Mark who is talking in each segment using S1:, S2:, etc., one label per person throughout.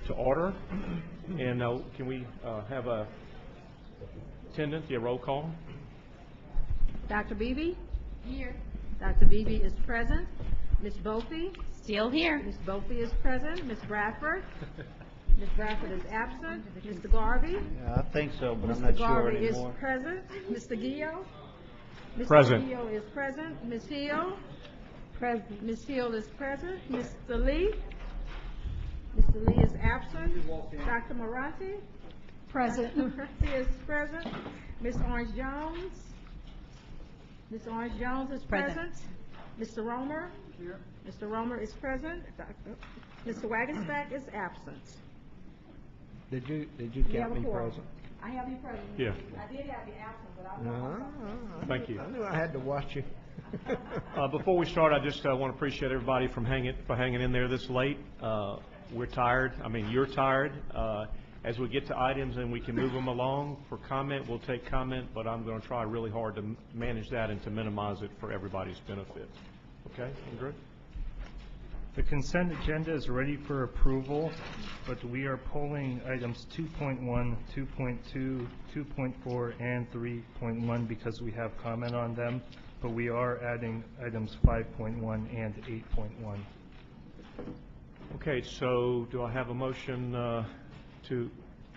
S1: to order. And can we have a attendance, a roll call?
S2: Dr. Beebe?
S3: Here.
S2: Dr. Beebe is present. Ms. Bofi?
S3: Still here.
S2: Ms. Bofi is present. Ms. Bradford? Ms. Bradford is absent. Mr. Garvey?
S4: Yeah, I think so, but I'm
S2: Mr.
S4: not sure
S2: Garvey
S4: anymore.
S2: is present. Mr. Gio? Mr.
S1: Present.
S2: Gio is present. Ms. Hill? Present. Ms. Hill is present. Mr. Lee? Mr. Lee is absent. Dr. Moranti? Present. Dr. Moranti is present. Ms. Orange Jones? Ms. Orange Jones is present. Mr. Romer? Here. Mr. Romer is present. Mr. Wagenstack is absent.
S4: Did you
S2: We have
S4: count
S2: a
S4: me
S2: quorum.
S4: present?
S2: I have you present.
S1: Yeah.
S2: I did have you absent, but I
S4: No,
S1: Thank you.
S4: I knew I had to watch you.
S1: Before we start, I just want to appreciate everybody for hanging in there this late. We're tired. I mean, you're tired. As we get to items and we can move them along for comment, we'll take comment, but I'm going to try really hard to manage that and to minimize it for everybody's benefit. Okay, Ingrid?
S5: The consent agenda is ready for approval, but we are pulling items 2.1, 2.2, 2.4, and 3.1 because we have comment on them, but we are adding items 5.1 and 8.1.
S1: Okay, so do I have a motion to...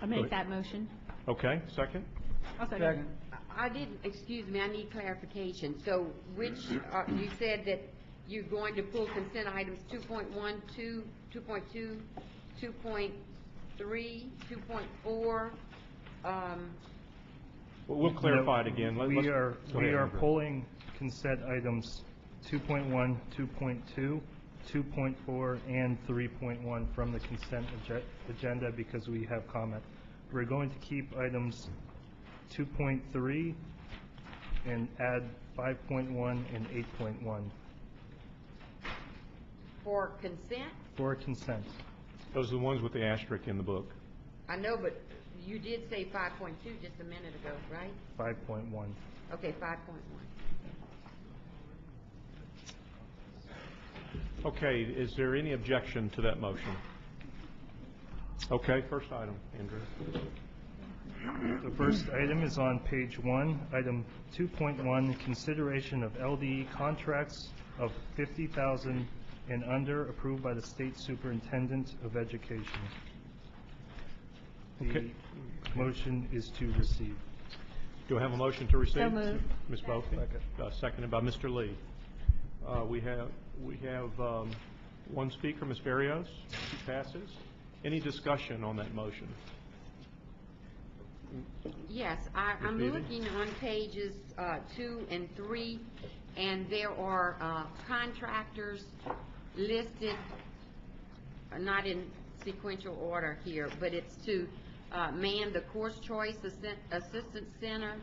S3: I make that motion.
S1: Okay, second?
S4: Second.
S6: I didn't, excuse me, I need clarification. So which, you said that you're going to pull consent items 2.1, 2, 2.2, 2.3, 2.4,
S1: We'll clarify it again.
S5: We are
S1: go ahead, Ingrid.
S5: pulling consent items 2.1, 2.2, 2.4, and 3.1 from the consent agenda because we have comment. We're going to keep items 2.3 and add 5.1 and 8.1
S6: for consent?
S5: for consent.
S1: Those are the ones with the asterisk in the book.
S6: I know, but you did say 5.2 just a minute ago, right?
S5: 5.1.
S6: Okay, 5.1.
S1: Okay, is there any objection to that motion? Okay, first item, Andrew.
S5: The first item is on page 1, item 2.1, consideration of LDE contracts of $50,000 and under approved by the State Superintendent of Education.
S1: Okay.
S5: The motion is to receive.
S1: Do I have a motion to receive?
S3: So moved.
S1: Ms. Bofi? Seconded by Mr. Lee. We have one speaker, Ms. Berrios. She passes. Any discussion on that motion?
S6: Yes, I'm
S1: Ms. Beebe?
S6: looking on pages 2 and 3, and there are contractors listed, not in sequential order here, but it's to man the Course Choice Assistance Center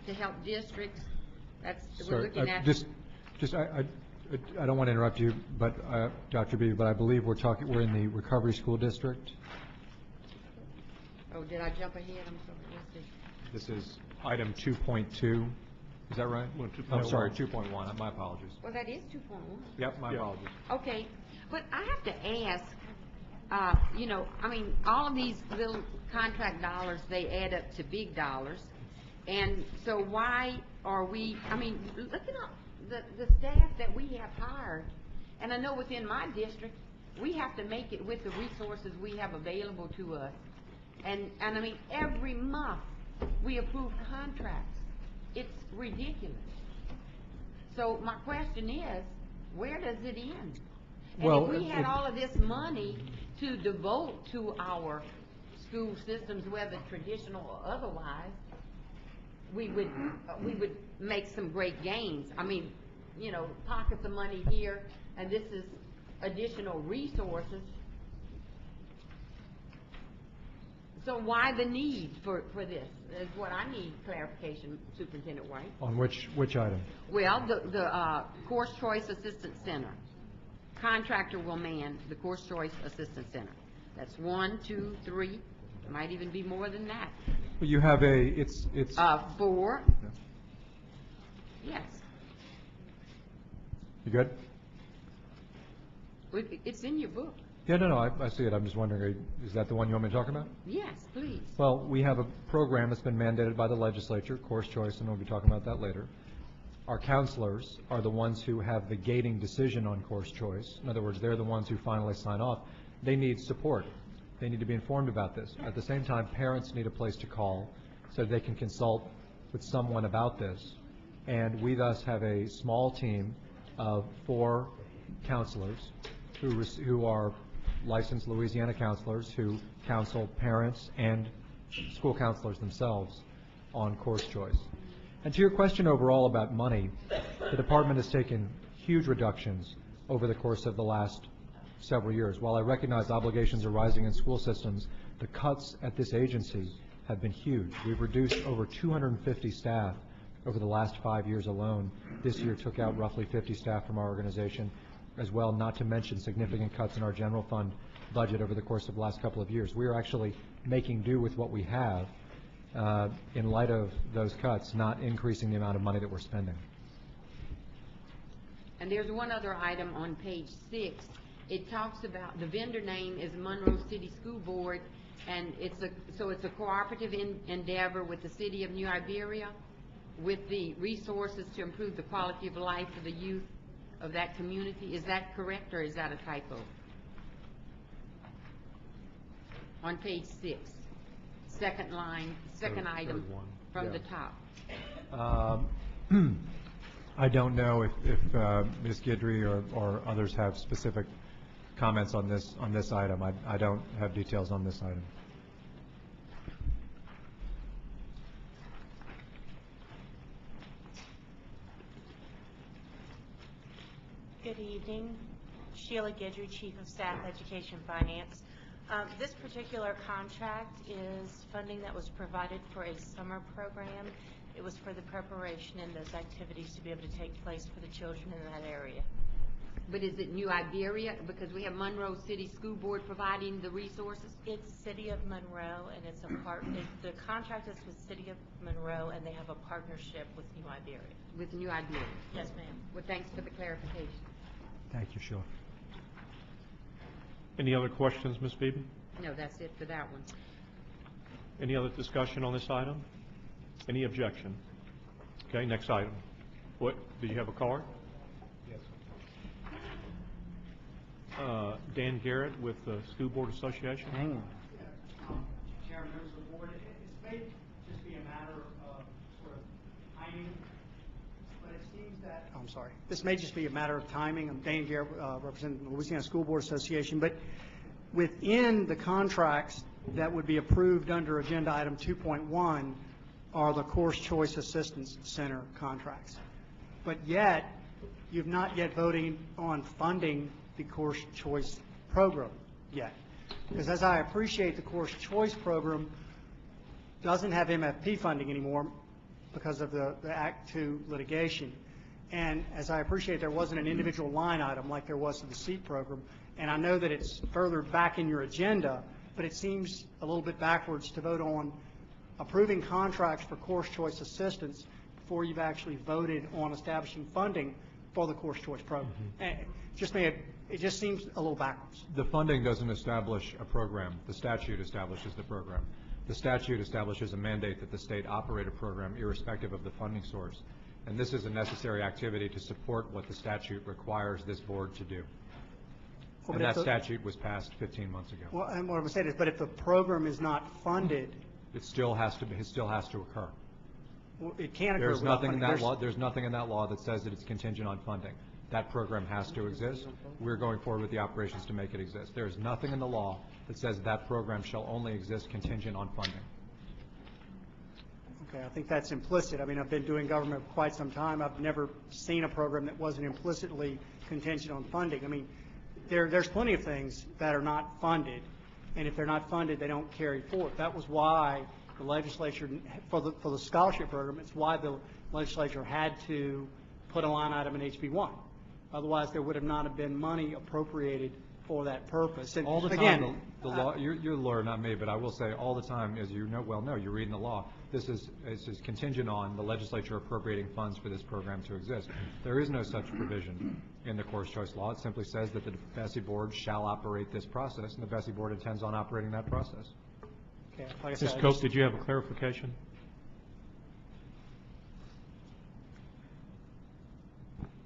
S6: to help districts. That's we're looking at.
S7: I don't want to interrupt you, but Dr. Beebe, but I believe we're in the Recovery School District.
S6: Oh, did I jump ahead? I'm sorry. What's this?
S7: This is item 2.2. Is that right?
S1: Well,
S7: I'm
S1: 2.1.
S7: sorry, 2.1. My apologies.
S6: Well, that is 2.1.
S7: Yep, my
S1: Yeah.
S7: apologies.
S6: Okay, but I have to ask, you know, I mean, all of these little contract dollars, they add up to big dollars. And so why are we, I mean, look at all the staff that we have hired. And I know within my district, we have to make it with the resources we have available to us. And I mean, every month, we approve contracts. It's ridiculous. So my question is, where does it end? And
S7: Well,
S6: if we had all of this money to devote to our school systems, whether traditional or otherwise, we would make some great gains. I mean, you know, pockets of money here, and this is additional resources. So why the need for this is what I need clarification, Superintendent White.
S7: On which item?
S6: Well, the Course Choice Assistance Center. Contractor will man the Course Choice Assistance Center. That's 1, 2, 3, might even be more than that.
S7: Well, you have it's
S6: 4. Yes.
S7: You good?
S6: It's in your book.
S7: Yeah, no, I see it. I'm just wondering, is that the one you want me to talk about?
S6: Yes, please.
S7: Well, we have a program that's been mandated by the legislature, course choice, and we'll be talking about that later. Our counselors are the ones who have the gating decision on course choice. In other words, they're the ones who finally sign off. They need support. They need to be informed about this. At the same time, parents need a place to call so they can consult with someone about this. And we thus have a small team of 4 counselors who are licensed Louisiana counselors who counsel parents and school counselors themselves on course choice. And to your question overall about money, the department has taken huge reductions over the course of the last several years. While I recognize obligations are rising in school systems, the cuts at this agency have been huge. We've reduced over 250 staff over the last 5 years alone. This year took out roughly 50 staff from our organization as well, not to mention significant cuts in our general fund budget over the course of the last couple of years. We are actually making do with what we have in light of those cuts, not increasing the amount of money that we're spending.
S6: And there's one other item on page 6. It talks about, the vendor name is Monroe City School Board, and it's a cooperative endeavor with the city of New Iberia with the resources to improve the quality of life of the youth of that community. Is that correct, or is that a typo? On page 6, second line, second item
S1: third one.
S6: from
S1: Yeah.
S6: the top.
S7: I don't know if Ms. Guidry or others have specific comments on this item. I don't have details on this item.
S8: Good evening. Sheila Guidry, Chief of Staff, Education Finance. This particular contract is funding that was provided for a summer program. It was for the preparation and those activities to be able to take place for the children in that area.
S6: But is it New Iberia? Because we have Monroe City School Board providing the resources.
S8: It's City of Monroe, and it's the contract is with City of Monroe, and they have a partnership with New Iberia.
S6: With New Iberia.
S8: Yes, ma'am.
S6: Well, thanks for the clarification.
S7: Thank you, Sheila.
S1: Any other questions, Ms. Beebe?
S6: No, that's it for that one.
S1: Any other discussion on this item? Any objection? Okay, next item. What, did you have a card?
S5: Yes.
S1: Dan Garrett with the School Board Association.
S4: Hang on.
S9: Chairman, members of the board, this may just be a matter of sort of timing, but it seems that, I'm sorry, this may just be a matter of timing. I'm Dan Garrett, representing the Louisiana School Board Association, but within the contracts that would be approved under Agenda Item 2.1 are the Course Choice Assistance Center contracts. But yet, you've not yet voted on funding the Course Choice program yet. Because as I appreciate, the Course Choice program doesn't have MFP funding anymore because of the Act 2 litigation. And as I appreciate, there wasn't an individual line item like there was to the SEAT program. And I know that it's further back in your agenda, but it seems a little bit backwards to vote on approving contracts for Course Choice assistance before you've actually voted on establishing funding for the Course Choice program. And it just seems a little backwards.
S7: The funding doesn't establish a program. The statute establishes the program. The statute establishes a mandate that the state operate a program irrespective of the funding source. And this is a necessary activity to support what the statute requires this board to do. And that statute was passed 15 months ago.
S9: Well, and what I'm saying is, but if the program is not funded,
S7: It still has to occur.
S9: well, it can't occur
S7: There's
S9: without
S7: nothing in
S9: funding.
S7: that law. There's nothing in that law that says that it's contingent on funding. That program has to exist. We're going forward with the operations to make it exist. There is nothing in the law that says that program shall only exist contingent on funding.
S9: Okay, I think that's implicit. I mean, I've been doing government for quite some time. I've never seen a program that wasn't implicitly contingent on funding. I mean, there's plenty of things that are not funded, and if they're not funded, they don't carry forward. That was why the legislature, for the scholarship program, it's why the legislature had to put a line item in HB1. Otherwise, there would have not have been money appropriated for that purpose. And
S7: All the time,
S9: again,
S7: the law, you're a lawyer, not me, but I will say all the time, as you know, well know, you're reading the law, this is contingent on the legislature appropriating funds for this program to exist. There is no such provision in the course choice law. It simply says that the BESE board shall operate this process, and the BESE board intends on operating that process.
S9: okay, like I
S1: Ms.
S9: said,
S1: Cope, did you have a clarification?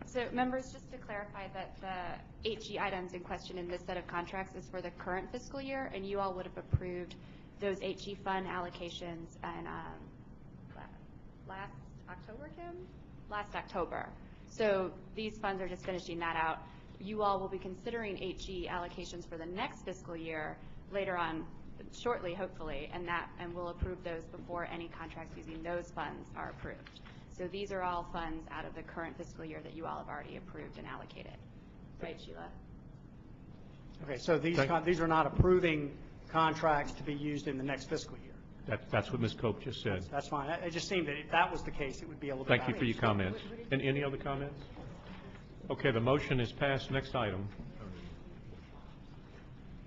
S10: So members, just to clarify that the HE items in question in this set of contracts is for the current fiscal year, and you all would have approved those HE fund allocations in last October, Kim? Last October. So these funds are just finishing that out. You all will be considering HE allocations for the next fiscal year later on, shortly, hopefully, and we'll approve those before any contracts using those funds are approved. So these are all funds out of the current fiscal year that you all have already approved and allocated. Right, Sheila?
S9: okay, so these are not approving contracts to be used in the next fiscal year.
S1: That's what Ms. Cope just said.
S9: That's fine. It just seemed that if that was the case, it would be a little bit.
S1: Thank you for your comments. And any other comments? Okay, the motion is passed. Next item.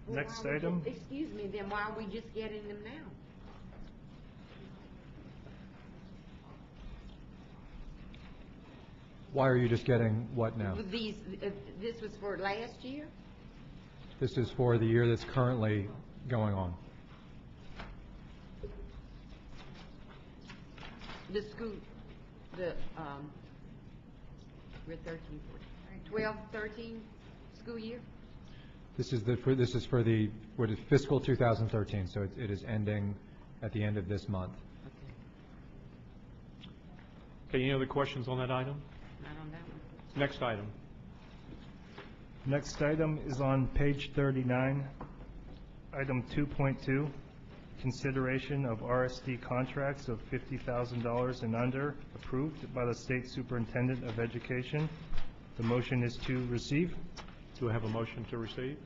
S5: Next
S6: Why are we
S5: item?
S6: just- Excuse me, then why are we just getting them now?
S7: Why are you just getting what now?
S6: These, this was for last year?
S7: This is for the year that's currently going on.
S6: The school, we're 13, 14, 12, 13 school year?
S7: This is for the what is fiscal 2013, so it is ending at the end of this month.
S1: Okay, any other questions on that item?
S6: Not on that one.
S1: Next item.
S5: Next item is on page 39, item 2.2, consideration of RSD contracts of $50,000 and under, approved by the State Superintendent of Education. The motion is to receive.
S1: Do I have a motion to receive?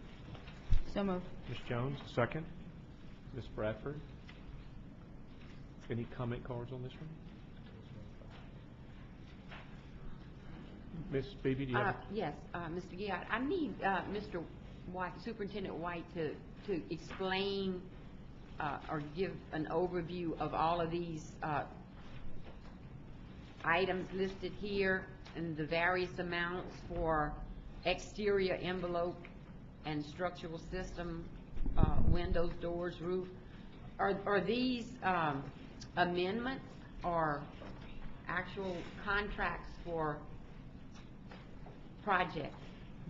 S3: So moved.
S1: Ms. Jones, second. Ms. Bradford? Any comment cards on this one? Ms. Beebe, do you have?
S6: Yes, Mr. Giat, I need Mr. White, Superintendent White, to explain or give an overview of all of these items listed here and the various amounts for exterior envelope and structural system, windows, doors, roof. Are these amendments or actual contracts for projects?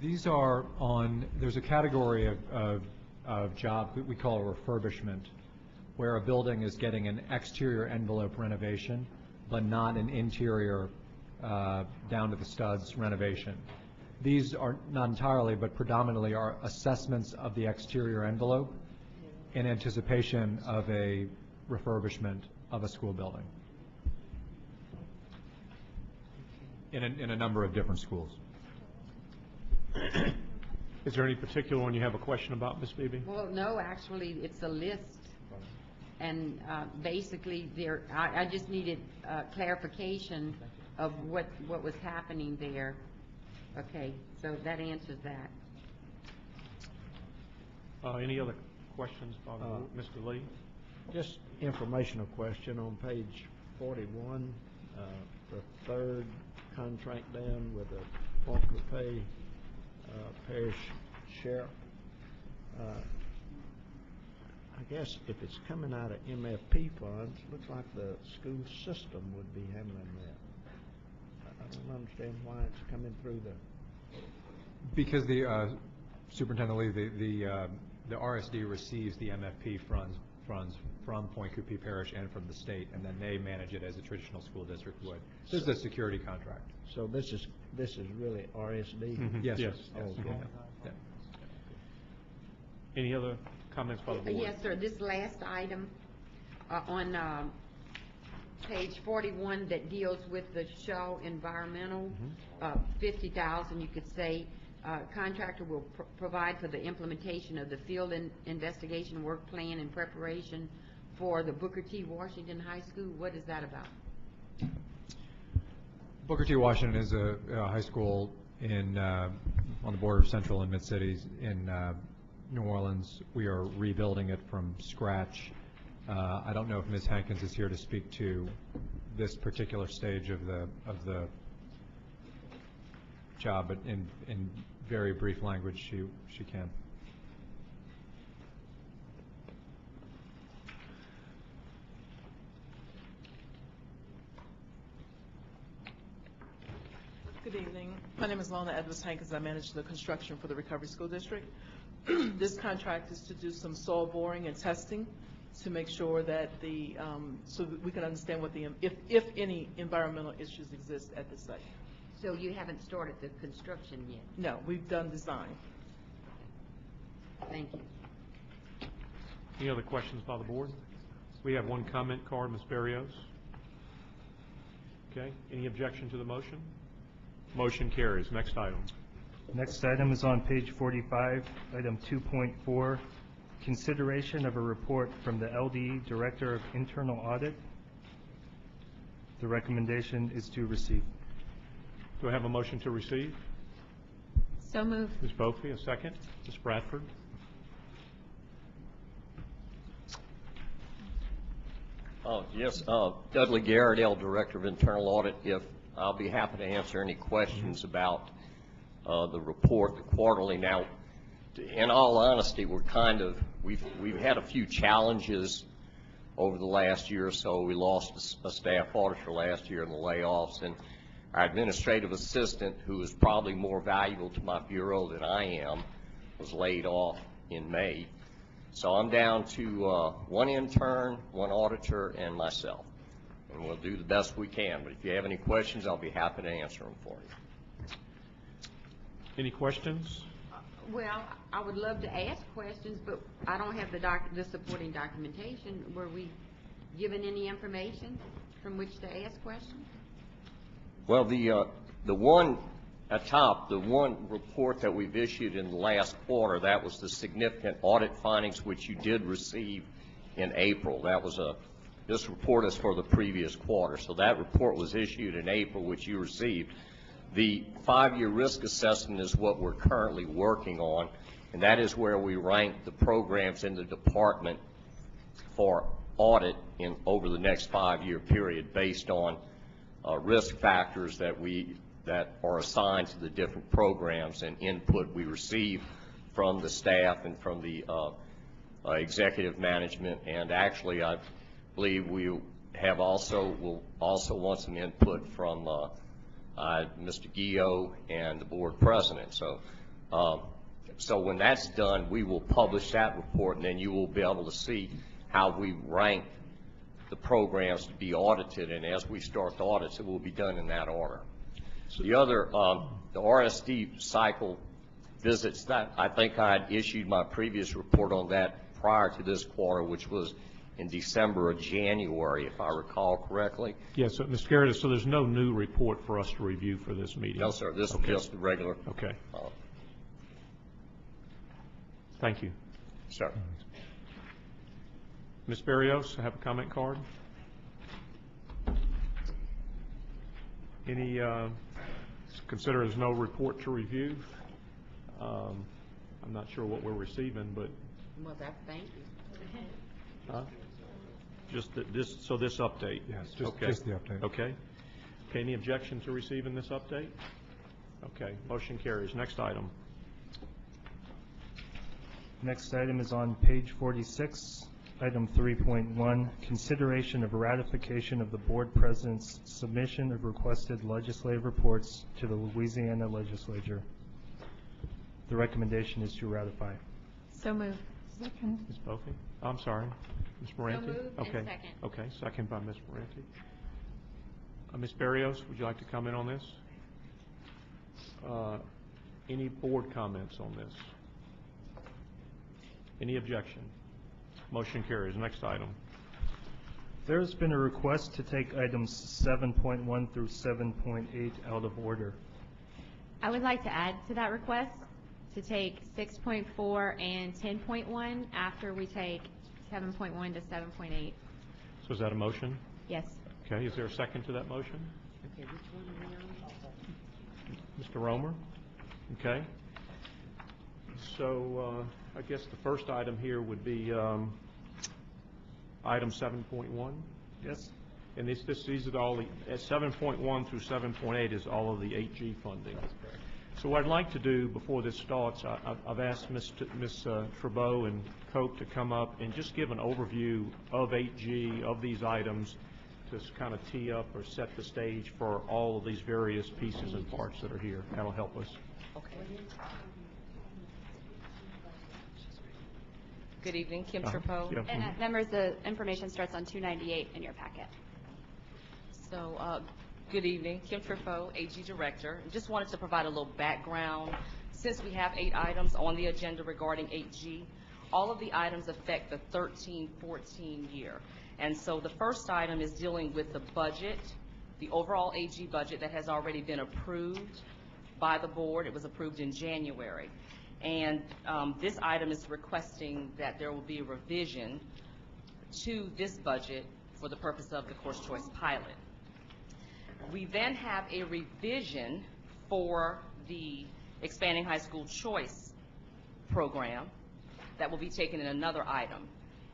S7: These are on, there's a category of job we call a refurbishment, where a building is getting an exterior envelope renovation, but not an interior down to the studs renovation. These are not entirely, but predominantly are assessments of the exterior envelope in anticipation of a refurbishment of a school building in a number of different schools.
S1: Is there any particular one you have a question about, Ms. Beebe?
S6: Well, no, actually, it's a list. And basically, I just needed clarification of what was happening there. Okay, so that answers that.
S1: Any other questions by Mr. Lee?
S4: Just informational question on page 41, the third contract down with the Walker Pay Parish Sheriff. I guess if it's coming out of MFP funds, looks like the school system would be handling that. I don't understand why it's coming through the...
S7: Because the Superintendent Lee, the RSD receives the MFP funds from Point Coupee Parish and from the state, and then they manage it as a traditional school district would. This is a security contract.
S4: So this is really RSD?
S1: Mhm.
S7: Yes,
S1: Yes.
S7: sir.
S4: Okay.
S7: Yeah.
S1: Any other comments by the board?
S6: Yes, sir, this last item on page 41 that deals with the Shaw Environmental, 50,000, you could say, contractor will provide for the implementation of the field investigation work plan in preparation for the Booker T. Washington High School. What is that about?
S7: Booker T. Washington is a high school on the border of Central and Mid-Cities in New Orleans. We are rebuilding it from scratch. I don't know if Ms. Hankins is here to speak to this particular stage of the job, but in very brief language, she can.
S11: Good evening. My name is Lona Edwards Hankins. I manage the construction for the Recovery School District. This contract is to do some soil boring and testing to make sure that so that we can understand what if any environmental issues exist at the site.
S6: So you haven't started the construction yet?
S11: No, we've done design.
S6: Thank you.
S1: Any other questions by the board? We have one comment card, Ms. Berrios. Okay, any objection to the motion? Motion carries. Next item.
S5: Next item is on page 45, item 2.4, consideration of a report from the LDE Director of Internal Audit. The recommendation is to receive.
S1: Do I have a motion to receive?
S3: So moved.
S1: Ms. Bophy, a second. Ms. Bradford.
S12: Yes, Dudley Garrett, Director of Internal Audit. I'll be happy to answer any questions about the report, the quarterly. Now, in all honesty, we've had a few challenges over the last year or so. We lost a staff auditor last year in the layoffs, and our administrative assistant, who is probably more valuable to my bureau than I am, was laid off in May. So I'm down to one intern, one auditor, and myself. And we'll do the best we can. But if you have any questions, I'll be happy to answer them for you.
S1: Any questions?
S6: Well, I would love to ask questions, but I don't have the supporting documentation. Were we given any information from which to ask questions?
S12: Well, the one at top, the one report that we've issued in the last quarter, that was the significant audit findings which you did receive in April. This report is for the previous quarter, so that report was issued in April, which you received. The 5-year risk assessment is what we're currently working on, and that is where we rank the programs in the department for audit over the next 5-year period based on risk factors that are assigned to the different programs and input we receive from the staff and from the executive management. And actually, I believe will also want some input from Mr. Guillot and the board president. So when that's done, we will publish that report, and then you will be able to see how we rank the programs to be audited. And as we start the audits, it will be done in that order. The other, the RSD cycle visits, that I think I had issued my previous report on that prior to this quarter, which was in December or January, if I recall correctly.
S1: Yes, so, Mr. Garrett, so there's no new report for us to review for this meeting?
S12: No, sir. This is just the regular.
S1: Okay. Thank you.
S12: Sir.
S1: Ms. Berrios, I have a comment card. Any, consider there's no report to review. I'm not sure what we're receiving, but.
S6: Well, thank you.
S1: Just this update?
S7: Yes,
S1: Okay.
S7: just the update.
S1: Okay. Okay, any objection to receiving this update? Okay, motion carries. Next item.
S5: Next item is on page 46, item 3.1, consideration of ratification of the board president's submission of requested legislative reports to the Louisiana legislature. The recommendation is to ratify.
S3: So moved.
S2: Second.
S1: Ms. Bophy? I'm sorry. Ms. Moranti?
S3: moved and
S1: Okay.
S3: second.
S1: Okay, second by Ms. Moranti. Ms. Berrios, would you like to comment on this? Any board comments on this? Any objection? Motion carries. Next item.
S5: There's been a request to take items 7.1 through 7.8 out of order.
S3: I would like to add to that request to take 6.4 and 10.1 after we take 7.1 to 7.8.
S1: So is that a motion?
S3: Yes.
S1: Okay, is there a second to that motion?
S6: Okay, which one are we on?
S1: Mr. Romer? Okay. So I guess the first item here would be item 7.1.
S5: Yes?
S1: And these are all, at 7.1 through 7.8 is all of the 8G funding. So what I'd like to do before this starts, I've asked Ms. Trabeau and Cope to come up and just give an overview of 8G, of these items, to kind of tee up or set the stage for all of these various pieces and parts that are here. That'll help us.
S13: Okay. Good evening, Kim
S1: Uh-huh.
S13: Trapeau.
S1: Yeah.
S10: And members, the information starts on 298 in your packet.
S13: So, good evening, Kim Trapeau, AG Director. Just wanted to provide a little background. Since we have 8 items on the agenda regarding 8G, all of the items affect the 13-14 year. And so the first item is dealing with the budget, the overall AG budget that has already been approved by the board. It was approved in January. And this item is requesting that there will be a revision to this budget for the purpose of the course choice pilot. We then have a revision for the expanding high school choice program that will be taken in another item.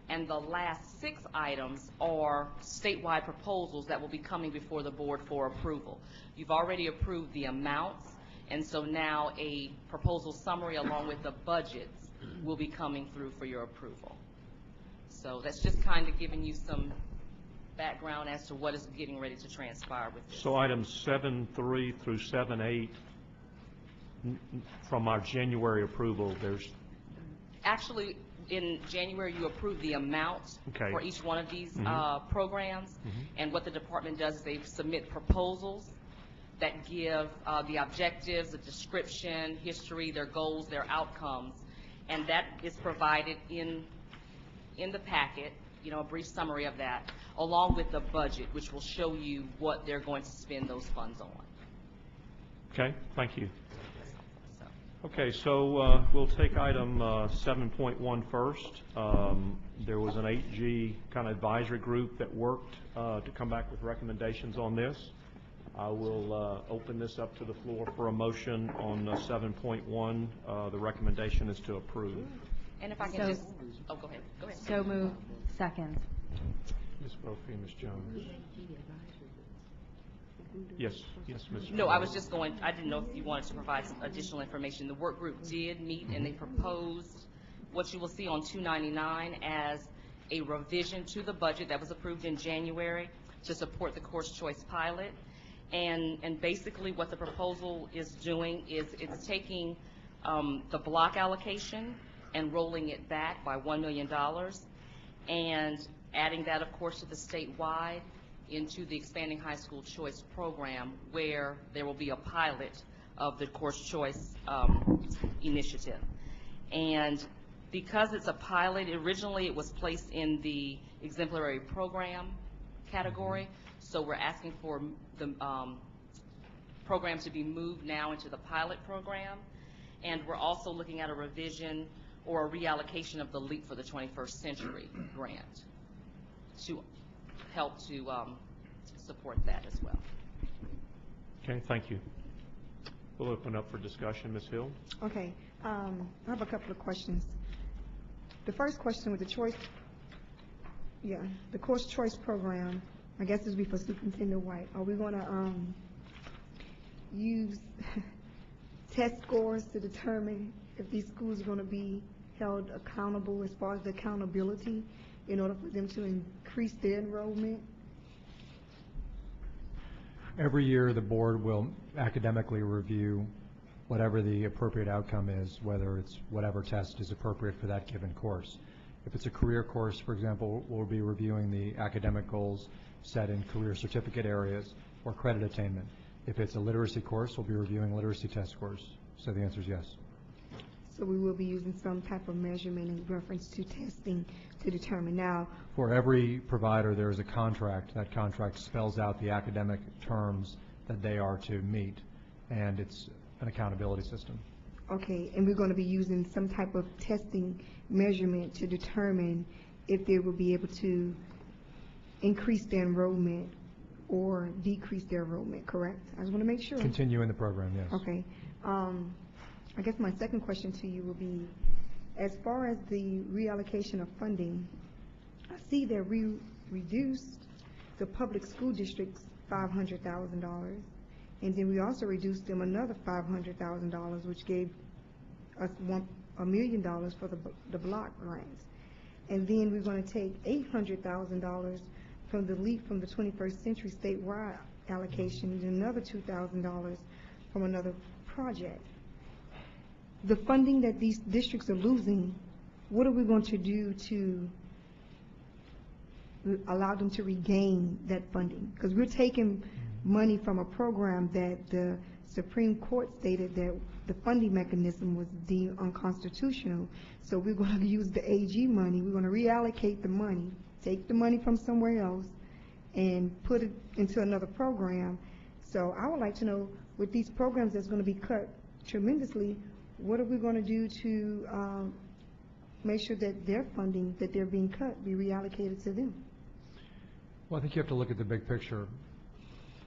S13: And the last 6 items are statewide proposals that will be coming before the board for approval. You've already approved the amounts, and so now a proposal summary along with the budgets will be coming through for your approval. So that's just kind of giving you some background as to what is getting ready to transpire with this.
S1: So items 7.3 through 7.8, from our January approval, there's,
S13: Actually, in January, you approve the amount
S1: Okay.
S13: for each one of these programs. And what the department does is they submit proposals that give the objectives, the description, history, their goals, their outcomes. And that is provided in the packet, you know, a brief summary of that, along with the budget, which will show you what they're going to spend those funds on.
S1: okay, thank you.
S13: So,
S1: Okay, so we'll take item 7.1 first. There was an 8G kind of advisory group that worked to come back with recommendations on this. I will open this up to the floor for a motion on 7.1. The recommendation is to approve.
S13: and if I can
S3: So-
S13: just, oh, go ahead, go ahead.
S3: So moved. Second.
S1: Ms. Brophy, Ms. Jones. Yes, Ms.
S13: No, I was just going, I didn't know if you wanted to provide some additional information. The work group did meet and they proposed what you will see on 299 as a revision to the budget that was approved in January to support the course choice pilot. And basically what the proposal is doing is it's taking the block allocation and rolling it back by $1 million and adding that, of course, to the statewide into the expanding high school choice program where there will be a pilot of the course choice initiative. And because it's a pilot, originally it was placed in the exemplary program category, so we're asking for the program to be moved now into the pilot program. And we're also looking at a revision or a reallocation of the LEAP for the 21st Century grant to help to support that as well.
S1: Okay, thank you. We'll open up for discussion. Ms. Hill?
S14: Okay, I have a couple of questions. The first question with the choice, the course choice program, I guess this will be for Superintendent White. Are we going to use test scores to determine if these schools are going to be held accountable as far as the accountability in order for them to increase their enrollment?
S7: Every year, the board will academically review whatever the appropriate outcome is, whether it's whatever test is appropriate for that given course. If it's a career course, for example, we'll be reviewing the academic goals set in career certificate areas or credit attainment. If it's a literacy course, we'll be reviewing literacy test scores. So the answer is yes.
S14: So we will be using some type of measurement in reference to testing to determine. Now,
S7: For every provider, there is a contract. That contract spells out the academic terms that they are to meet, and it's an accountability system.
S14: okay, and we're going to be using some type of testing measurement to determine if they will be able to increase their enrollment or decrease their enrollment, correct? I just want to make sure.
S7: Continue in the program, yes.
S14: Okay. I guess my second question to you will be, as far as the reallocation of funding, I see that we reduced the public school districts $500,000, and then we also reduced them another $500,000, which gave us $1 million for the block grants. And then we're going to take $800,000 from the LEAP from the 21st Century statewide allocation, and another $2,000 from another project. The funding that these districts are losing, what are we going to do to allow them to regain that funding? Because we're taking money from a program that the Supreme Court stated that the funding mechanism was deemed unconstitutional. So we're going to use the AG money. We're going to reallocate the money, take the money from somewhere else, and put it into another program. So I would like to know, with these programs that's going to be cut tremendously, what are we going to do to make sure that their funding that they're being cut be reallocated to them?
S7: Well, I think you have to look at the big picture.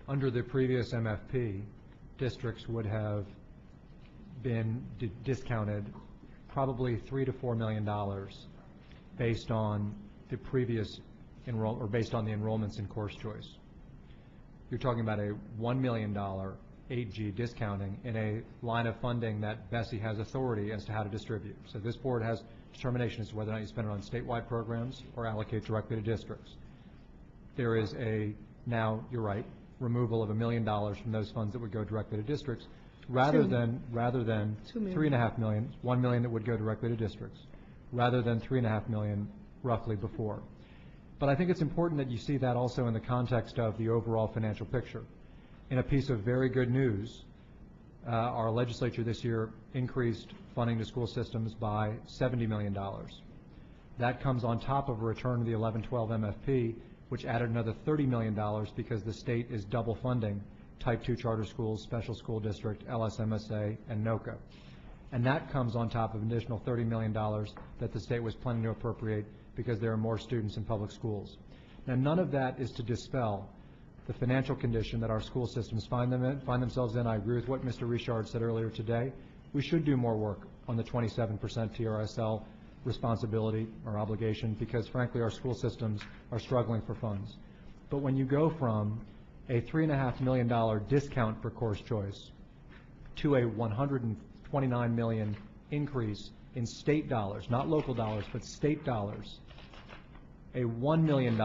S7: Under the previous MFP, districts would have been discounted probably $3 to $4 million based on the previous based on the enrollments in course choice. You're talking about a $1 million 8G discounting in a line of funding that BESE has authority as to how to distribute. So this board has determination as to whether or not you spend it on statewide programs or allocate directly to districts. There is now, you're right, removal of $1 million from those funds that would go directly to districts, rather than $3.5 million, $1 million that would go directly to districts, rather than $3.5 million roughly before. But I think it's important that you see that also in the context of the overall financial picture. In a piece of very good news, our legislature this year increased funding to school systems by $70 million. That comes on top of a return to the 11-12 MFP, which added another $30 million because the state is double funding Type 2 charter schools, special school district, LSMSA, and NOCA. And that comes on top of an additional $30 million that the state was planning to appropriate because there are more students in public schools. Now, none of that is to dispel the financial condition that our school systems find themselves in. I agree with what Mr. Richard said earlier today. We should do more work on the 27% TRSL responsibility or obligation because, frankly, our school systems are struggling for funds. But when you go from a $3.5 million discount for course choice to a $129 million increase in state dollars, not local dollars, but state dollars, a $1 million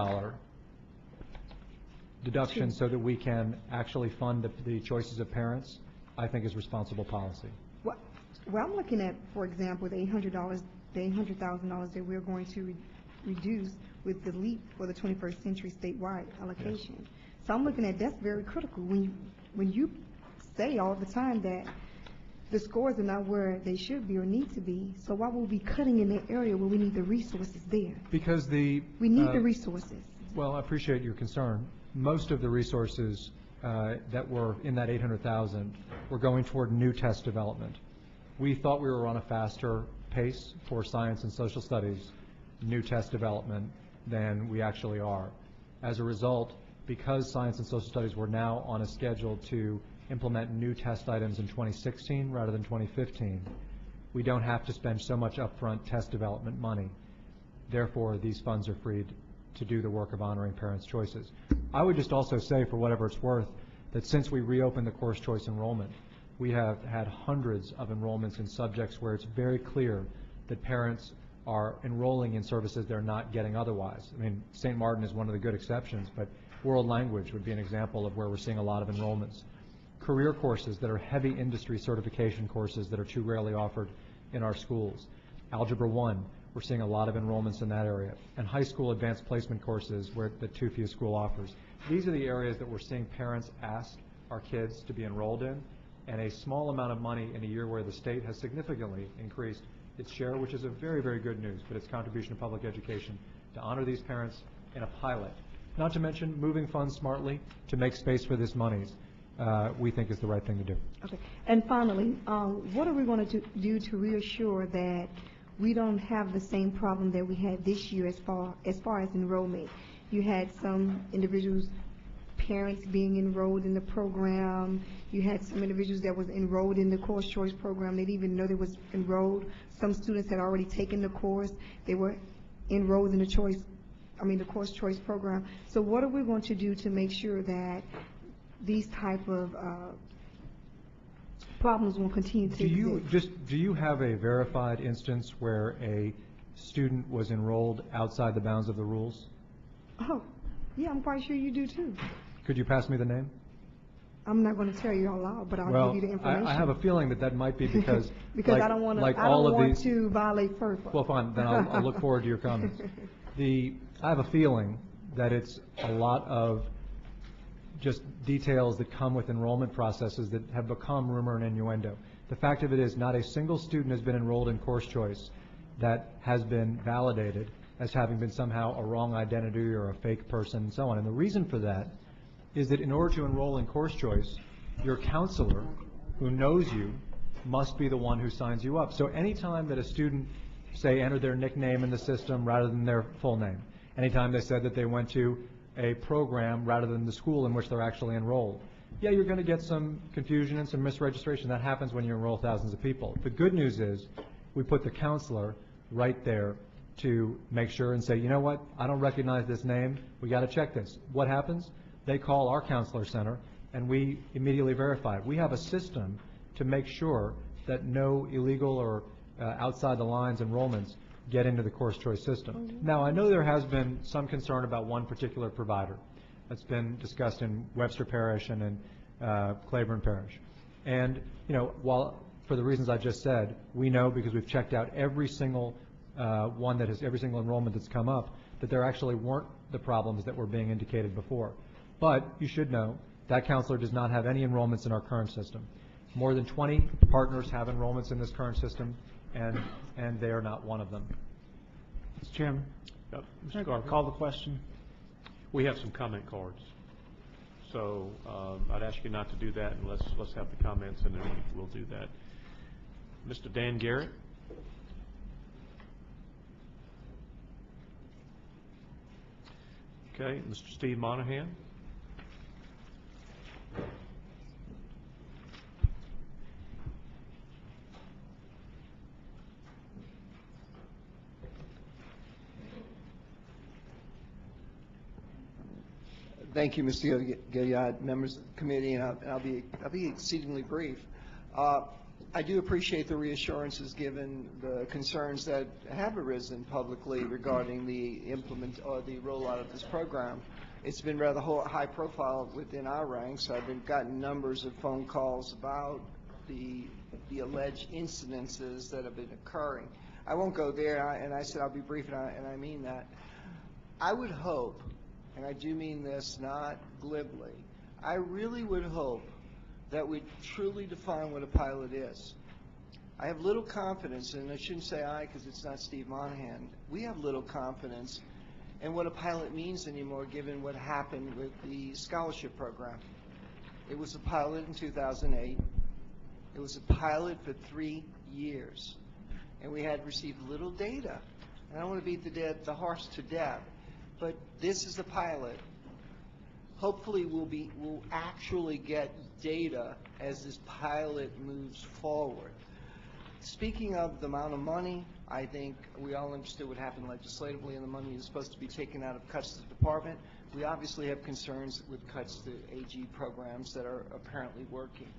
S7: deduction so that we can actually fund the choices of parents, I think is responsible policy.
S14: Well, I'm looking at, for example, the $800,000 that we're going to reduce with the LEAP for the 21st Century statewide allocation. Yes. So I'm looking at that's very critical. When you say all the time that the scores are not where they should be or need to be, so why would we be cutting in that area where we need the resources there?
S7: Because we
S14: need the resources.
S7: Well, I appreciate your concern. Most of the resources that were in that $800,000 were going toward new test development. We thought we were on a faster pace for science and social studies, new test development, than we actually are. As a result, because science and social studies were now on a schedule to implement new test items in 2016 rather than 2015, we don't have to spend so much upfront test development money. Therefore, these funds are freed to do the work of honoring parents' choices. I would just also say, for whatever it's worth, that since we reopened the course choice enrollment, we have had hundreds of enrollments in subjects where it's very clear that parents are enrolling in services they're not getting otherwise. I mean, St. Martin is one of the good exceptions, but world language would be an example of where we're seeing a lot of enrollments. Career courses that are heavy industry certification courses that are too rarely offered in our schools. Algebra 1, we're seeing a lot of enrollments in that area. And high school advanced placement courses where the too few school offers. These are the areas that we're seeing parents ask our kids to be enrolled in, and a small amount of money in a year where the state has significantly increased its share, which is a very, very good news, but its contribution to public education to honor these parents in a pilot. Not to mention moving funds smartly to make space for this money, we think is the right thing to do.
S14: Okay. And finally, what are we going to do to reassure that we don't have the same problem that we had this year as far as enrollment? You had some individuals parents being enrolled in the program. You had some individuals that was enrolled in the course choice program. They didn't even know they was enrolled. Some students had already taken the course. They were enrolled in the course choice program. So what are we going to do to make sure that these type of problems won't continue to exist?
S7: Do you have a verified instance where a student was enrolled outside the bounds of the rules?
S14: Oh, yeah, I'm quite sure you do too.
S7: Could you pass me the name?
S14: I'm not going to tell you all out, but I'll give you the information.
S7: I have a feeling that might be because
S14: because I don't want to violate FERPA.
S7: Well, fine, then I'll look forward to your comments. I have a feeling that it's a lot of just details that come with enrollment processes that have become rumor and innuendo. The fact of it is, not a single student has been enrolled in course choice that has been validated as having been somehow a wrong identity or a fake person and so on. And the reason for that is that in order to enroll in course choice, your counselor who knows you must be the one who signs you up. So anytime that a student, say, entered their nickname in the system rather than their full name, anytime they said that they went to a program rather than the school in which they're actually enrolled, yeah, you're going to get some confusion and some misregistration. That happens when you enroll thousands of people. The good news is we put the counselor right there to make sure and say, you know what, I don't recognize this name. We got to check this. What happens? They call our counselor center, and we immediately verify it. We have a system to make sure that no illegal or outside the lines enrollments get into the course choice system. Now, I know there has been some concern about one particular provider that's been discussed in Webster Parish and in Claiborne Parish. And, you know, while for the reasons I just said, we know because we've checked out every single every single enrollment that's come up, that there actually weren't the problems that were being indicated before. But you should know that counselor does not have any enrollments in our current system. More than 20 partners have enrollments in this current system, and they are not one of them.
S1: Mr. Chairman? Mr. Garber. Call the question. We have some comment cards. So I'd ask you not to do that, and let's have the comments, and then we'll do that. Mr. Dan Garrett? Okay, Mr. Steve Monahan?
S15: Thank you, Mr. Gilliard, members of the committee, and I'll be exceedingly brief. I do appreciate the reassurances given the concerns that have arisen publicly regarding the rollout of this program. It's been rather high profile within our ranks. I've gotten numbers of phone calls about the alleged incidences that have been occurring. I won't go there, and I said I'll be brief, and I mean that. I would hope, and I do mean this not glibly, I really would hope that we truly define what a pilot is. I have little confidence, and I shouldn't say I because it's not Steve Monahan, we have little confidence in what a pilot means anymore given what happened with the scholarship program. It was a pilot in 2008. It was a pilot for 3 years, and we had received little data. And I don't want to beat the horse to death, but this is a pilot. Hopefully we'll actually get data as this pilot moves forward. Speaking of the amount of money, I think we all understood what happened legislatively, and the money is supposed to be taken out of cuts to the department. We obviously have concerns with cuts to AG programs that are apparently working,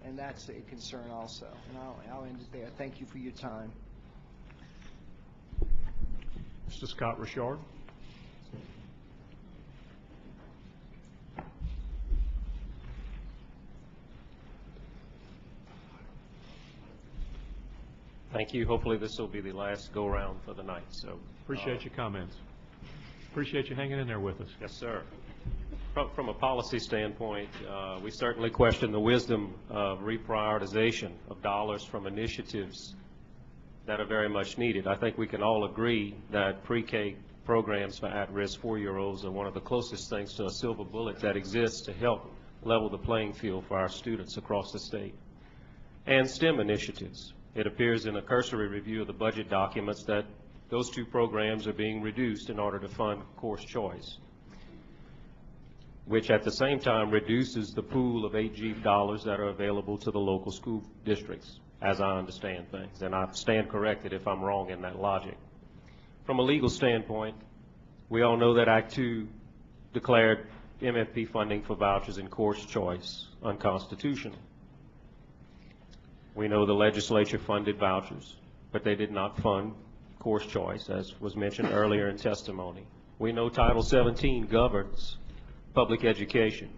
S15: and that's a concern also. And I'll end it there. Thank you for your time.
S1: Mr. Scott Richard.
S16: Thank you. Hopefully this will be the last go-round for the night. So
S1: appreciate your comments. Appreciate you hanging in there with us.
S16: Yes, sir. From a policy standpoint, we certainly question the wisdom of reprioritization of dollars from initiatives that are very much needed. I think we can all agree that pre-K programs for at-risk 4-year-olds are one of the closest things to a silver bullet that exists to help level the playing field for our students across the state. And STEM initiatives. It appears in a cursory review of the budget documents that those two programs are being reduced in order to fund course choice. which at the same time reduces the pool of 8G dollars that are available to the local school districts, as I understand things. And I stand corrected if I'm wrong in that logic. From a legal standpoint, we all know that Act 2 declared MFP funding for vouchers and course choice unconstitutional. We know the legislature funded vouchers, but they did not fund course choice, as was mentioned earlier in testimony. We know Title 17 governs public education.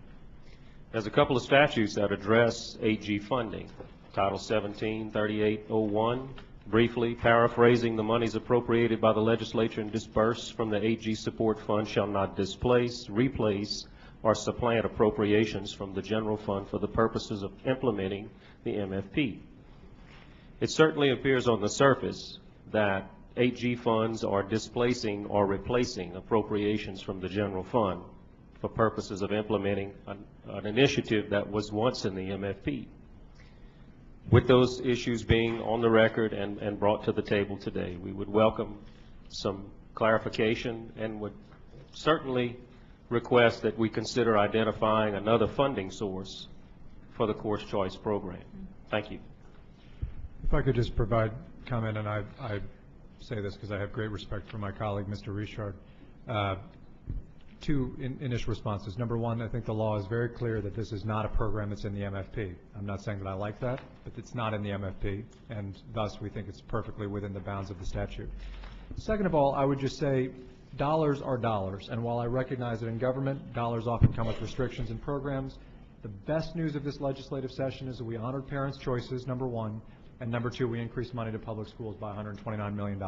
S16: There's a couple of statutes that address 8G funding. Title 17, 3801, briefly paraphrasing, the monies appropriated by the legislature and disbursed from the 8G support fund shall not displace, replace, or supplant appropriations from the general fund for the purposes of implementing the MFP. It certainly appears on the surface that 8G funds are displacing or replacing appropriations from the general fund for purposes of implementing an initiative that was once in the MFP. With those issues being on the record and brought to the table today, we would welcome some clarification and would certainly request that we consider identifying another funding source for the course choice program. Thank you.
S7: If I could just provide comment, and I say this because I have great respect for my colleague, Mr. Richard. Two initial responses. Number one, I think the law is very clear that this is not a program that's in the MFP. I'm not saying that I like that, but it's not in the MFP, and thus we think it's perfectly within the bounds of the statute. Second of all, I would just say dollars are dollars, and while I recognize that in government, dollars often come with restrictions and programs, the best news of this legislative session is that we honored parents' choices, number one, and number two, we increased money to public schools by $129 million.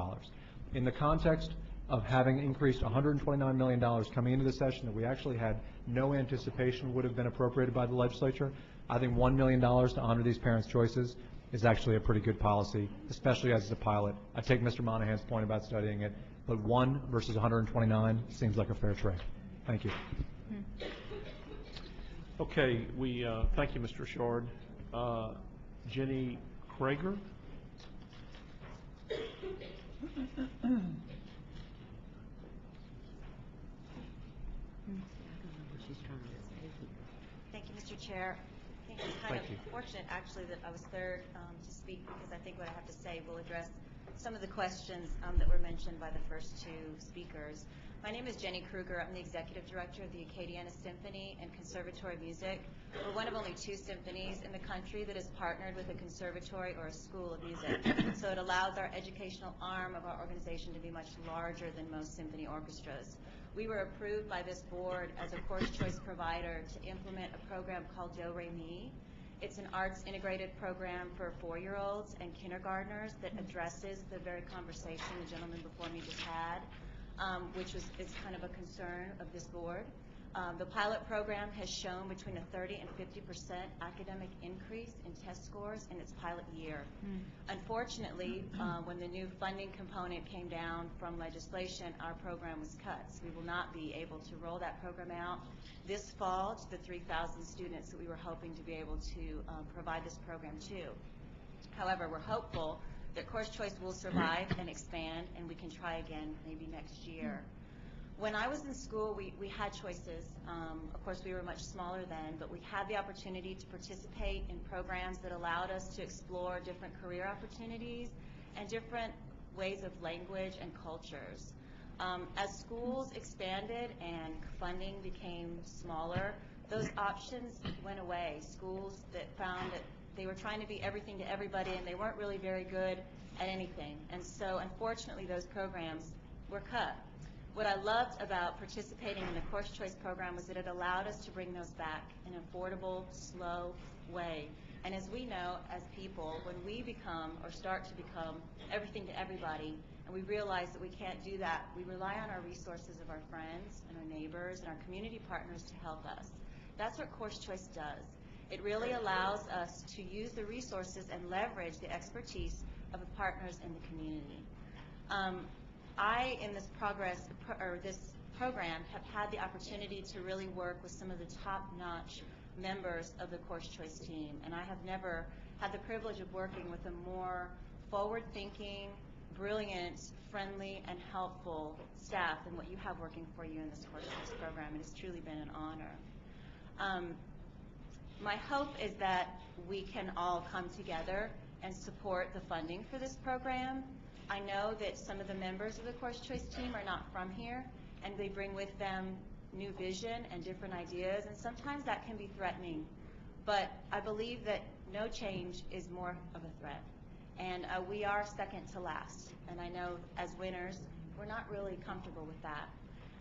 S7: In the context of having increased $129 million coming into the session that we actually had no anticipation would have been appropriated by the legislature, I think $1 million to honor these parents' choices is actually a pretty good policy, especially as a pilot. I take Mr. Monahan's point about studying it, but 1 versus 129 seems like a fair trade. Thank you.
S1: Okay, we thank you, Mr. Shard. Jenny Krager.
S17: Thank you, Mr. Chair. I think it's kind of fortunate, actually, that I was third to speak, because I think what I have to say will address some of the questions that were mentioned by the first two speakers. My name is Jenny Kruger. I'm the Executive Director of the Acadiana Symphony and Conservatory Music. We're one of only 2 symphonies in the country that is partnered with a conservatory or a school of music. So it allows our educational arm of our organization to be much larger than most symphony orchestras. We were approved by this board as a course choice provider to implement a program called Do Re Mi. It's an arts integrated program for 4-year-olds and kindergartners that addresses the very conversation the gentleman before me just had, which is kind of a concern of this board. The pilot program has shown between a 30 and 50% academic increase in test scores in its pilot year. Unfortunately, when the new funding component came down from legislation, our program was cut. So we will not be able to roll that program out this fall to the 3,000 students that we were hoping to be able to provide this program to. However, we're hopeful that course choice will survive and expand, and we can try again maybe next year. When I was in school, we had choices. Of course, we were much smaller then, but we had the opportunity to participate in programs that allowed us to explore different career opportunities and different ways of language and cultures. As schools expanded and funding became smaller, those options went away. Schools that found that they were trying to be everything to everybody and they weren't really very good at anything. And so, unfortunately, those programs were cut. What I loved about participating in the course choice program was that it allowed us to bring those back in an affordable, slow way. And as we know, as people, when we become or start to become everything to everybody, and we realize that we can't do that, we rely on our resources of our friends and our neighbors and our community partners to help us. That's what course choice does. It really allows us to use the resources and leverage the expertise of the partners in the community. I, in this this program, have had the opportunity to really work with some of the top-notch members of the course choice team, and I have never had the privilege of working with a more forward-thinking,
S10: brilliant, friendly, and helpful staff and what you have working for you in this course choice program. It has truly been an honor. My hope is that we can all come together and support the funding for this program. I know that some of the members of the course choice team are not from here, and they bring with them new vision and different ideas, and sometimes that can be threatening. But I believe that no change is more of a threat. And we are second to last. And I know as winners, we're not really comfortable with that.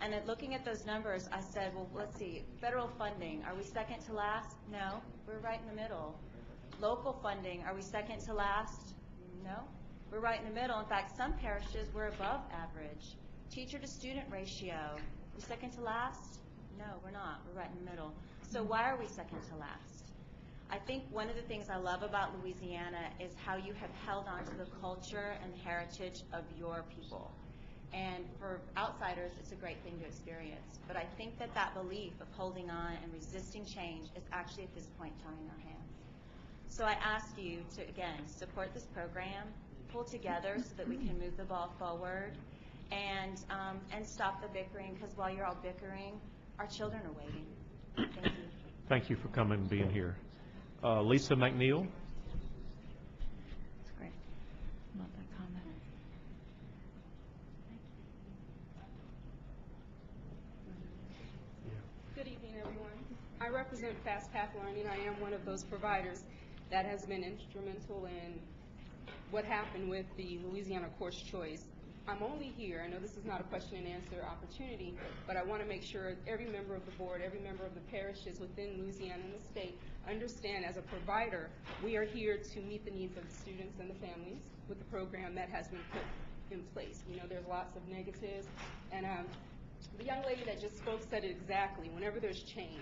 S10: And then looking at those numbers, I said, well, let's see, federal funding, are we second to last? No, we're right in the middle. Local funding, are we second to last? No, we're right in the middle. In fact, some parishes we're above average. Teacher to student ratio, we second to last? No, we're not. We're right in the middle. So why are we second to last? I think one of the things I love about Louisiana is how you have held on to the culture and heritage of your people. And for outsiders, it's a great thing to experience. But I think that that belief of holding on and resisting change is actually at this point tying our hands. So I ask you to, again, support this program, pull together so that we can move the ball forward, and stop the bickering, because while you're all bickering, our children are waiting. Thank you.
S1: Thank you for coming and being here. Lisa McNeil.
S3: That's great. Love that comment.
S18: Good evening, everyone. I represent Fast Path Learning. I am one of those providers that has been instrumental in what happened with the Louisiana Course Choice. I'm only here, I know this is not a question and answer opportunity, but I want to make sure every member of the board, every member of the parishes within Louisiana and the state understand as a provider, we are here to meet the needs of the students and the families with the program that has been put in place. We know there's lots of negatives, and the young lady that just spoke said it exactly. Whenever there's change,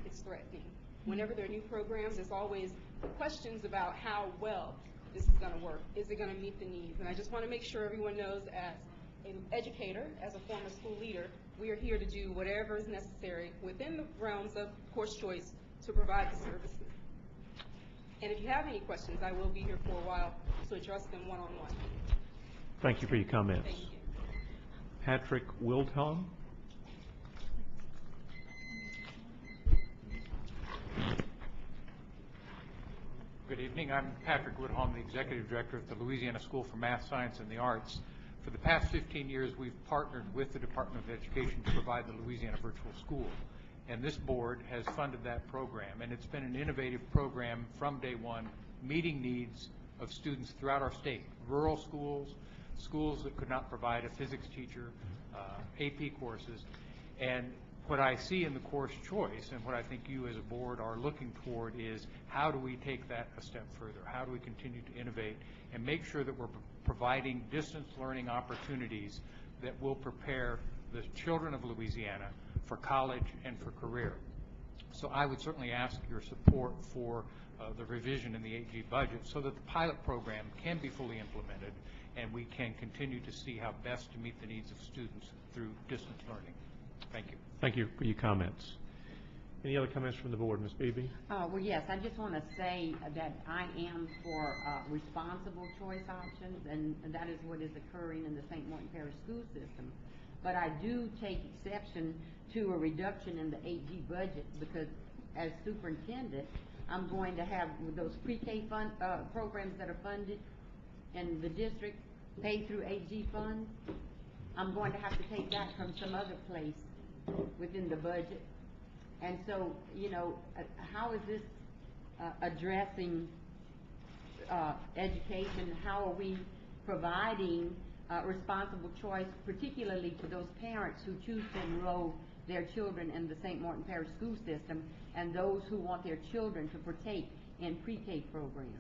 S18: it's threatening. Whenever there are new programs, there's always questions about how well this is going to work. Is it going to meet the needs? And I just want to make sure everyone knows, as an educator, as a former school leader, we are here to do whatever is necessary within the realms of course choice to provide the services. And if you have any questions, I will be here for a while to address them one-on-one.
S1: Thank you for your comments.
S18: Thank you.
S1: Patrick Wildholm.
S19: Good evening. I'm Patrick Woodholm, the Executive Director at the Louisiana School for Math, Science, and the Arts. For the past 15 years, we've partnered with the Department of Education to provide the Louisiana Virtual School. And this board has funded that program. And it's been an innovative program from day one, meeting needs of students throughout our state, rural schools, schools that could not provide a physics teacher, AP courses. And what I see in the course choice, and what I think you as a board are looking toward, is how do we take that a step further? How do we continue to innovate and make sure that we're providing distance learning opportunities that will prepare the children of Louisiana for college and for career? So I would certainly ask your support for the revision in the 8G budget so that the pilot program can be fully implemented and we can continue to see how best to meet the needs of students through distance learning. Thank you.
S1: Thank you for your comments. Any other comments from the board? Ms. Beebe?
S6: Well, yes, I just want to say that I am for responsible choice options, and that is what is occurring in the St. Martin Parish school system. But I do take exception to a reduction in the 8G budget because as superintendent, I'm going to have those pre-K fund programs that are funded in the district paid through 8G funds. I'm going to have to take that from some other place within the budget. And so, you know, how is this addressing education? How are we providing responsible choice, particularly to those parents who choose to enroll their children in the St. Martin Parish school system and those who want their children to partake in pre-K programs?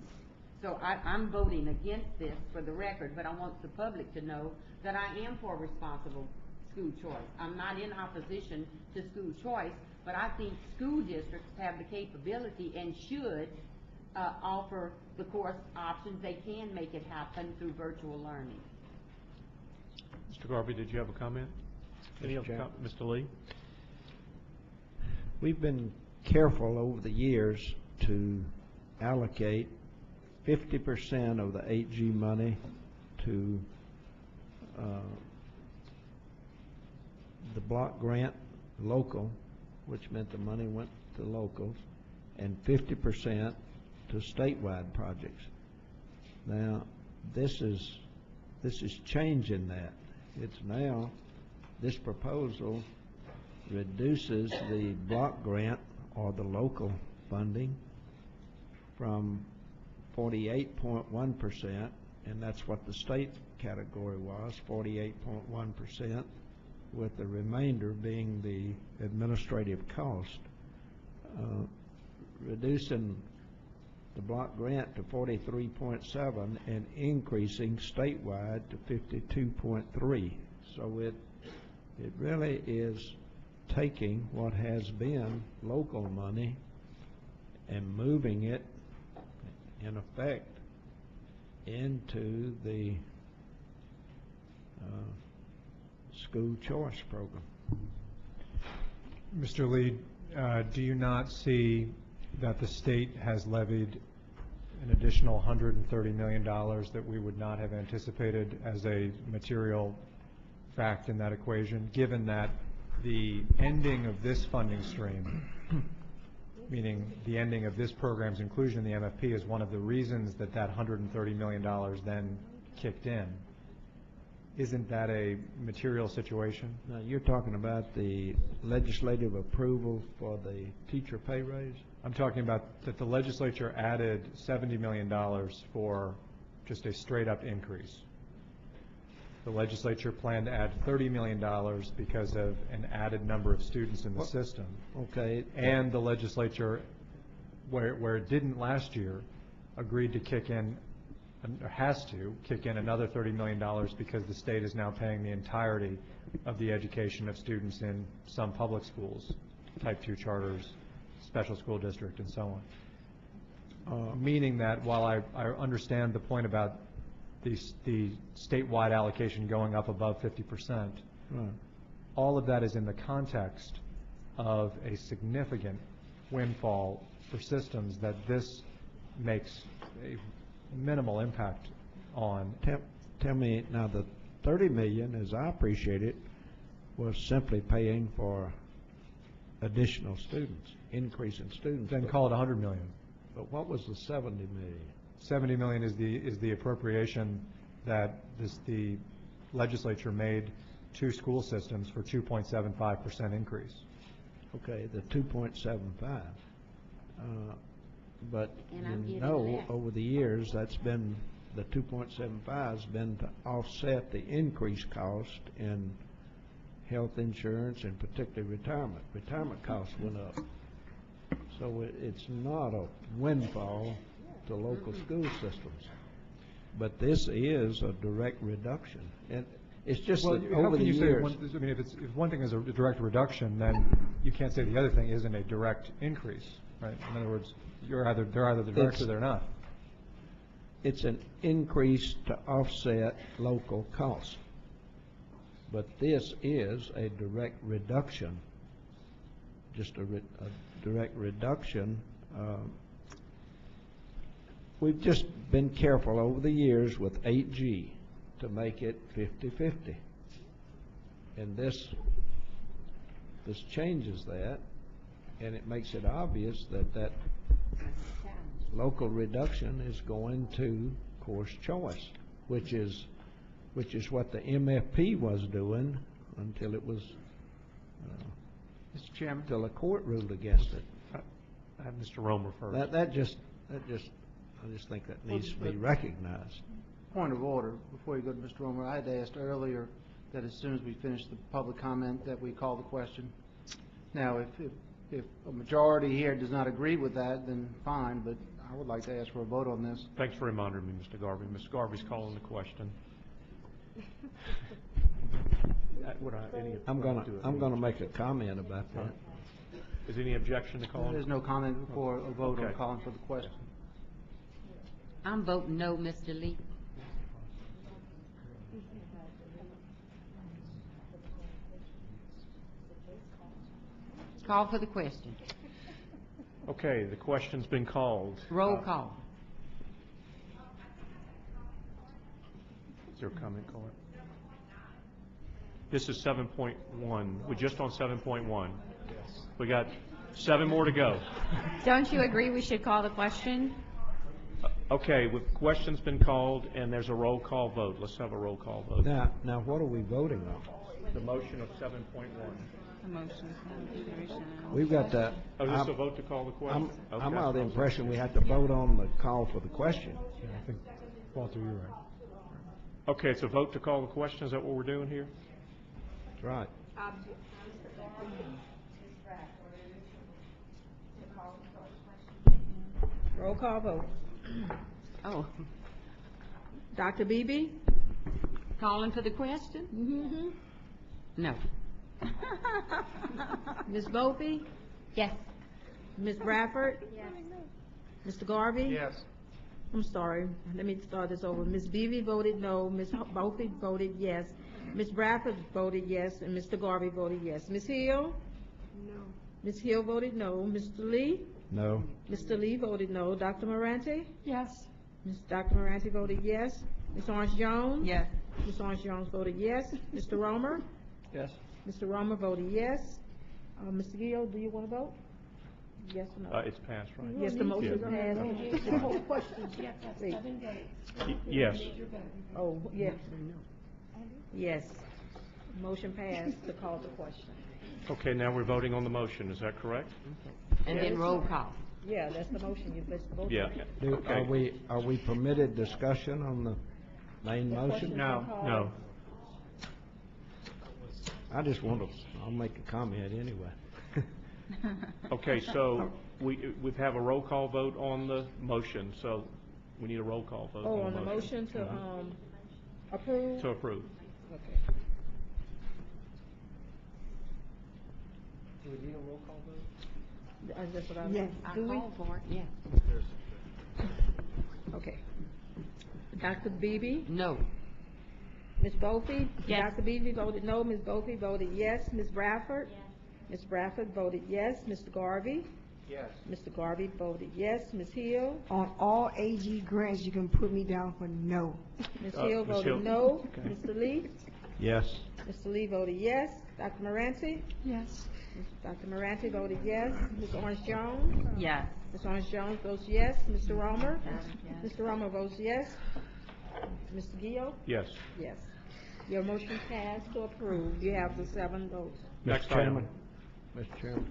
S6: So I'm voting against this for the record, but I want the public to know that I am for responsible school choice. I'm not in opposition to school choice, but I think school districts have the capability and should offer the course options. They can make it happen through virtual learning.
S1: Mr. Garvey, did you have a comment? Any other comment? Mr. Lee?
S4: We've been careful over the years to allocate 50% of the 8G money to the block grant local, which meant the money went to locals, and 50% to statewide projects. Now, this is changing that. It's now, this proposal reduces the block grant or the local funding from 48.1%, and that's what the state category was, 48.1%, with the remainder being the administrative cost. Reducing the block grant to 43.7 and increasing statewide to 52.3. So it really is taking what has been local money and moving it, in effect, into the school choice program.
S7: Mr. Lee, do you not see that the state has levied an additional $130 million that we would not have anticipated as a material fact in that equation, given that the ending of this funding stream, meaning the ending of this program's inclusion in the MFP, is one of the reasons that that $130 million then kicked in? Isn't that a material situation?
S4: Now, you're talking about the legislative approval for the teacher pay raise?
S7: I'm talking about that the legislature added $70 million for just a straight-up increase. The legislature planned to add $30 million because of an added number of students in the system.
S4: Okay.
S7: And the legislature, where it didn't last year, agreed to kick in, or has to kick in another $30 million because the state is now paying the entirety of the education of students in some public schools, type 2 charters, special school district, and so on. Meaning that while I understand the point about the statewide allocation going up above 50%, all of that is in the context of a significant windfall for systems that this makes a minimal impact on.
S4: Tell me now, the $30 million, as I appreciate it, was simply paying for additional students, increase in students.
S7: Then call it $100 million.
S4: But what was the $70 million?
S7: $70 million is the appropriation that the legislature made to school systems for 2.75% increase.
S4: Okay, the 2.75. But you know, over the years, that's been, the 2.75 has been to offset the increased cost in health insurance and particularly retirement. Retirement costs went up. So it's not a windfall to local school systems. But this is a direct reduction. And it's just that over the years.
S7: I mean, if one thing is a direct reduction, then you can't say the other thing isn't a direct increase, right? In other words, they're either direct or they're not.
S4: It's an increase to offset local costs. But this is a direct reduction, just a direct reduction. We've just been careful over the years with 8G to make it 50-50. And this changes that, and it makes it obvious that local reduction is going to course choice, which is what the MFP was doing until it was,
S1: Mr. Chairman,
S4: until a court ruled against it.
S1: I have Mr. Romer first.
S4: I just think that needs to be recognized.
S9: Point of order, before you go to Mr. Romer, I had asked earlier that as soon as we finish the public comment that we call the question. Now, if a majority here does not agree with that, then fine, but I would like to ask for a vote on this.
S1: Thanks for reminding me, Mr. Garvey. Mr. Garvey's calling the question.
S4: I'm going to make a comment about that.
S1: Is there any objection to calling?
S9: There's no comment before a vote on calling for the question.
S6: I'm voting no, Mr. Lee. Call for the question.
S1: Okay, the question's been called.
S6: Roll call.
S1: Is there a comment card? This is 7.1. We're just on 7.1. We got 7 more to go.
S3: Don't you agree we should call the question?
S1: Okay, the question's been called, and there's a roll call vote. Let's have a roll call vote.
S4: Now, what are we voting on?
S1: The motion of 7.1.
S3: The motion.
S4: We've got to.
S1: Oh, is this a vote to call the question?
S4: I'm
S1: Okay.
S4: of the impression we have to vote on the call for the question.
S7: Yeah, I think, Walter, you're right.
S1: Okay, it's a vote to call the question. Is that what we're doing here?
S4: That's right.
S2: Roll call vote.
S6: Oh,
S2: Dr. Beebe?
S6: calling for the question?
S2: Mm-hmm.
S6: No.
S2: Ms. Volpe?
S3: Yes.
S2: Ms. Bradford?
S3: Yes.
S2: Mr. Garvey?
S19: Yes.
S2: I'm sorry, let me start this over. Ms. Beebe voted no, Ms. Volpe voted yes, Ms. Bradford voted yes, and Mr. Garvey voted yes. Ms. Hill? No. Ms. Hill voted no. Mr. Lee?
S4: No.
S2: Mr. Lee voted no. Dr. Morante?
S6: Yes.
S2: Dr. Morante voted yes. Ms. Orange Jones?
S6: Yes.
S2: Ms. Orange Jones voted yes. Mr. Romer?
S19: Yes.
S2: Mr. Romer voted yes. Mr. Gill, do you want to vote? Yes or no?
S1: It's passed, right?
S2: Yes, the motion passed. The whole question.
S1: Yes.
S2: Oh, yes. Yes. Motion passed to call the question.
S1: Okay, now we're voting on the motion. Is that correct?
S6: And then roll call.
S2: Yeah, that's the motion. You're supposed to vote.
S1: Yeah. Okay.
S4: Are we permitted discussion on the main motion?
S1: No.
S4: I just want to, I'll make a comment anyway.
S1: Okay, so we have a roll call vote on the motion, so we need a roll call vote
S2: Oh,
S1: on the motion.
S2: to approve?
S1: To approve.
S2: Okay.
S1: Do we need a roll call vote?
S2: That's what I
S14: Yes.
S2: Do we?
S6: Call for it, yeah.
S2: Okay. Dr. Beebe?
S6: No.
S2: Ms. Volpe?
S3: Yes.
S2: Dr. Beebe voted no. Ms. Volpe voted yes. Ms. Bradford? Yes. Ms. Bradford voted yes. Mr. Garvey?
S19: Yes.
S2: Mr. Garvey voted yes. Ms. Hill?
S14: On all AG grants, you can put me down for no.
S2: Ms. Hill
S1: Ms. Hill.
S2: voted no. Mr. Lee?
S4: Yes.
S2: Mr. Lee voted yes. Dr. Morante?
S6: Yes.
S2: Dr. Morante voted yes. Ms. Orange Jones?
S6: Yes.
S2: Ms. Orange Jones votes yes. Mr. Romer? Mr. Romer votes yes. Mr. Gill?
S1: Yes.
S2: Yes. Your motion passed to approve. You have the 7 votes.
S1: Next
S4: Mr. Chairman. Mr. Chairman.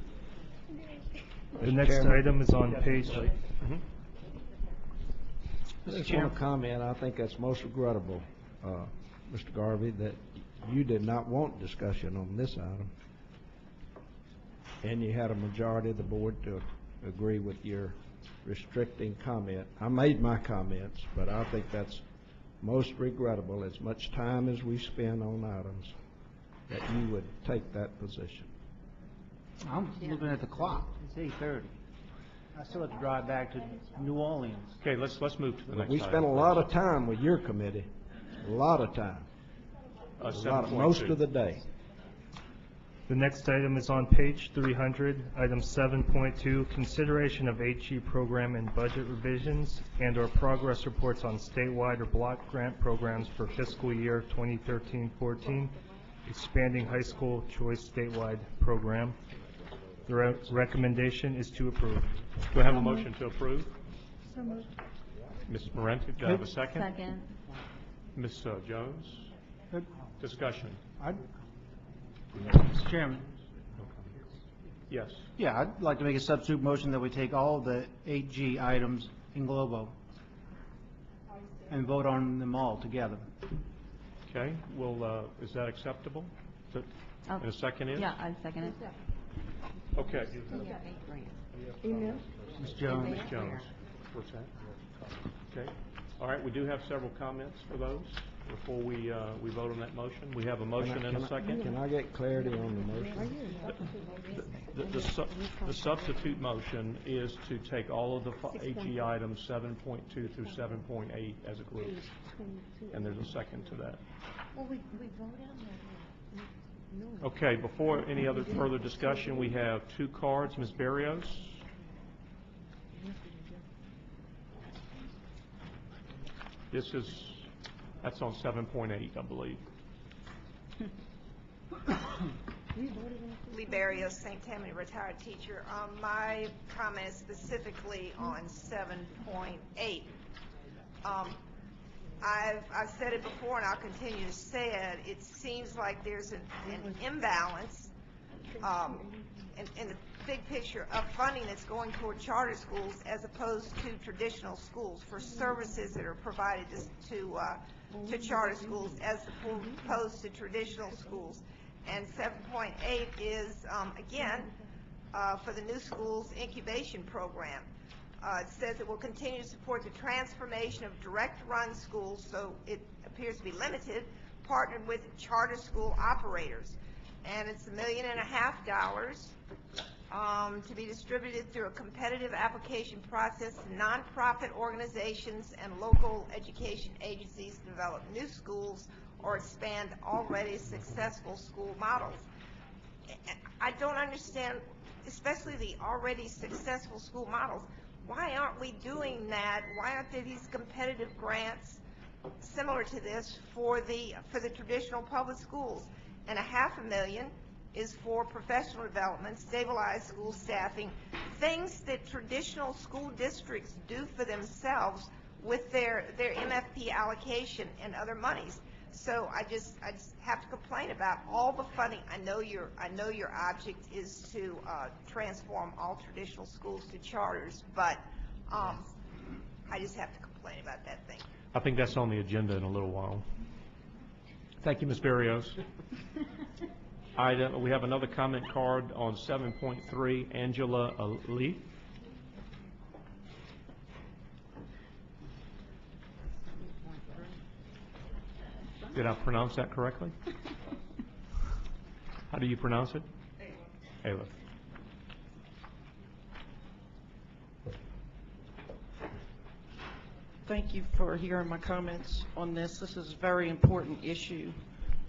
S5: The
S4: Mr.
S5: next
S4: Chairman.
S5: item is on page,
S1: Mhm.
S4: I just want to comment, I think that's most regrettable, Mr. Garvey, that you did not want discussion on this item, and you had a majority of the board to agree with your restricting comment. I made my comments, but I think that's most regrettable, as much time as we spend on items, that you would take that position.
S20: I'm looking at the clock. It's 8:30. I still have to drive back to New Orleans.
S1: Okay, let's move to the next
S4: We
S1: item.
S4: spent a lot of time with your committee, a lot of time, most of the day.
S5: The next item is on page 300, item 7.2, consideration of HE program and budget revisions and/or progress reports on statewide or block grant programs for fiscal year 2013-14, expanding high school choice statewide program. The recommendation is to approve.
S1: Do I have a motion to approve? Ms. Morante, do I have a second?
S3: Second.
S1: Ms. Jones? Discussion.
S20: Mr. Chairman,
S1: Yes.
S20: yeah, I'd like to make a substitute motion that we take all the 8G items in globo and vote on them all together.
S1: Okay, well, is that acceptable? Is it-
S3: Oh.
S1: And a second is?
S3: Yeah, I second it.
S1: Okay.
S2: Email?
S20: Ms. Jones.
S1: Ms. Jones. What's that? Okay. All right, we do have several comments for those before we vote on that motion. We have a motion and a second.
S4: Can I get clarity on the motion?
S1: The substitute motion is to take all of the AG items 7.2 through 7.8 as a group. And there's a second to that.
S3: Well, we voted on that.
S1: Okay, before any other further discussion, we have 2 cards. Ms. Berrios? That's on 7.8, I believe.
S21: Lee Barrios, St. Tammany retired teacher. My comment is specifically on 7.8. I've said it before, and I'll continue to say it. It seems like there's an imbalance in the big picture of funding that's going toward charter schools as opposed to traditional schools for services that are provided to charter schools as opposed to traditional schools. And 7.8 is, again, for the new schools incubation program. It says it will continue to support the transformation of direct-run schools, so it appears to be limited, partnered with charter school operators. And it's $1.5 million to be distributed through a competitive application process to nonprofit organizations and local education agencies to develop new schools or expand already successful school models. I don't understand, especially the already successful school models. Why aren't we doing that? Why aren't there these competitive grants similar to this for the traditional public schools? And $500,000 is for professional development, stabilized school staffing, things that traditional school districts do for themselves with their MFP allocation and other monies. So I just have to complain about all the funding. I know your object is to transform all traditional schools to charters, but I just have to complain about that thing.
S1: I think that's on the agenda in a little while. Thank you, Ms. Barrios. We have another comment card on 7.3, Angela Lee. Did I pronounce that correctly? How do you pronounce it? Ayla.
S22: Thank you for hearing my comments on this. This is a very important issue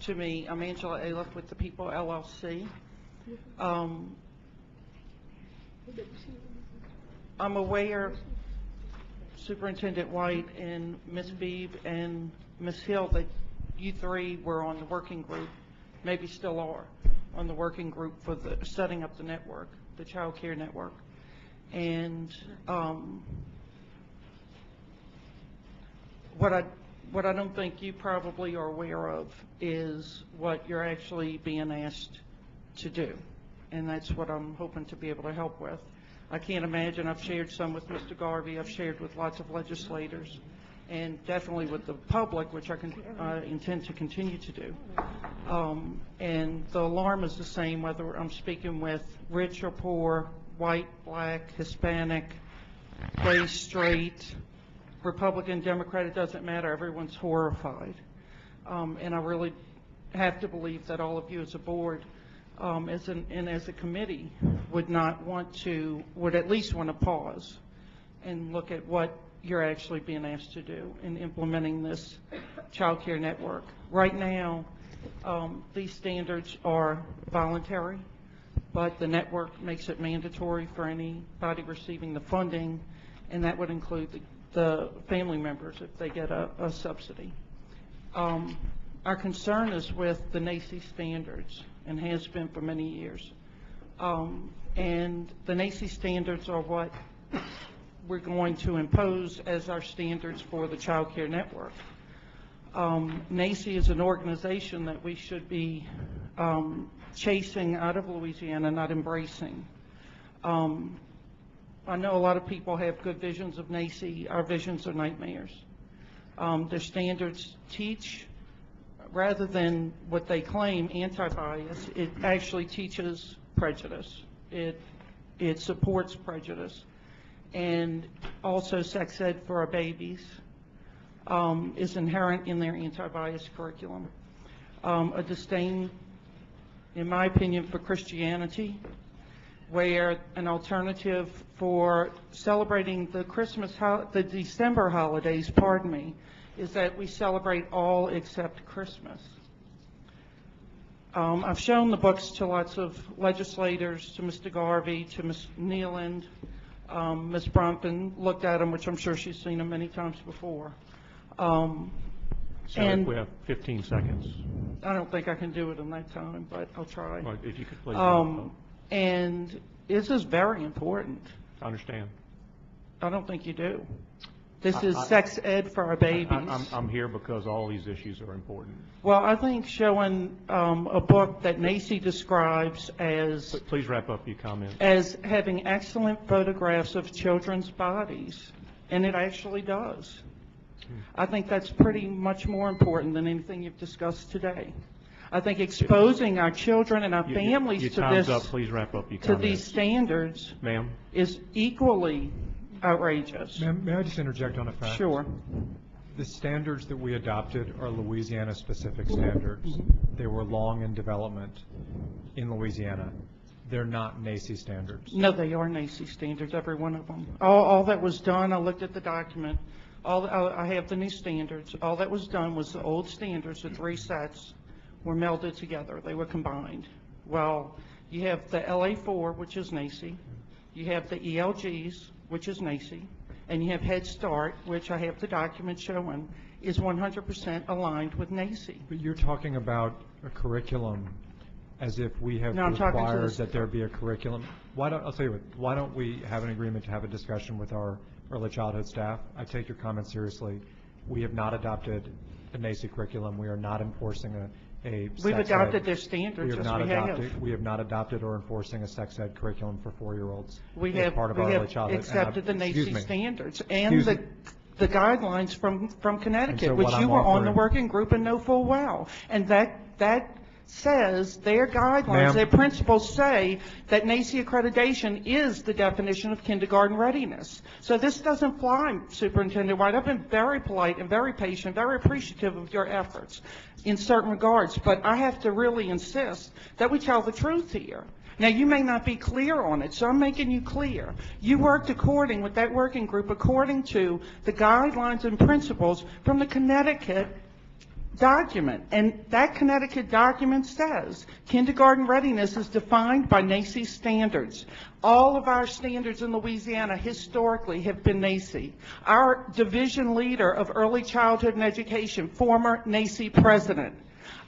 S22: to me. I'm Angela Aliff with the People LLC. I'm aware, Superintendent White and Ms. Beebe and Ms. Hill, that you three were on the working group, maybe still are, on the working group for the setting up the network, the child care network. And what I don't think you probably are aware of is what you're actually being asked to do. And that's what I'm hoping to be able to help with. I can't imagine, I've shared some with Mr. Garvey, I've shared with lots of legislators, and definitely with the public, which I intend to continue to do. And the alarm is the same whether I'm speaking with rich or poor, white, black, Hispanic, gay, straight, Republican, Democrat, it doesn't matter. Everyone's horrified. And I really have to believe that all of you as a board and as a committee would at least want to pause and look at what you're actually being asked to do in implementing this child care network. Right now, these standards are voluntary, but the network makes it mandatory for anybody receiving the funding, and that would include the family members if they get a subsidy. Our concern is with the NAEYC standards and has been for many years. And the NAEYC standards are what we're going to impose as our standards for the child care network. NAEYC is an organization that we should be chasing out of Louisiana, not embracing. I know a lot of people have good visions of NAEYC. Our visions are nightmares. Their standards teach, rather than what they claim, anti-bias, it actually teaches prejudice. It supports prejudice. And also sex ed for our babies is inherent in their anti-bias curriculum. A disdain, in my opinion, for Christianity, where an alternative for celebrating the December holidays, is that we celebrate all except Christmas. I've shown the books to lots of legislators, to Mr. Garvey, to Ms. Nealand. Ms. Brompton looked at them, which I'm sure she's seen them many times before.
S1: So
S22: And-
S1: if we have 15 seconds.
S22: I don't think I can do it in that time, but I'll try.
S1: Well, if you could please vote.
S22: And this is very important.
S1: I understand.
S22: I don't think you do. This is
S1: I-
S22: sex ed for our babies.
S1: I'm here because all these issues are important.
S22: Well, I think showing a book that Nacy describes as
S1: Please wrap up your comments.
S22: as having excellent photographs of children's bodies, and it actually does. I think that's pretty much more important than anything you've discussed today. I think exposing our children and our families
S1: Your
S22: to
S1: time's
S22: this,
S1: up. Please wrap up your
S22: to
S1: comments.
S22: these standards
S1: Ma'am?
S22: is equally outrageous.
S7: Ma'am, may I just interject on a fact?
S22: Sure.
S7: The standards that we adopted are Louisiana-specific standards. They were long in development in Louisiana. They're not NACI standards.
S22: No, they are NACI standards, every one of them. All that was done, I looked at the document, I have the new standards. All that was done was the old standards, the 3 sets, were melded together. They were combined. Well, you have the LA4, which is NACI. You have the ELGs, which is NACI. And you have Head Start, which I have the document showing, is 100% aligned with NACI.
S7: But you're talking about a curriculum as if we have
S22: No, I'm talking to
S7: required
S22: the-
S7: that there be a curriculum. I'll tell you what, why don't we have an agreement to have a discussion with our early childhood staff? I take your comments seriously. We have not adopted a NACI curriculum. We are not enforcing a
S22: We've
S7: sex
S22: adopted
S7: ed.
S22: their standards,
S7: We have
S22: yes,
S7: not
S22: we have.
S7: adopted. We have not adopted or enforcing a sex ed curriculum for 4-year-olds.
S22: We
S7: as
S22: have,
S7: part of
S22: we
S7: our early
S22: have
S7: childhood. And I-
S22: accepted the
S7: excuse
S22: NACI
S7: me.
S22: standards and
S7: Excuse
S22: the guidelines from Connecticut,
S7: And so
S22: which
S7: what
S22: you
S7: I'm
S22: were on the
S7: offering-
S22: working group and know full well. And that says their guidelines,
S7: Ma'am.
S22: their principles say that NACI accreditation is the definition of kindergarten readiness. So this doesn't fly, Superintendent White. I've been very polite and very patient, very appreciative of your efforts in certain regards, but I have to really insist that we tell the truth here. Now, you may not be clear on it, so I'm making you clear. You worked according, with that working group, according to the guidelines and principles from the Connecticut document. And that Connecticut document says kindergarten readiness is defined by NACI standards. All of our standards in Louisiana historically have been NACI. Our division leader of early childhood and education, former NACI president,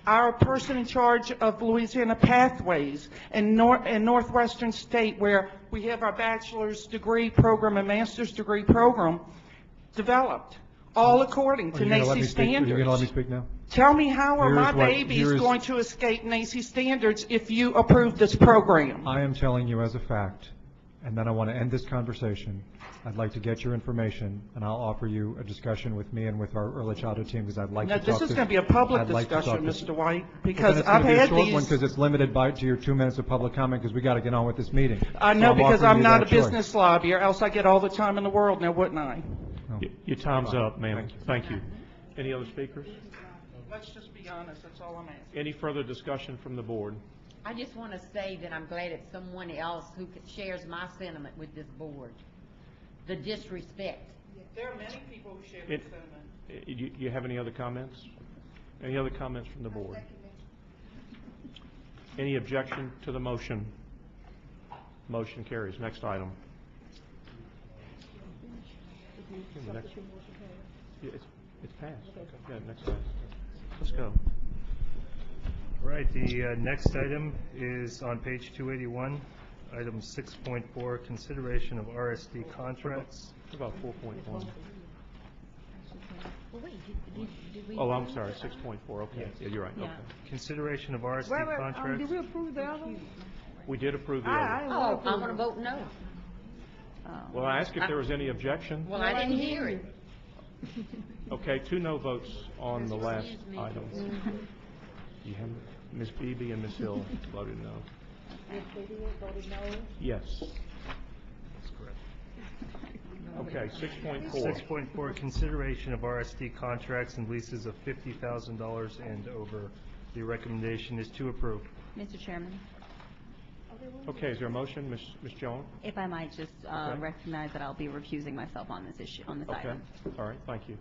S22: our person in charge of Louisiana Pathways and Northwestern State, where we have our bachelor's degree program and master's degree program developed, all according to NACI standards.
S7: Are you going to let me speak now?
S22: Tell me how are my babies going to escape NACI standards if you approve this program?
S7: I am telling you as a fact, and then I want to end this conversation. I'd like to get your information, and I'll offer you a discussion with me and with our early childhood team, because I'd like
S22: Now,
S7: to talk
S22: this is going to be a public discussion, Mr. White, because I've had
S7: because
S22: these.
S7: it's limited to your 2 minutes of public comment, because we got to get on with this meeting.
S22: I
S7: So
S22: know,
S7: I'm
S22: because
S7: offering
S22: I'm
S7: you
S22: not a
S7: that choice.
S22: business lobbyer, else I get all the time in the world, now wouldn't I?
S1: Your time's up, ma'am. Thank you. Any other speakers?
S22: Let's just be honest, that's all I'm asking.
S1: Any further discussion from the board?
S6: I just want to say that I'm glad it's someone else who shares my sentiment with this board. The disrespect.
S22: There are many people who share
S1: this sentiment. You have any other comments? Any other comments from the board? Any objection to the motion? Motion carries. Next item. The next- Yeah, it's passed. Yeah, next item. Let's go.
S5: Right, the next item is on page 281, item 6.4, consideration of RSD contracts.
S1: What about 4.1?
S3: Well, wait, did we?
S1: Oh, I'm sorry, 6.4, okay. Yeah, you're right, okay.
S5: Consideration of RSD
S2: Did
S5: contracts.
S2: we approve the other one?
S1: We did approve the
S2: I
S1: other.
S2: didn't
S6: Oh,
S2: approve
S6: I'm going to vote no.
S1: Well, I asked if there was any objection.
S6: Well, I didn't hear it.
S1: Okay, 2 no votes on the last
S6: Excuse me.
S1: item. You have, Ms. Beebe and Ms. Hill voted no.
S2: Ms. Vivian voted no.
S1: Yes.
S5: That's correct.
S1: Okay, 6.4.
S5: 6.4, consideration of RSD contracts and leases of $50,000 and over. The recommendation is to approve.
S8: Mr. Chairman,
S1: Okay, is there a motion, Ms. Jones?
S8: if I might just recognize that I'll be recusing myself on this issue, on this
S1: Okay,
S8: item.
S1: all right, thank you.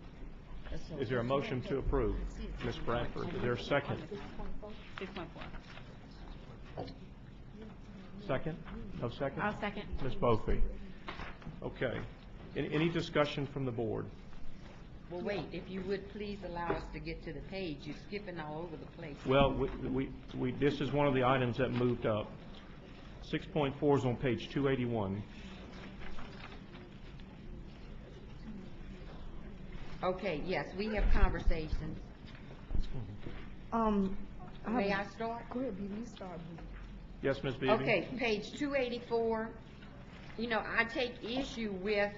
S1: Is there a motion to approve? Ms. Bradford, is there a second?
S8: 6.4.
S1: Second? No second?
S3: I'll second.
S1: Ms. Bophy. Okay. Any discussion from the board?
S6: Well, wait, if you would please allow us to get to the page, you're skipping all over the place.
S1: Well, this is one of the items that moved up. 6.4 is on page 281.
S6: Okay, yes, we have conversations. May I start?
S14: Go ahead, Beebe, you start.
S1: Yes, Ms. Beebe?
S6: Okay, page 284, you know, I take issue with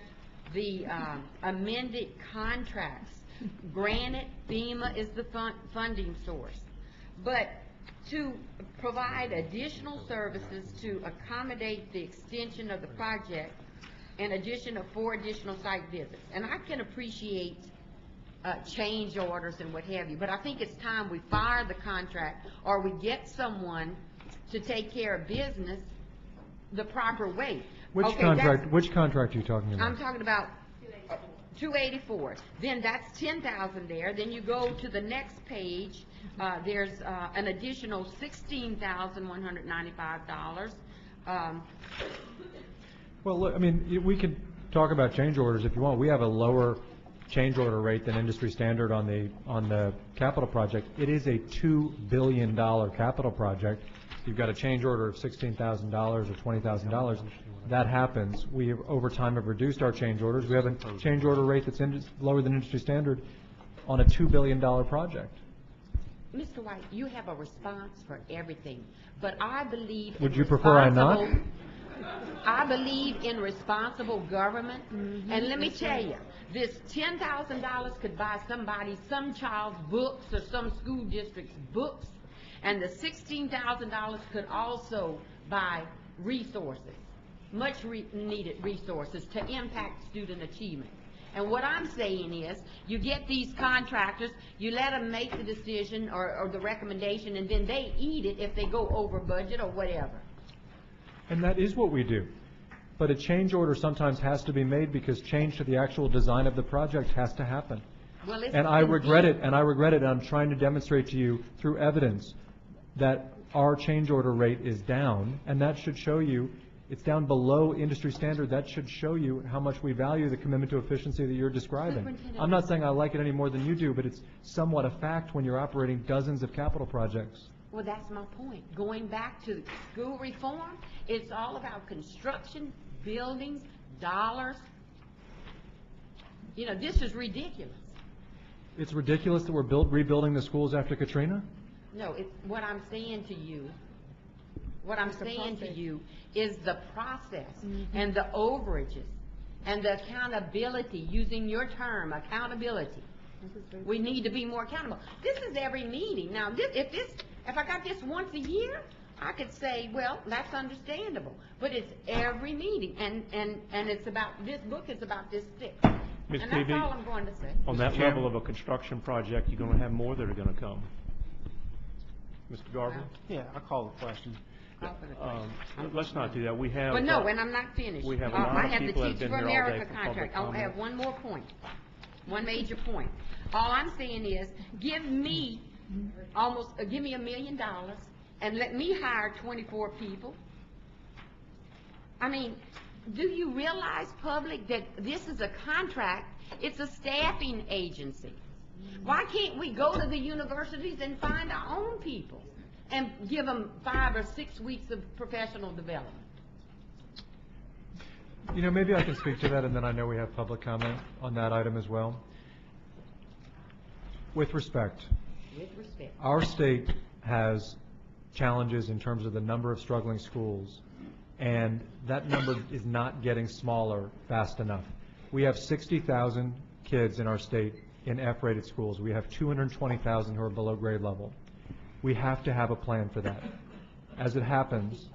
S6: the amended contracts. Granted, FEMA is the funding source, but to provide additional services to accommodate the extension of the project, in addition of 4 additional site visits. And I can appreciate change orders and what have you, but I think it's time we fire the contract or we get someone to take care of business the proper way.
S7: Which contract are you talking about?
S6: I'm talking about 284. Then that's 10,000 there. Then you go to the next page. There's an additional $16,195.
S7: Well, look, I mean, we could talk about change orders if you want. We have a lower change order rate than industry standard on the capital project. It is a $2 billion capital project. You've got a change order of $16,000 or $20,000. That happens. We have, over time, have reduced our change orders. We have a change order rate that's lower than industry standard on a $2 billion project.
S6: Mr. White, you have a response for everything, but I believe
S7: Would you prefer I not?
S6: I believe in responsible government, and let me tell you, this $10,000 could buy some child's books or some school district's books, and the $16,000 could also buy resources, much needed resources to impact student achievement. And what I'm saying is, you get these contractors, you let them make the decision or the recommendation, and then they eat it if they go over budget or whatever.
S7: And that is what we do. But a change order sometimes has to be made because change to the actual design of the project has to happen.
S6: Well,
S7: and I regret it, and I'm trying to demonstrate to you through evidence that our change order rate is down, and that should show you it's down below industry standard. That should show you how much we value the commitment to efficiency that you're describing. I'm not saying I like it any more than you do, but it's somewhat a fact when you're operating dozens of capital projects.
S6: Well, that's my point. Going back to school reform, it's all about construction, buildings, dollars. You know, this is ridiculous.
S7: It's ridiculous that we're rebuilding the schools after Katrina?
S6: No, what I'm saying to you is the process and the overages and the accountability, using your term, accountability. We need to be more accountable. This is every meeting. Now, if I got this once a year, I could say, well, that's understandable. But it's every meeting, and it's about, this book is about this thick.
S1: Ms.
S6: And that's
S1: Peavy,
S6: all I'm going to say.
S1: On that level of a construction project, you're going to have more that are going to come. Mr. Garber?
S20: Yeah, I'll call the question.
S1: Let's not do that. We have.
S6: But no, and I'm not finished.
S1: We have a lot of people that have
S6: Teach
S1: been
S6: for
S1: here all day
S6: America
S1: for public
S6: contract. I
S1: comment.
S6: have one more point, one major point. All I'm saying is, give me $1 million and let me hire 24 people. I mean, do you realize, public, that this is a contract? It's a staffing agency. Why can't we go to the universities and find our own people and give them 5 or 6 weeks of professional development?
S7: You know, maybe I can speak to that, and then I know we have public comment on that item as well. With respect, our state has challenges in terms of the number of struggling schools, and that number is not getting smaller fast enough. We have 60,000 kids in our state in F-rated schools. We have 220,000 who are below grade level. We have to have a plan for that. As it happens,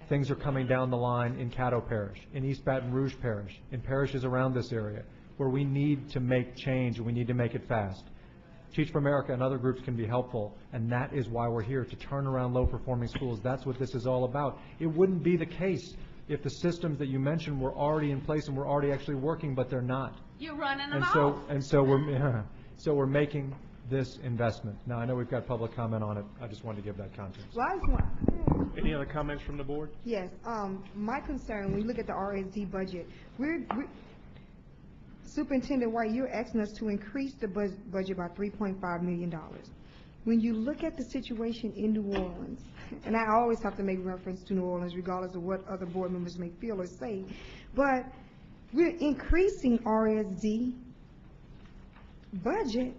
S7: things are coming down the line in Caddo Parish, in East Baton Rouge Parish, in parishes around this area, where we need to make change and we need to make it fast. Teach for America and other groups can be helpful, and that is why we're here, to turn around low-performing schools. That's what this is all about. It wouldn't be the case if the systems that you mentioned were already in place and were already actually working, but they're not.
S6: You're running them off.
S7: So we're making this investment. Now, I know we've got public comment on it. I just wanted to give that context.
S14: Well, I just want,
S1: Any other comments from the board?
S14: yes, my concern, when we look at the RSD budget, Superintendent White, you're asking us to increase the budget by $3.5 million. When you look at the situation in New Orleans, and I always have to make reference to New Orleans regardless of what other board members may feel or say, but we're increasing RSD budget,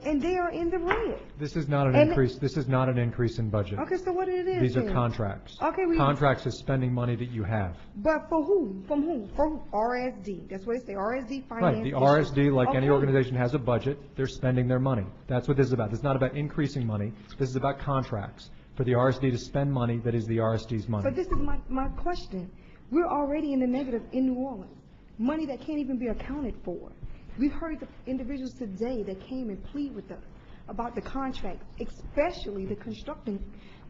S14: and they are in the red.
S7: This is not an increase. This is not an increase in budget.
S14: Okay, so what it is?
S7: These are
S14: then?
S7: contracts.
S14: Okay,
S7: Contracts is spending money that you have.
S14: But for who? From who? For RSD. That's what it says. RSD finance.
S7: Right. The RSD, like any organization, has a budget. They're spending their money. That's what this is about. This is not about increasing money. This is about contracts for the RSD to spend money that is the RSD's money.
S14: But this is my question. We're already in the negative in New Orleans. Money that can't even be accounted for. We've heard the individuals today that came and plead with us about the contracts, especially the constructing,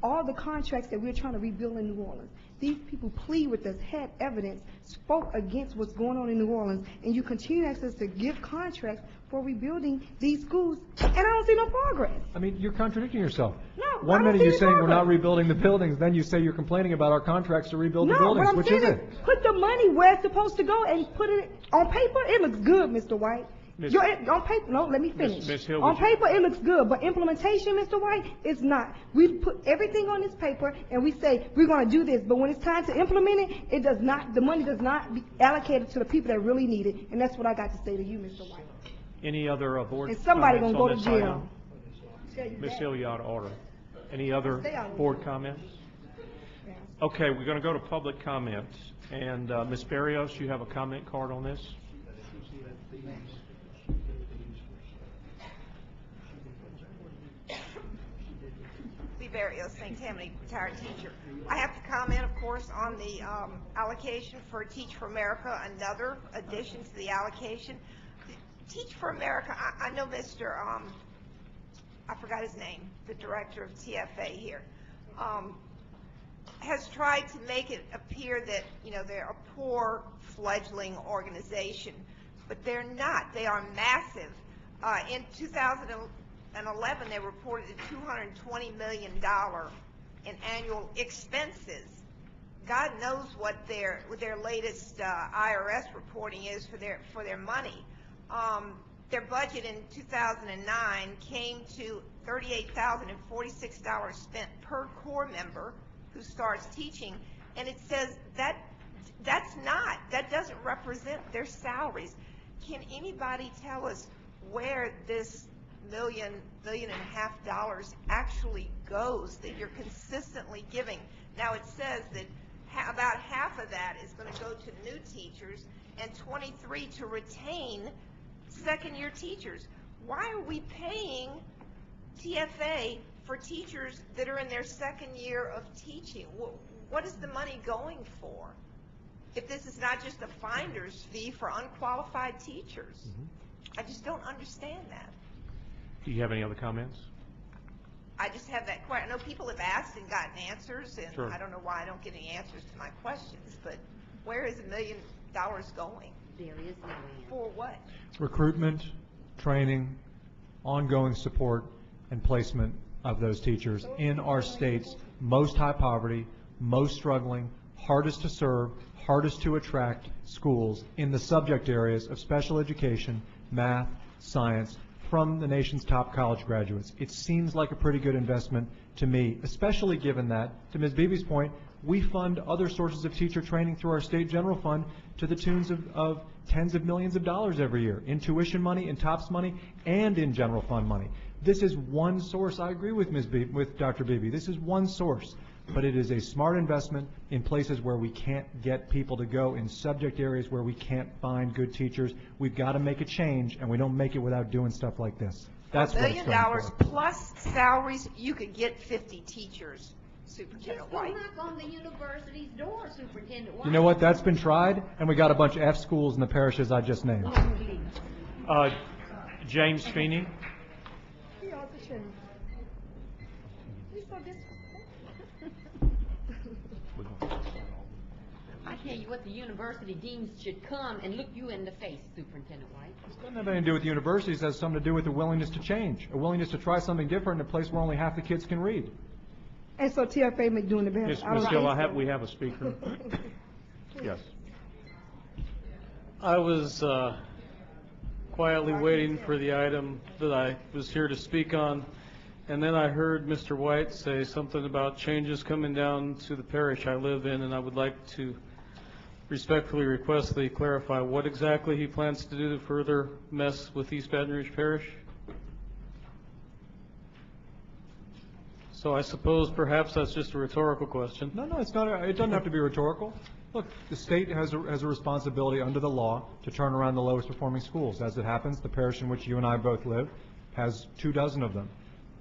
S14: all the contracts that we're trying to rebuild in New Orleans. These people plead with us, had evidence, spoke against what's going on in New Orleans, and you continue to ask us to give contracts for rebuilding these schools, and I don't see no progress.
S7: I mean, you're contradicting yourself.
S14: No,
S7: One minute you're saying we're not rebuilding the buildings, then you say you're complaining about our contracts to rebuild the buildings. Which is it?
S14: Put the money where it's supposed to go and put it on paper. It looks good, Mr. White. On paper, no, let me finish.
S1: Ms. Hill,
S14: on paper, it looks good, but implementation, Mr. White, it's not. We put everything on this paper and we say we're going to do this, but when it's time to implement it, it does not. The money does not be allocated to the people that really need it, and that's what I got to say to you, Mr. White.
S1: Any other board
S14: And somebody
S1: comments
S14: gonna
S1: on
S14: go to
S1: this
S14: jail.
S1: item? Ms. Hill, you out of order. Any other board comments? Okay, we're going to go to public comments. And Ms. Barrios, you have a comment card on this?
S21: Lee Barrios, St. Tammany, retired teacher. I have to comment, of course, on the allocation for Teach for America, another addition to the allocation. Teach for America, I know Mr. I forgot his name, the director of TFA here, has tried to make it appear that, you know, they're a poor fledgling organization, but they're not. They are massive. In 2011, they reported $220 million in annual expenses. God knows what their latest IRS reporting is for their money. Their budget in 2009 came to $38,046 spent per corps member who starts teaching, and it says that doesn't represent their salaries. Can anybody tell us where this $1.5 million actually goes that you're consistently giving? Now it says that about half of that is going to go to new teachers and 23 to retain second-year teachers. Why are we paying TFA for teachers that are in their second year of teaching? What is the money going for? If this is not just a finder's fee for unqualified teachers. I just don't understand that.
S1: Do you have any other comments?
S21: I just have that question. I know people have asked and gotten answers, and
S1: Sure.
S21: I don't know why I don't get any answers to my questions, but where is $1 million going?
S6: There is no answer.
S21: For what?
S7: Recruitment, training, ongoing support, and placement of those teachers in our state's most high poverty, most struggling, hardest to serve, hardest to attract schools in the subject areas of special education, math, science, from the nation's top college graduates. It seems like a pretty good investment to me, especially given that, to Ms. Beebe's point, we fund other sources of teacher training through our state general fund to the tunes of tens of millions of dollars every year in tuition money, in TOPS money, and in general fund money. This is one source. I agree with with Dr. Beebe. This is one source, but it is a smart investment in places where we can't get people to go, in subject areas where we can't find good teachers. We've got to make a change, and we don't make it without doing stuff like this. That's
S21: $1
S7: what it's
S21: million
S7: going for.
S21: plus salaries, you could get 50 teachers, Superintendent
S6: Just go
S21: White.
S6: knock on the university's door, Superintendent White.
S7: You know what? That's been tried, and we got a bunch of F schools in the parishes I just named.
S1: James Feeney.
S6: I tell you what, the university deans should come and look you in the face, Superintendent White.
S7: It doesn't have anything to do with the universities. It has something to do with the willingness to change, a willingness to try something different in a place where only half the kids can read.
S14: And so TFA may doing the best.
S1: Ms. Hill, we have a speaker. Yes.
S11: I was quietly waiting for the item that I was here to speak on, and then I heard Mr. White say something about changes coming down to the parish I live in, and I would like to respectfully request that he clarify what exactly he plans to do to further mess with East Baton Rouge Parish. So I suppose perhaps that's just a rhetorical question.
S7: No, it's not. It doesn't have to be rhetorical. Look, the state has a responsibility under the law to turn around the lowest performing schools. As it happens, the parish in which you and I both live has 24 of them.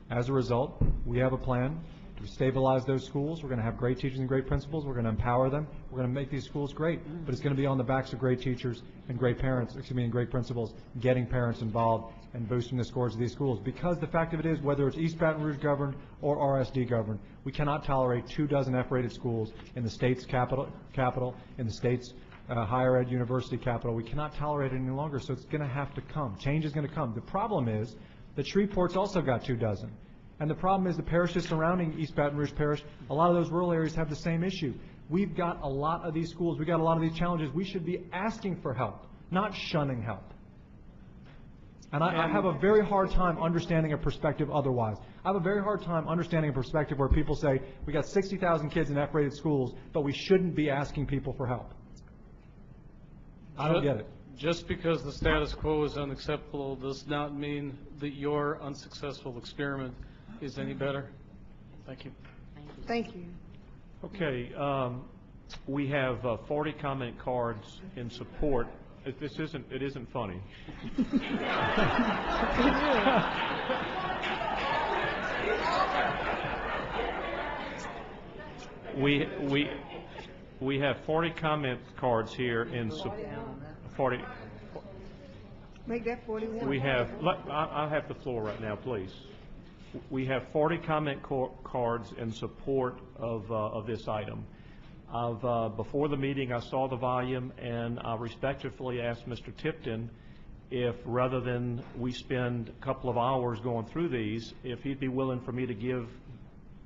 S7: As a result, we have a plan to stabilize those schools. We're going to have great teachers and great principals. We're going to empower them. We're going to make these schools great. But it's going to be on the backs of great teachers and great parents, and great principals, getting parents involved and boosting the scores of these schools. Because the fact of it is, whether it's East Baton Rouge governed or RSD governed, we cannot tolerate 24 F-rated schools in the state's capital, in the state's higher ed university capital. We cannot tolerate it any longer, so it's going to have to come. Change is going to come. The problem is that Shreveport's also got 24. And the problem is the parishes surrounding East Baton Rouge Parish, a lot of those rural areas have the same issue. We've got a lot of these schools, we've got a lot of these challenges. We should be asking for help, not shunning help. And I have a very hard time understanding a perspective otherwise. I have a very hard time understanding a perspective where people say, we got 60,000 kids in F-rated schools, but we shouldn't be asking people for help. I don't get it.
S11: Just because the status quo is unacceptable does not mean that your unsuccessful experiment is any better. Thank you.
S14: Thank you.
S1: Okay, we have 40 comment cards in support. It isn't funny. We have 40 comment cards here in support. 40.
S14: Make that 41.
S1: We have. I have the floor right now, please. We have 40 comment cards in support of this item. Before the meeting, I saw the volume, and I respectfully asked Mr. Tipton if, rather than we spend a couple of hours going through these, if he'd be willing for me to give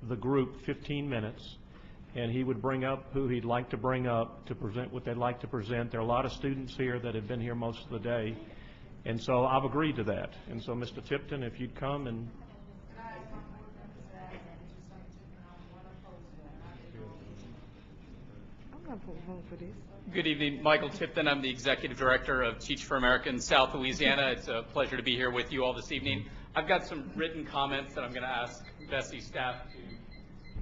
S1: the group 15 minutes, and he would bring up who he'd like to bring up to present what they'd like to present. There are a lot of students here that have been here most of the day, and so I've agreed to that. And so, Mr. Tipton, if you'd come and...
S12: Good evening, Michael Tipton. I'm the Executive Director of Teach for America in South Louisiana. It's a pleasure to be here with you all this evening. I've got some written comments that I'm going to ask BESE staff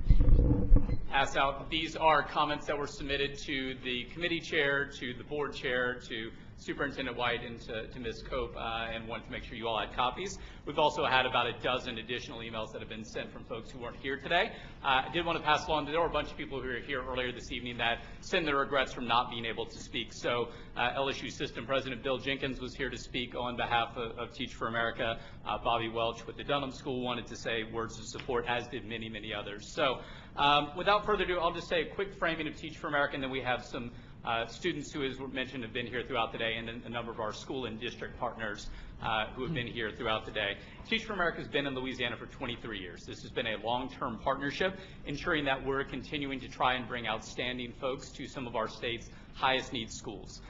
S12: to pass out. These are comments that were submitted to the committee chair, to the board chair, to Superintendent White, and to Ms. Cope, and wanted to make sure you all had copies. We've also had about a dozen additional emails that have been sent from folks who weren't here today. I did want to pass along that there were a bunch of people who were here earlier this evening that send their regrets from not being able to speak. So LSU System President Bill Jenkins was here to speak on behalf of Teach for America. Bobby Welch with the Dunham School wanted to say words of support, as did many, many others. So without further ado, I'll just say a quick framing of Teach for America, and then we have some students who, as mentioned, have been here throughout the day, and then a number of our school and district partners who have been here throughout the day. Teach for America has been in Louisiana for 23 years. This has been a long-term partnership, ensuring that we're continuing to try and bring outstanding folks to some of our state's highest need schools.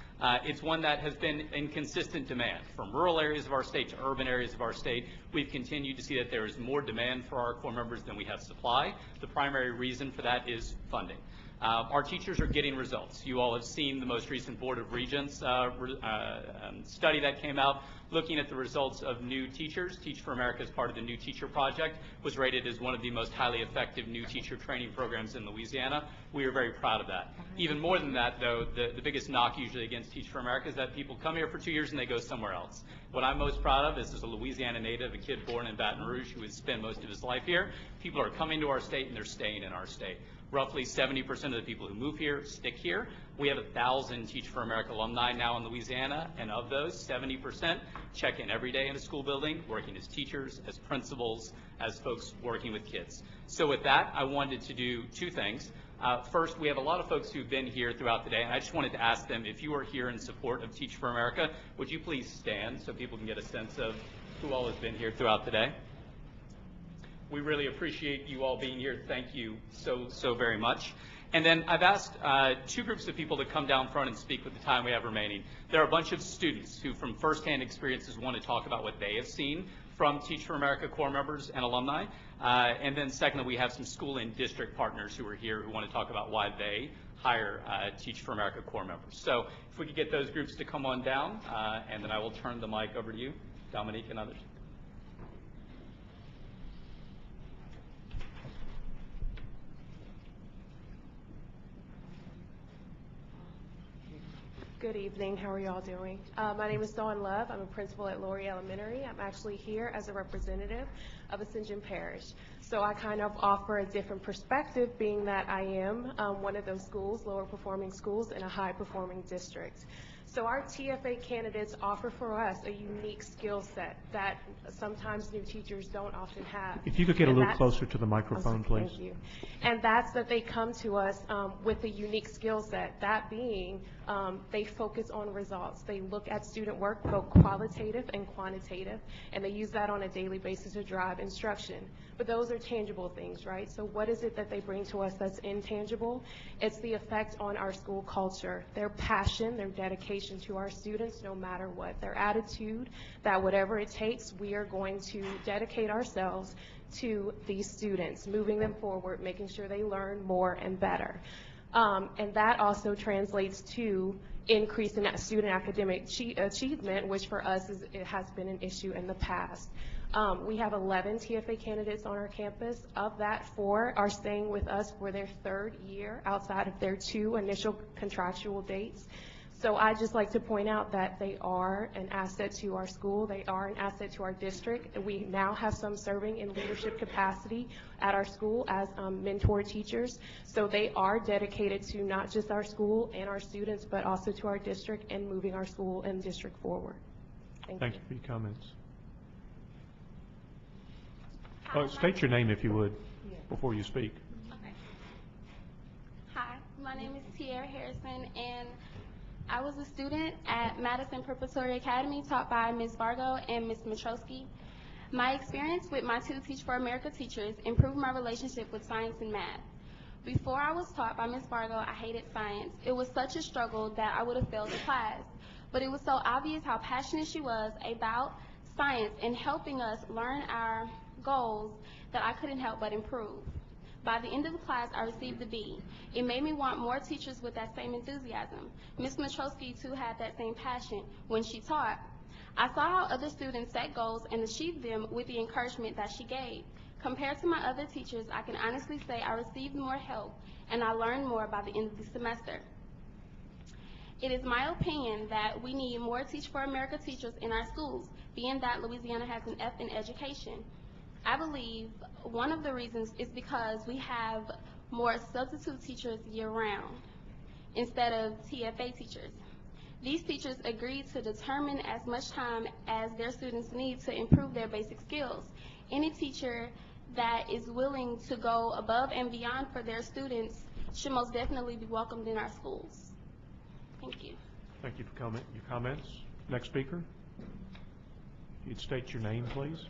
S12: It's one that has been in consistent demand. From rural areas of our state to urban areas of our state, we've continued to see that there is more demand for our core members than we have supply. The primary reason for that is funding. Our teachers are getting results. You all have seen the most recent Board of Regents study that came out looking at the results of new teachers. Teach for America, as part of the New Teacher Project, was rated as one of the most highly effective new teacher training programs in Louisiana. We are very proud of that. Even more than that, though, the biggest knock usually against Teach for America is that people come here for 2 years and they go somewhere else. What I'm most proud of is, as a Louisiana native, a kid born in Baton Rouge who has spent most of his life here, people are coming to our state and they're staying in our state. Roughly 70% of the people who move here stick here. We have 1,000 Teach for America alumni now in Louisiana, and of those, 70% check in every day in a school building, working as teachers, as principals, as folks working with kids. So with that, I wanted to do two things. First, we have a lot of folks who've been here throughout the day, and I just wanted to ask them, if you are here in support of Teach for America, would you please stand so people can get a sense of who all has been here throughout the day? We really appreciate you all being here. Thank you so very much. And then I've asked two groups of people to come down front and speak with the time we have remaining. There are a bunch of students who, from firsthand experiences, want to talk about what they have seen from Teach for America Corps members and alumni. And then secondly, we have some school and district partners who are here who want to talk about why they hire Teach for America Corps members. So if we could get those groups to come on down, and then I will turn the mic over to you, Dominique and others.
S13: Good evening. How are you all doing? My name is Dawn Love. I'm a principal at Laurie Elementary. I'm actually here as a representative of Ascension Parish. So I kind of offer a different perspective, being that I am one of those schools, lower performing schools in a high performing district. So our TFA candidates offer for us a unique skill set that sometimes new teachers don't often have.
S1: If you could get a little closer to the microphone, please.
S13: Thank you. And that's that they come to us with a unique skill set, that being they focus on results. They look at student work, both qualitative and quantitative, and they use that on a daily basis to drive instruction. But those are tangible things, right? So what is it that they bring to us that's intangible? It's the effect on our school culture, their passion, their dedication to our students, no matter what, their attitude, that whatever it takes, we are going to dedicate ourselves to these students, moving them forward, making sure they learn more and better. And that also translates to increasing that student academic achievement, which for us it has been an issue in the past. We have 11 TFA candidates on our campus. Of that, 4 are staying with us for their 3rd year outside of their 2 initial contractual dates. So I'd just like to point out that they are an asset to our school. They are an asset to our district. We now have some serving in leadership capacity at our school as mentor teachers. So they are dedicated to not just our school and our students, but also to our district and moving our school and district forward. Thank you
S1: for your comments. State your name, if you would, before you speak.
S15: Okay. Hi, my name is Tierra Harrison, and I was a student at Madison Preparatory Academy taught by Ms. Vargo and Ms. Mitrowski. My experience with my 2 Teach for America teachers improved my relationship with science and math. Before I was taught by Ms. Vargo, I hated science. It was such a struggle that I would have failed the class. But it was so obvious how passionate she was about science and helping us learn our goals that I couldn't help but improve. By the end of the class, I received a B. It made me want more teachers with that same enthusiasm. Ms. Mitrowski, too, had that same passion when she taught. I saw how other students set goals and achieved them with the encouragement that she gave. Compared to my other teachers, I can honestly say I received more help and I learned more by the end of the semester. It is my opinion that we need more Teach for America teachers in our schools, being that Louisiana has an F in education. I believe one of the reasons is because we have more substitute teachers year-round instead of TFA teachers. These teachers agree to determine as much time as their students need to improve their basic skills. Any teacher that is willing to go above and beyond for their students should most definitely be welcomed in our schools. Thank you.
S1: Thank you for your comments. Next speaker. You'd state your name, please.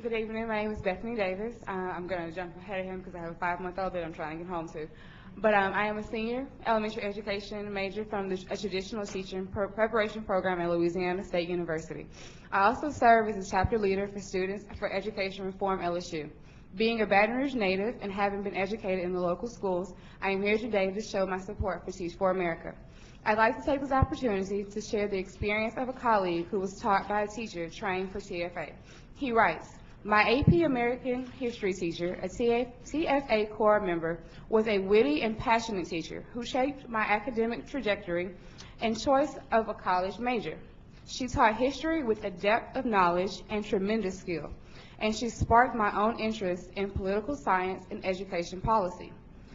S23: Good evening. My name is Bethany Davis. I'm going to jump ahead of him because I have a 5-month-old that I'm trying to get home to. But I am a senior elementary education major from a traditional teaching preparation program at Louisiana State University. I also serve as a chapter leader for Students for Education Reform LSU. Being a Baton Rouge native and having been educated in the local schools, I am here today to show my support for Teach for America. I'd like to take this opportunity to share the experience of a colleague who was taught by a teacher trained for TFA. He writes, my AP American history teacher, a TFA Corps member, was a witty and passionate teacher who shaped my academic trajectory and choice of a college major. She taught history with a depth of knowledge and tremendous skill, and she sparked my own interest in political science and education policy.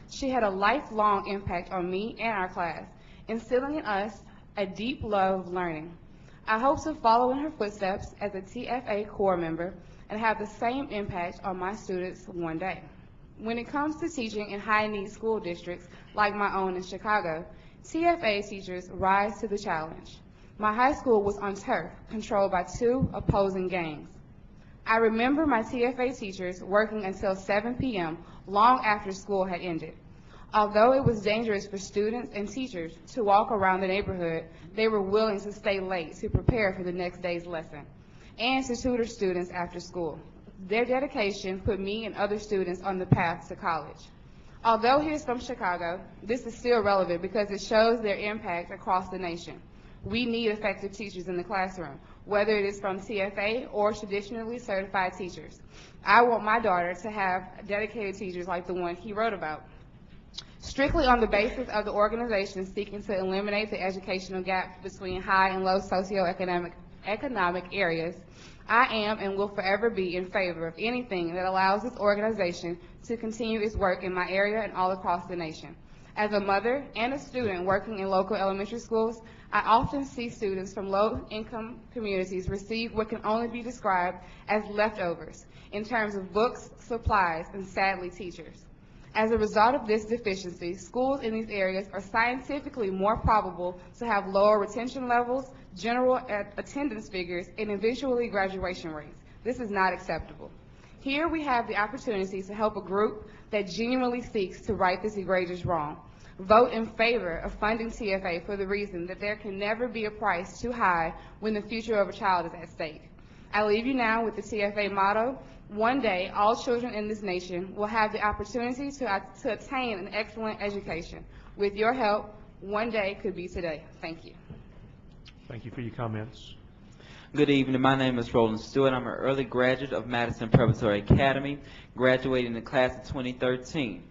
S23: She had a lifelong impact on me and our class, instilling in us a deep love of learning. I hope to follow in her footsteps as a TFA Corps member and have the same impact on my students one day. When it comes to teaching in high-need school districts like my own in Chicago, TFA teachers rise to the challenge. My high school was on turf, controlled by 2 opposing gangs. I remember my TFA teachers working until 7 p.m., long after school had ended. Although it was dangerous for students and teachers to walk around the neighborhood, they were willing to stay late to prepare for the next day's lesson and to tutor students after school. Their dedication put me and other students on the path to college. Although he is from Chicago, this is still relevant because it shows their impact across the nation. We need effective teachers in the classroom, whether it is from TFA or traditionally certified teachers. I want my daughter to have dedicated teachers like the one he wrote about. Strictly on the basis of the organization seeking to eliminate the educational gap between high and low socioeconomic areas, I am and will forever be in favor of anything that allows this organization to continue its work in my area and all across the nation. As a mother and a student working in local elementary schools, I often see students from low-income communities receive what can only be described as leftovers in terms of books, supplies, and sadly, teachers. As a result of this deficiency, schools in these areas are scientifically more probable to have lower retention levels, general attendance figures, and eventually graduation rates. This is not acceptable. Here we have the opportunity to help a group that genuinely seeks to right this egregious wrong. Vote in favor of funding TFA for the reason that there can never be a price too high when the future of a child is at stake. I leave you now with the TFA motto: one day, all children in this nation will have the opportunity to attain an excellent education. With your help, one day could be today. Thank you.
S1: Thank you for your comments.
S10: Good evening. My name is Roland Stewart. I'm an early graduate of Madison Preparatory Academy, graduating in the class of 2013.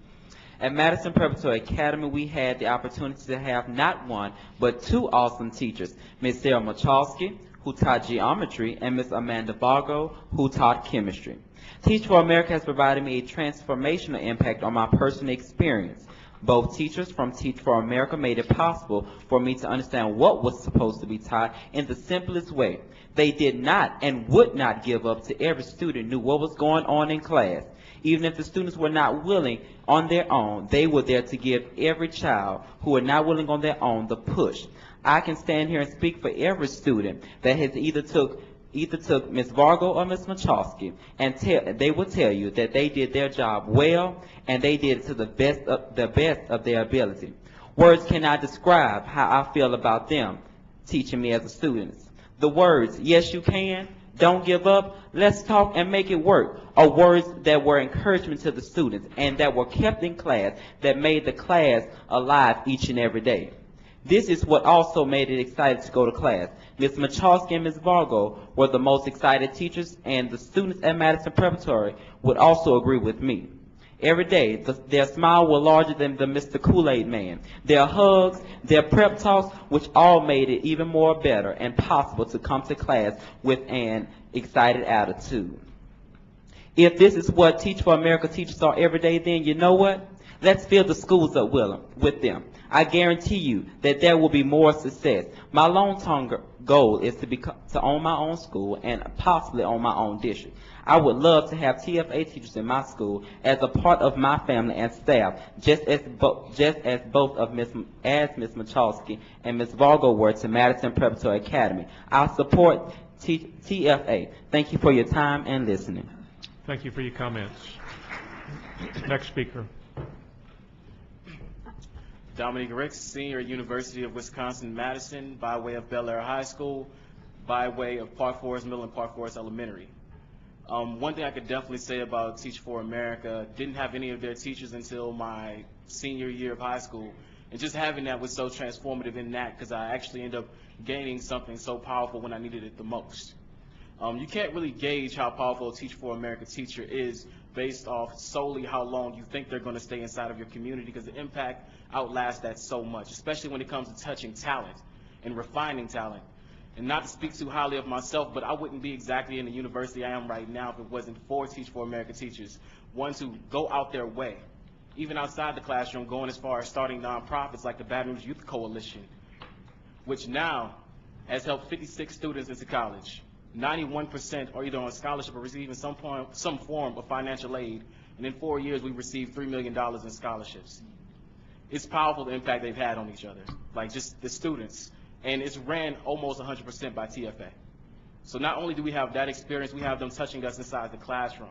S10: At Madison Preparatory Academy, we had the opportunity to have not one, but two awesome teachers, Ms. Sarah Machalski, who taught geometry, and Ms. Amanda Bargo, who taught chemistry. Teach for America has provided me a transformational impact on my personal experience. Both teachers from Teach for America made it possible for me to understand what was supposed to be taught in the simplest way. They did not and would not give up till every student knew what was going on in class. Even if the students were not willing on their own, they were there to give every child who were not willing on their own the push. I can stand here and speak for every student that has either took Ms. Vargo or Ms. Machalski, and they will tell you that they did their job well and they did it to the best of their ability. Words cannot describe how I feel about them teaching me as a student. The words, yes you can, don't give up, let's talk and make it work, are words that were encouragement to the students and that were kept in class, that made the class alive each and every day. This is what also made it exciting to go to class. Ms. Machalski and Ms. Vargo were the most excited teachers, and the students at Madison Preparatory would also agree with me. Every day, their smile was larger than the Mr. Kool-Aid Man. Their hugs, their prep talks, which all made it even more better and possible to come to class with an excited attitude. If this is what Teach for America teachers are every day, then you know what? Let's fill the schools up with them. I guarantee you that there will be more success. My long-term goal is to own my own school and possibly own my own district. I would love to have TFA teachers in my school as a part of my family and staff, just as both of Ms. Machalski and Ms. Vargo were to Madison Preparatory Academy. I support TFA. Thank you for your time and listening.
S1: Thank you for your comments. Next speaker.
S16: Dominique Ricks, senior at University of Wisconsin-Madison, by way of Bel Air High School, by way of Park Forest Middle and Park Forest Elementary. One thing I could definitely say about Teach for America, didn't have any of their teachers until my senior year of high school, and just having that was so transformative in that, because I actually ended up gaining something so powerful when I needed it the most. You can't really gauge how powerful a Teach for America teacher is based off solely how long you think they're going to stay inside of your community, because the impact outlasts that so much, especially when it comes to touching talent and refining talent. And not to speak too highly of myself, but I wouldn't be exactly in the university I am right now if it wasn't for Teach for America teachers, ones who go out their way, even outside the classroom, going as far as starting nonprofits like the Baton Rouge Youth Coalition, which now has helped 56 students into college. 91% are either on scholarship or receiving some form of financial aid, and in 4 years we've received $3 million in scholarships. It's powerful the impact they've had on each other, like just the students, and it's ran almost 100% by TFA. So not only do we have that experience, we have them touching us inside the classroom.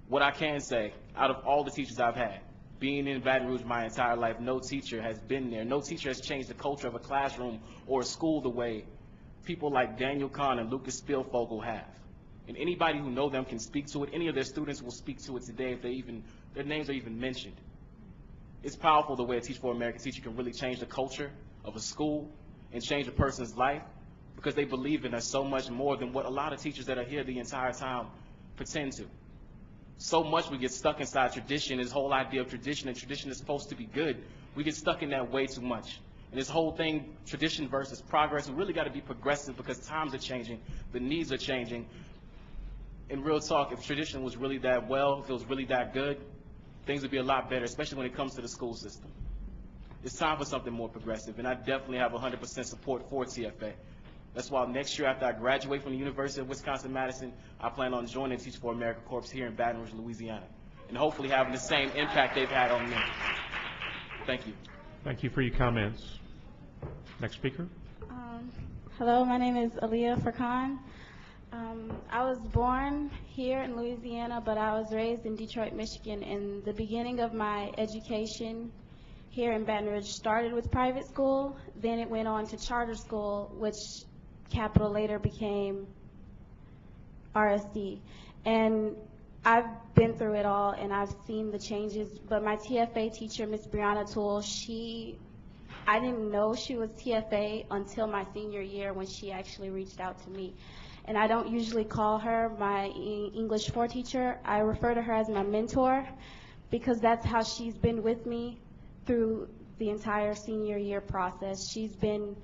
S16: What I can say, out of all the teachers I've had, being in Baton Rouge my entire life, no teacher has been there. No teacher has changed the culture of a classroom or a school the way people like Daniel Kahn and Lucas Spielvogel have. And anybody who knows them can speak to it. Any of their students will speak to it today if their names are even mentioned. It's powerful the way a Teach for America teacher can really change the culture of a school and change a person's life, because they believe in us so much more than what a lot of teachers that are here the entire time pretend to. So much we get stuck inside tradition, this whole idea of tradition, and tradition is supposed to be good. We get stuck in that way too much. And this whole thing, tradition versus progress, we really got to be progressive because times are changing, the needs are changing. In real talk, if tradition was really that well, if it was really that good, things would be a lot better, especially when it comes to the school system. It's time for something more progressive, and I definitely have 100% support for TFA. That's why next year after I graduate from the University of Wisconsin-Madison, I plan on joining Teach for America Corps here in Baton Rouge, Louisiana, and hopefully having the same impact they've had on me. Thank you.
S1: Thank you for your comments. Next speaker.
S9: Hello, my name is Aaliyah Furkan. I was born here in Louisiana, but I was raised in Detroit, Michigan, and the beginning of my education here in Baton Rouge started with private school, then it went on to charter school, which capital later became RSD. And I've been through it all, and I've seen the changes, but my TFA teacher, Miss Brianna Toole, I didn't know she was TFA until my senior year when she actually reached out to me. And I don't usually call her my English 4 teacher. I refer to her as my mentor because that's how she's been with me through the entire senior year process. She's been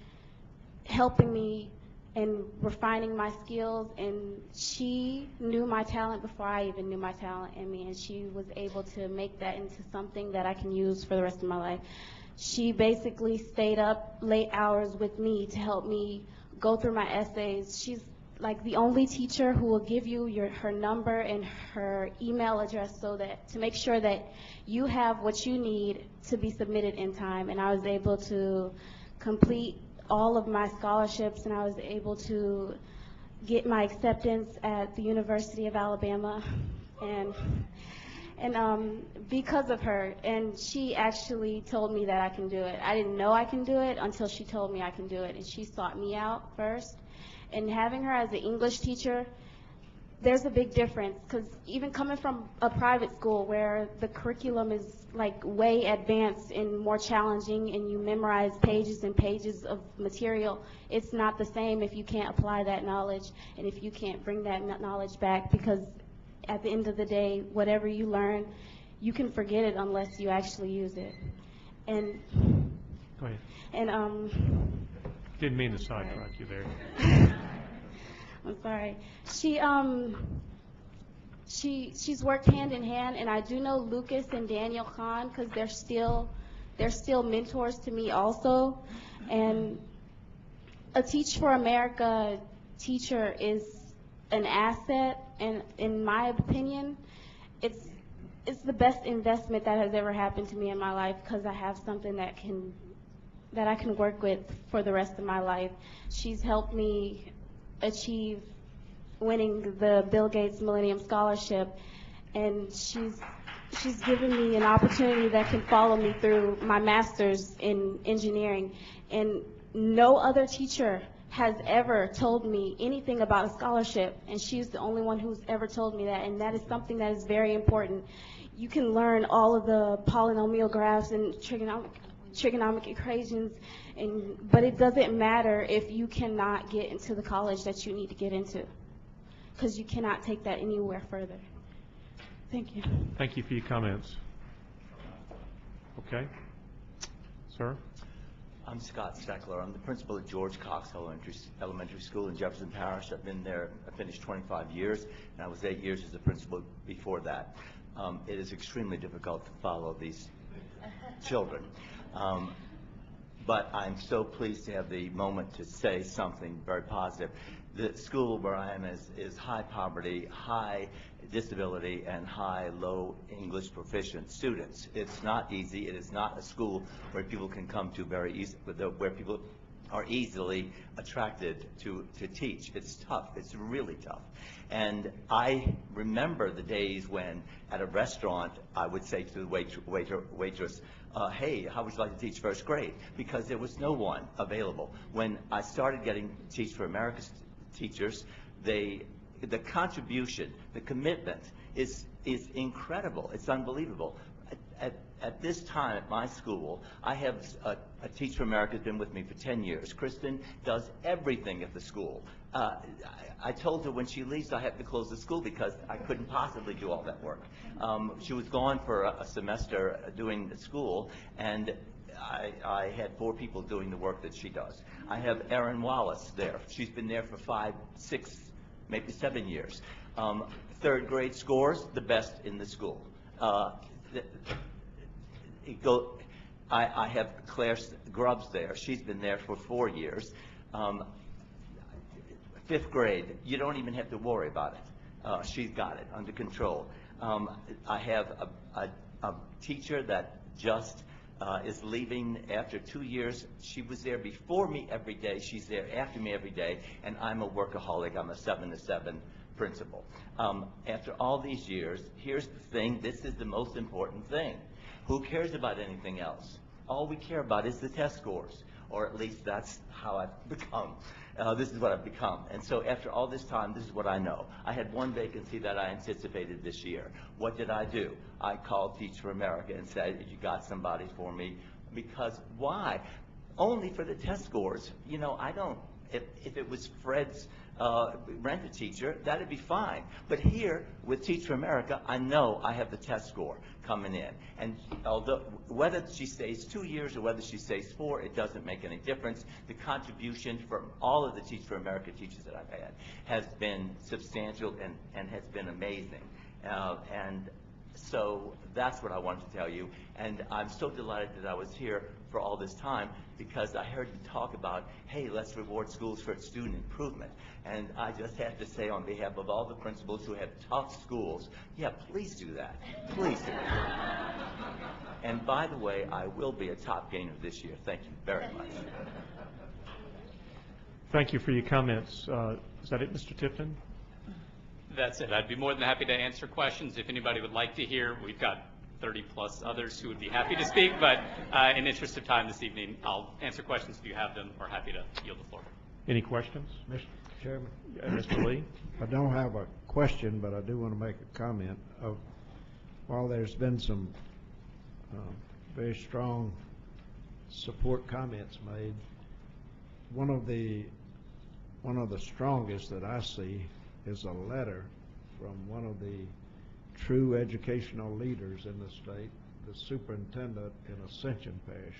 S9: helping me and refining my skills, and she knew my talent before I even knew my talent in me, and she was able to make that into something that I can use for the rest of my life. She basically stayed up late hours with me to help me go through my essays. She's like the only teacher who will give you her number and her email address so that to make sure that you have what you need to be submitted in time. And I was able to complete all of my scholarships, and I was able to get my acceptance at the University of Alabama, and because of her. And she actually told me that I can do it. I didn't know I can do it until she told me I can do it, and she sought me out first. And having her as an English teacher, there's a big difference, because even coming from a private school where the curriculum is like way advanced and more challenging and you memorize pages and pages of material, it's not the same if you can't apply that knowledge and if you can't bring that knowledge back, because at the end of the day, whatever you learn, you can forget it unless you actually use it. And
S1: go ahead.
S9: And
S1: didn't mean to sidetrack you there.
S9: I'm sorry. She's worked hand in hand, and I do know Lucas and Daniel Kahn because they're still mentors to me also. And a Teach for America teacher is an asset, and in my opinion, it's the best investment that has ever happened to me in my life, because I have something that I can work with for the rest of my life. She's helped me achieve winning the Bill Gates Millennium Scholarship, and she's given me an opportunity that can follow me through my master's in engineering. And no other teacher has ever told me anything about a scholarship, and she's the only one who's ever told me that, and that is something that is very important. You can learn all of the polynomial graphs and trigonomic equations, but it doesn't matter if you cannot get into the college that you need to get into, because you cannot take that anywhere further. Thank you.
S1: Thank you for your comments. Okay. Sir?
S17: I'm Scott Steckler. I'm the principal at George Cox Elementary School in Jefferson Parish. I've been there, I finished 25 years, and I was 8 years as a principal before that. It is extremely difficult to follow these children. But I'm so pleased to have the moment to say something very positive. The school where I am is high poverty, high disability, and low English proficient students. It's not easy. It is not a school where people can come to very easy, where people are easily attracted to teach. It's tough. It's really tough. And I remember the days when at a restaurant I would say to the waitress, hey, how would you like to teach first grade? Because there was no one available. When I started getting Teach for America teachers, the contribution, the commitment is incredible. It's unbelievable. At this time at my school, I have a Teach for America who's been with me for 10 years. Kristen does everything at the school. I told her when she leaves I have to close the school because I couldn't possibly do all that work. She was gone for a semester doing the school, and I had 4 people doing the work that she does. I have Erin Wallace there. She's been there for 5, 6, maybe 7 years. 3rd grade scores, the best in the school. I have Claire Grubbs there. She's been there for 4 years. 5th grade, you don't even have to worry about it. She's got it under control. I have a teacher that just is leaving after 2 years. She was there before me every day. She's there after me every day, and I'm a workaholic. I'm a 7 to 7 principal. After all these years, here's the thing. This is the most important thing. Who cares about anything else? All we care about is the test scores, or at least that's how I've become. This is what I've become. And so after all this time, this is what I know. I had 1 vacancy that I anticipated this year. What did I do? I called Teach for America and said, you got somebody for me? Because why? Only for the test scores. You know, I don't, if it was Fred's rent a teacher, that'd be fine. But here, with Teach for America, I know I have the test score coming in. And although whether she stays 2 years or whether she stays 4, it doesn't make any difference. The contribution from all of the Teach for America teachers that I've had has been substantial and has been amazing. And so that's what I wanted to tell you. And I'm so delighted that I was here for all this time because I heard you talk about, hey, let's reward schools for student improvement. And I just have to say on behalf of all the principals who have tough schools, yeah, please do that. Please do. And by the way, I will be a top gainer this year. Thank you very much.
S1: Thank you for your comments. Is that it, Mr. Tipton?
S12: That's it. I'd be more than happy to answer questions if anybody would like to hear. We've got 30-plus others who would be happy to speak, but in interest of time this evening, I'll answer questions if you have them, or happy to yield the floor.
S1: Any questions?
S4: Mr. Chairman?
S1: Mr. Lee?
S4: I don't have a question, but I do want to make a comment. While there's been some very strong support comments made, one of the strongest that I see is a letter from one of the true educational leaders in the state, the superintendent in Ascension Parish,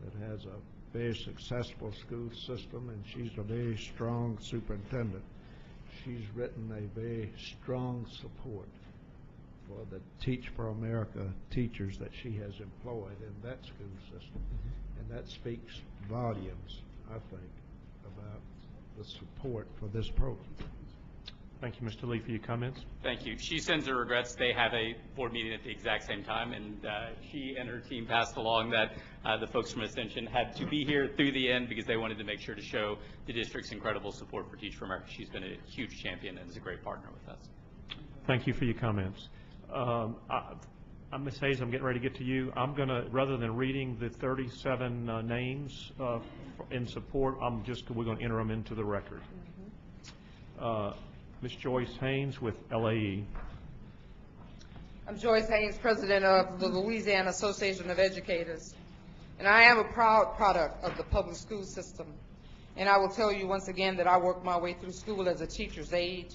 S4: that has a very successful school system, and she's a very strong superintendent. She's written a very strong support for the Teach for America teachers that she has employed in that school system. And that speaks volumes, I think, about the support for this program.
S1: Thank you, Mr. Lee, for your comments.
S12: Thank you. She sends her regrets. They have a board meeting at the exact same time, and she and her team passed along that the folks from Ascension had to be here through the end because they wanted to make sure to show the district's incredible support for Teach for America. She's been a huge champion and is a great partner with us.
S1: Thank you for your comments. Ms. Hayes, I'm getting ready to get to you. I'm going to, rather than reading the 37 names in support, we're going to enter them into the record. Ms. Joyce Haynes with LAE.
S18: I'm Joyce Haynes, president of the Louisiana Association of Educators, and I am a proud product of the public school system. And I will tell you once again that I worked my way through school as a teacher's aide,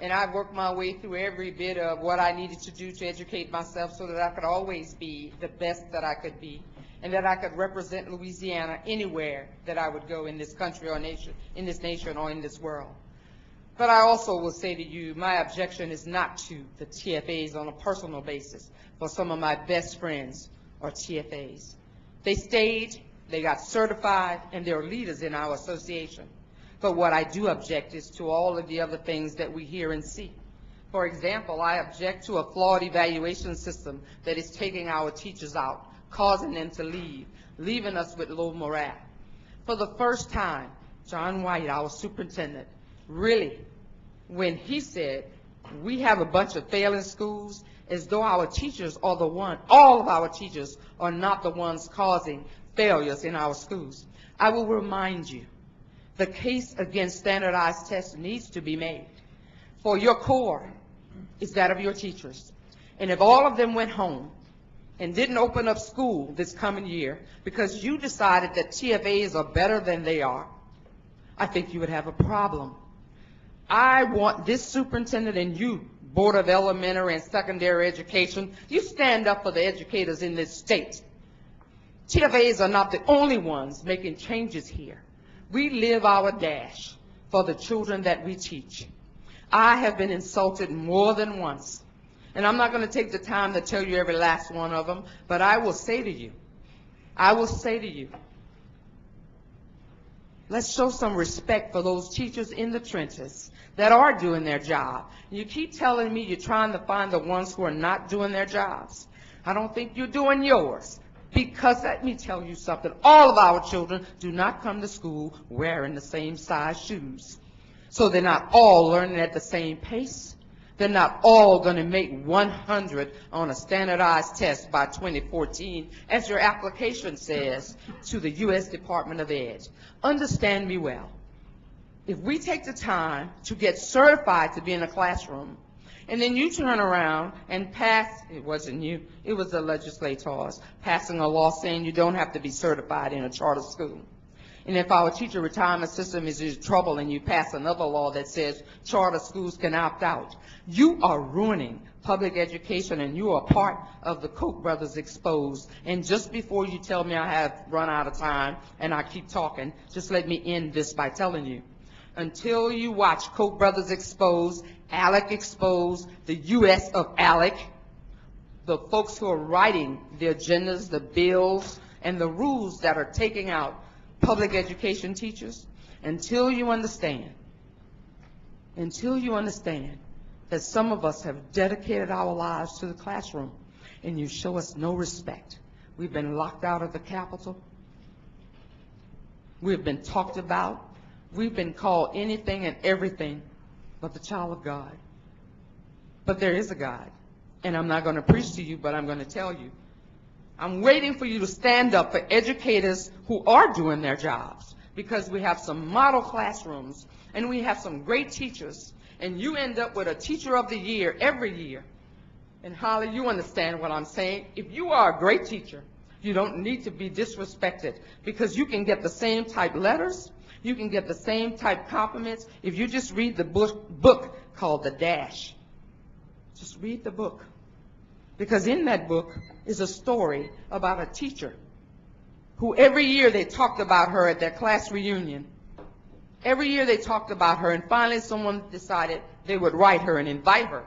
S18: and I've worked my way through every bit of what I needed to do to educate myself so that I could always be the best that I could be, and that I could represent Louisiana anywhere that I would go in this country or nation, in this nation or in this world. But I also will say to you, my objection is not to the TFAs on a personal basis, for some of my best friends are TFAs. They stayed, they got certified, and they're leaders in our association. But what I do object is to all of the other things that we hear and see. For example, I object to a flawed evaluation system that is taking our teachers out, causing them to leave, leaving us with low morale. for the first time, John White, our superintendent, really, when he said, we have a bunch of failing schools, as though our teachers are the one, all of our teachers are not the ones causing failures in our schools. I will remind you, the case against standardized tests needs to be made. For your core is that of your teachers. And if all of them went home and didn't open up school this coming year because you decided that TFAs are better than they are, I think you would have a problem. I want this superintendent and you, Board of Elementary and Secondary Education, you stand up for the educators in this state. TFAs are not the only ones making changes here. We live our dash for the children that we teach. I have been insulted more than once, and I'm not going to take the time to tell you every last one of them, but I will say to you, let's show some respect for those teachers in the trenches that are doing their job. You keep telling me you're trying to find the ones who are not doing their jobs. I don't think you're doing yours. Because let me tell you something, all of our children do not come to school wearing the same size shoes. So they're not all learning at the same pace. They're not all going to make 100 on a standardized test by 2014, as your application says to the U.S. Department of Ed. Understand me well. If we take the time to get certified to be in a classroom, and then you turn around and pass, it wasn't you, it was the legislators, passing a law saying you don't have to be certified in a charter school. And if our teacher retirement system is in trouble and you pass another law that says charter schools can opt out, you are ruining public education and you are part of the Koch brothers exposed. And just before you tell me I have run out of time and I keep talking, just let me end this by telling you, until you watch Koch brothers exposed, ALEC exposed, the U.S. of ALEC, the folks who are writing the agendas, the bills, and the rules that are taking out public education teachers, until you understand that some of us have dedicated our lives to the classroom and you show us no respect. We've been locked out of the Capitol. We've been talked about. We've been called anything and everything but the child of God. But there is a God. And I'm not going to preach to you, but I'm going to tell you. I'm waiting for you to stand up for educators who are doing their jobs, because we have some model classrooms and we have some great teachers, and you end up with a teacher of the year every year. And Holly, you understand what I'm saying. If you are a great teacher, you don't need to be disrespected, because you can get the same type letters, you can get the same type compliments if you just read the book called The Dash. Just read the book. Because in that book is a story about a teacher who every year they talked about her at their class reunion. Every year they talked about her, and finally someone decided they would write her and invite her.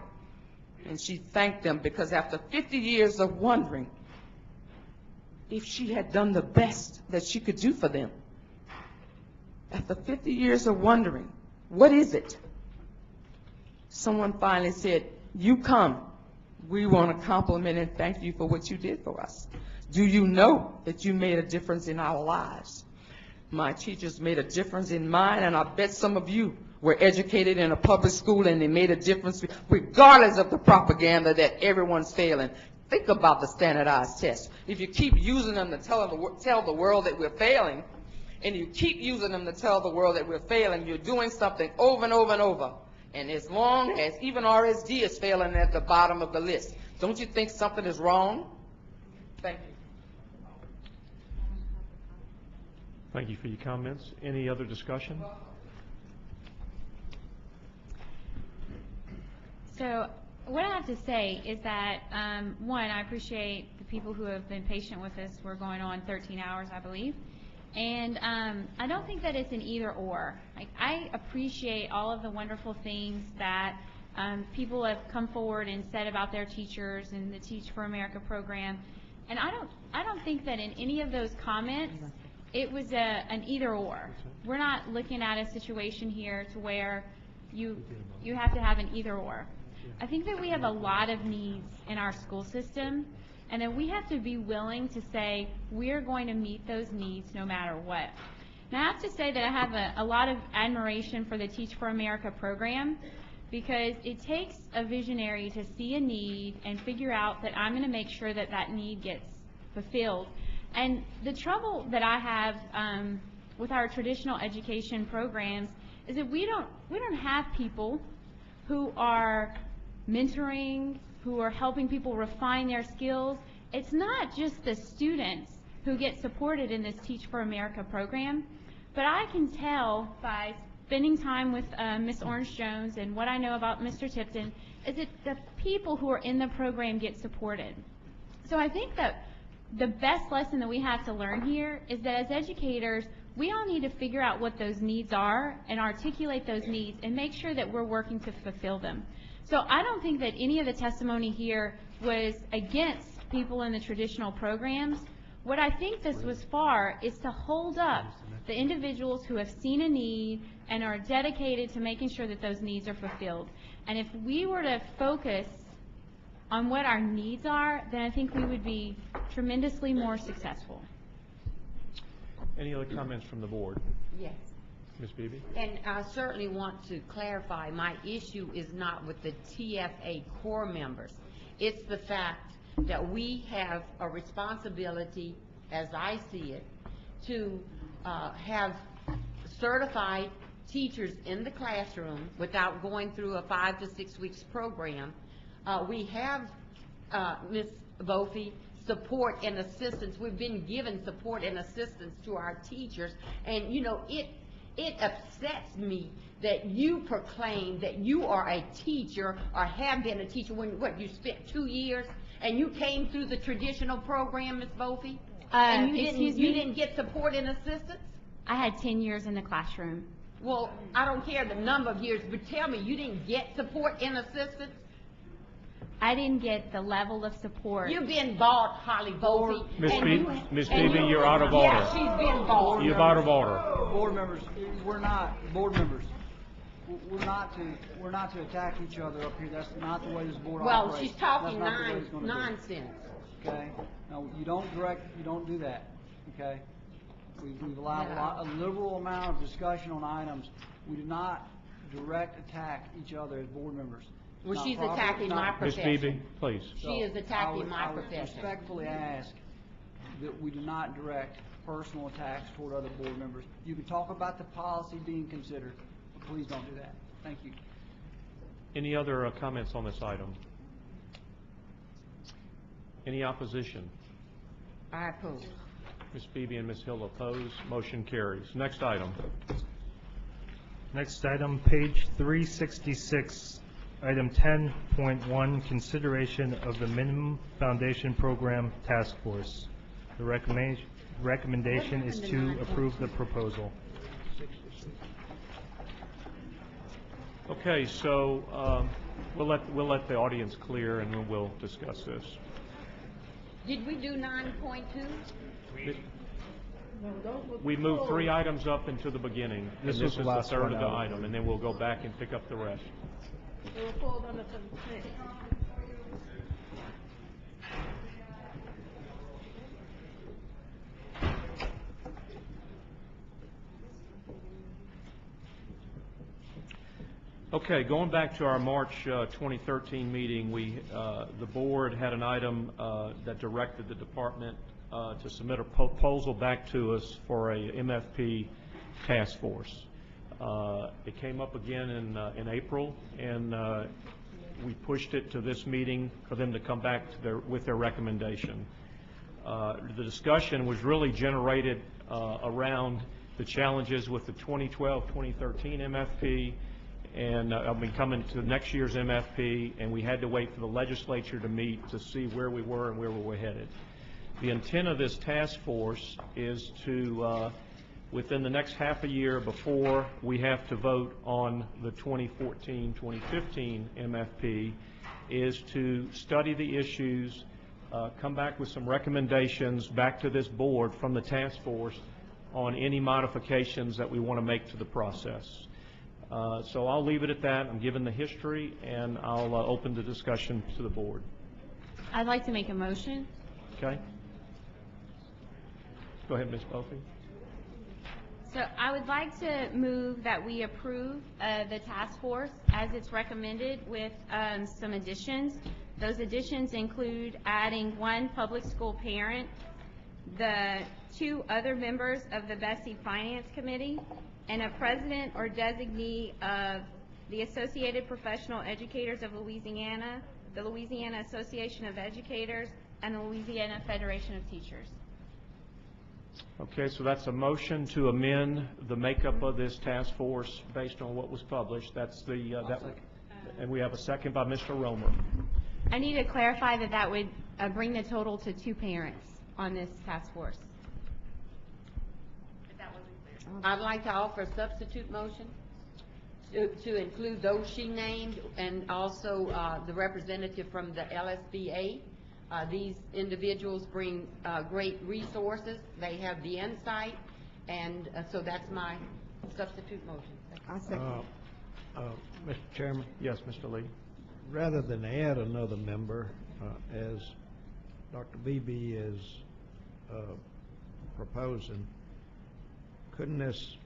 S18: And she thanked them because after 50 years of wondering if she had done the best that she could do for them, after 50 years of wondering, what is it? Someone finally said, you come. We want to compliment and thank you for what you did for us. Do you know that you made a difference in our lives? My teachers made a difference in mine, and I bet some of you were educated in a public school and they made a difference regardless of the propaganda that everyone's failing. Think about the standardized tests. If you keep using them to tell the world that we're failing, and you keep using them to tell the world that we're failing, you're doing something over and over and over. And as long as even RSD is failing at the bottom of the list, don't you think something is wrong? Thank you.
S1: Thank you for your comments. Any other discussion?
S3: So what I have to say is that, one, I appreciate the people who have been patient with us. We're going on 13 hours, I believe. And I don't think that it's an either or. Like, I appreciate all of the wonderful things that people have come forward and said about their teachers and the Teach for America program. And I don't think that in any of those comments it was an either or. We're not looking at a situation here to where you have to have an either or. I think that we have a lot of needs in our school system, and then we have to be willing to say we're going to meet those needs no matter what. And I have to say that I have a lot of admiration for the Teach for America program, because it takes a visionary to see a need and figure out that I'm going to make sure that that need gets fulfilled. And the trouble that I have with our traditional education programs is that we don't have people who are mentoring, who are helping people refine their skills. It's not just the students who get supported in this Teach for America program, but I can tell by spending time with Ms. Orange Jones and what I know about Mr. Tipton is that the people who are in the program get supported. So I think that the best lesson that we have to learn here is that as educators, we all need to figure out what those needs are and articulate those needs and make sure that we're working to fulfill them. So I don't think that any of the testimony here was against people in the traditional programs. What I think this was for is to hold up the individuals who have seen a need and are dedicated to making sure that those needs are fulfilled. And if we were to focus on what our needs are, then I think we would be tremendously more successful.
S1: Any other comments from the board?
S6: Yes.
S1: Ms. Beebe?
S6: And I certainly want to clarify, my issue is not with the TFA core members. It's the fact that we have a responsibility, as I see it, to have certified teachers in the classroom without going through a 5 to 6 weeks program. We have, Ms. Bofi, support and assistance. We've been given support and assistance to our teachers, and you know, it upsets me that you proclaim that you are a teacher or have been a teacher when, what, you spent 2 years and you came through the traditional program, Ms. Bofi? And you didn't get support and assistance?
S3: I had 10 years in the classroom.
S6: Well, I don't care the number of years, but tell me, you didn't get support and assistance?
S3: I didn't get the level of support.
S6: You've been bought, Holly Bofi.
S1: Ms. Beebe, you're out of order.
S6: Yeah, she's been bought.
S1: You're out of order.
S2: Board members, we're not to attack each other up here. That's not the way this board operates.
S6: Well, she's talking
S2: That's not the way it's gonna be.
S6: nonsense.
S2: Okay? Now, you don't do that, okay? We've allowed a liberal amount of discussion on items. We do not direct attack each other as board members.
S6: Well, she's attacking my profession.
S1: Ms. Beebe, please.
S6: She is attacking my profession.
S2: I would respectfully ask that we do not direct personal attacks toward other board members. You can talk about the policy being considered, but please don't do that. Thank you.
S1: Any other comments on this item? Any opposition?
S6: I oppose.
S1: Ms. Beebe and Ms. Hill oppose. Motion carries. Next item.
S5: Next item, page 366, item 10.1, consideration of the Minimum Foundation Program Task Force. The recommendation is to approve the proposal.
S1: Okay, so we'll let the audience clear, and then we'll discuss this.
S6: Did we do 9.2?
S1: We moved 3 items up into the beginning, and this is the third of the
S7: out.
S1: item, and then we'll go back and pick up the rest.
S21: It will fall under consent.
S1: Okay, going back to our March 2013 meeting, the board had an item that directed the department to submit a proposal back to us for a MFP task force. It came up again in April, and we pushed it to this meeting for them to come back with their recommendation. The discussion was really generated around the challenges with the 2012-2013 MFP, and coming to next year's MFP, and we had to wait for the legislature to meet to see where we were and where we were headed. The intent of this task force is to, within the next half a year before we have to vote on the 2014-2015 MFP, is to study the issues, come back with some recommendations back to this board from the task force on any modifications that we want to make to the process. So I'll leave it at that. I'm giving the history, and I'll open the discussion to the board.
S3: I'd like to make a motion.
S1: Okay? Go ahead, Ms. Bofi.
S3: So I would like to move that we approve the task force as it's recommended with some additions. Those additions include adding 1 public school parent, the 2 other members of the BESE Finance Committee, and a president or designee of the Associated Professional Educators of Louisiana, the Louisiana Association of Educators, and the Louisiana Federation of Teachers.
S1: Okay, so that's a motion to amend the makeup of this task force based on what was published. That's the, and we have a second by Mr. Romer.
S3: I need to clarify that that would bring the total to 2 parents on this task force. If that wasn't clear.
S6: I'd like to offer a substitute motion to include those she named and also the representative from the LSBA. These individuals bring great resources. They have the insight, and so that's my substitute motion.
S4: Mr. Chairman?
S1: Yes, Mr. Lee.
S4: Rather than add another member, as Dr. Beebe is proposing, couldn't this,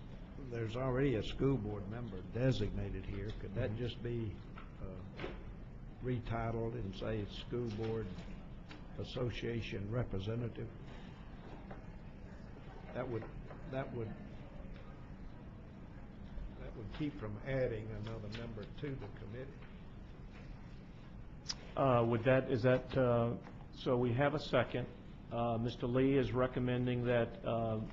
S4: there's already a school board member designated here, could that just be retitled and say School Board Association Representative? That would keep from adding another member to the committee. So we have a second. Mr. Lee is recommending that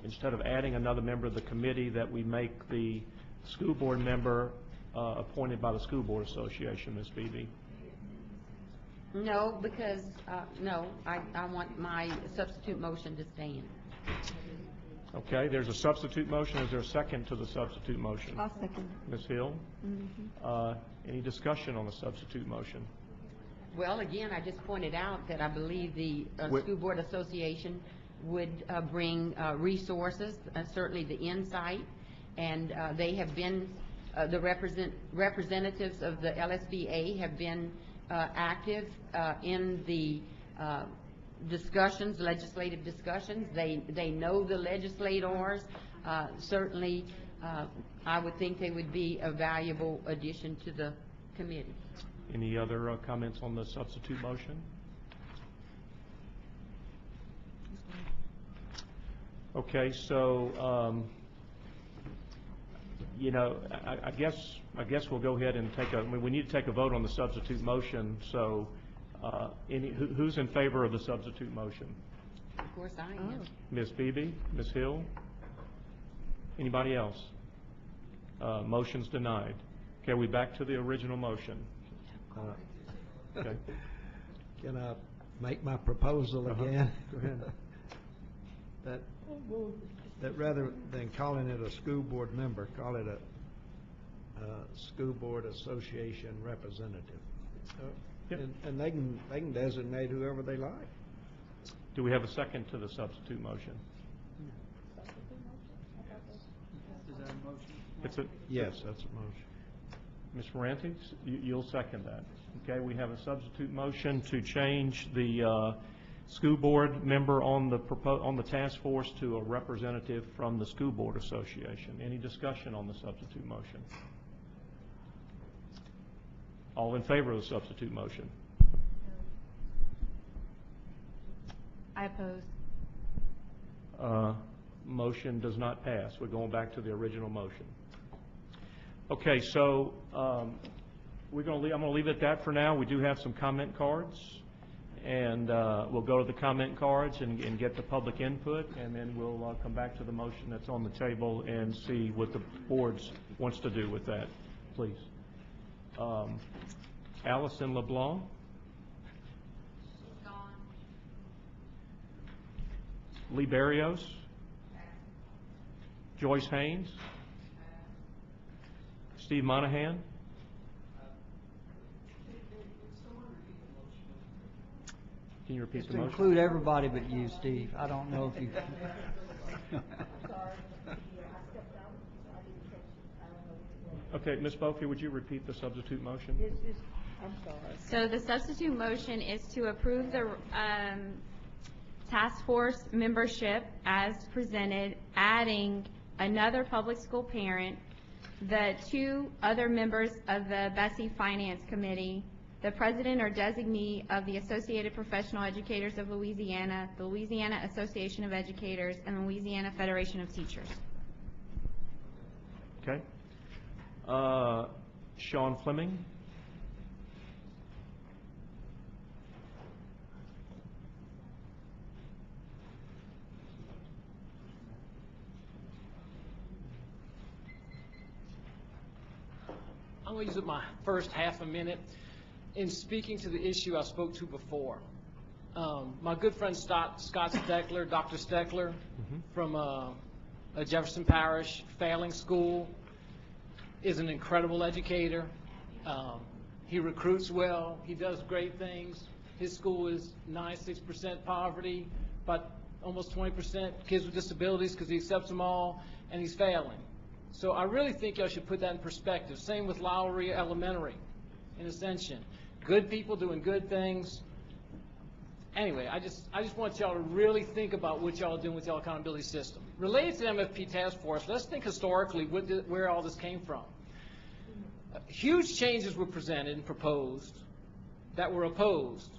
S4: instead of adding another member of the committee, that we make the school board member appointed by the School Board Association, Ms. Beebe.
S6: No, because, no, I want my substitute motion to stand.
S1: Okay, there's a substitute motion. Is there a second to the substitute motion?
S14: I'll second.
S1: Ms. Hill? Any discussion on the substitute motion?
S6: Well, again, I just pointed out that I believe the School Board Association would bring resources, certainly the insight, and they have been, the representatives of the LSBA have been active in the discussions, legislative discussions. They know the legislators. Certainly, I would think they would be a valuable addition to the committee.
S1: Any other comments on the substitute motion? Okay, so you know, I guess we'll go ahead and take a. I mean, we need to take a vote on the substitute motion. So, who's in favor of the substitute motion?
S6: Of course, I am.
S1: Ms. Beebe, Ms. Hill. Anybody else? Motion's denied. Okay, we back to the original motion. Okay.
S4: Can I make my proposal again? Go ahead. That rather than calling it a school board member, call it a School Board Association representative.
S1: Yep.
S4: And they can designate whoever they like.
S1: Do we have a second to the substitute motion?
S2: Is that a motion?
S1: It's a
S4: Yes, that's a motion.
S1: Ms. Ferranti, you'll second that. Okay, we have a substitute motion to change the school board member on the task force to a representative from the School Board Association. Any discussion on the substitute motion? All in favor of the substitute motion?
S3: I oppose.
S1: Motion does not pass. We're going back to the original motion. Okay, so I'm going to leave it at that for now. We do have some comment cards, and we'll go to the comment cards and get the public input, and then we'll come back to the motion that's on the table and see what the board wants to do with that. Please. Allison LeBlanc. Lee Barrios. Joyce Haynes. Steve Monahan. Can you repeat
S2: It's
S1: the
S2: to
S1: motion?
S2: include everybody but you, Steve. I don't know if you.
S1: Okay, Ms. Bofi, would you repeat the substitute motion?
S14: I'm sorry.
S3: So the substitute motion is to approve the task force membership as presented, adding another public school parent, the 2 other members of the BESE Finance Committee, the president or designee of the Associated Professional Educators of Louisiana, the Louisiana Association of Educators, and the Louisiana Federation of Teachers.
S1: Okay. Sean Fleming.
S8: I'm going to use my first half a minute in speaking to the issue I spoke to before. My good friend Scott Steckler, Dr. Steckler, from Jefferson Parish, failing school, is an incredible educator. He recruits well. He does great things. His school is 96% poverty, but almost 20% kids with disabilities because he accepts them all, and he's failing. So I really think y'all should put that in perspective. Same with Lowry Elementary in Ascension. Good people doing good things. Anyway, I just want y'all to really think about what y'all are doing with y'all accountability system. Related to the MFP task force, let's think historically where all this came from. Huge changes were presented and proposed that were opposed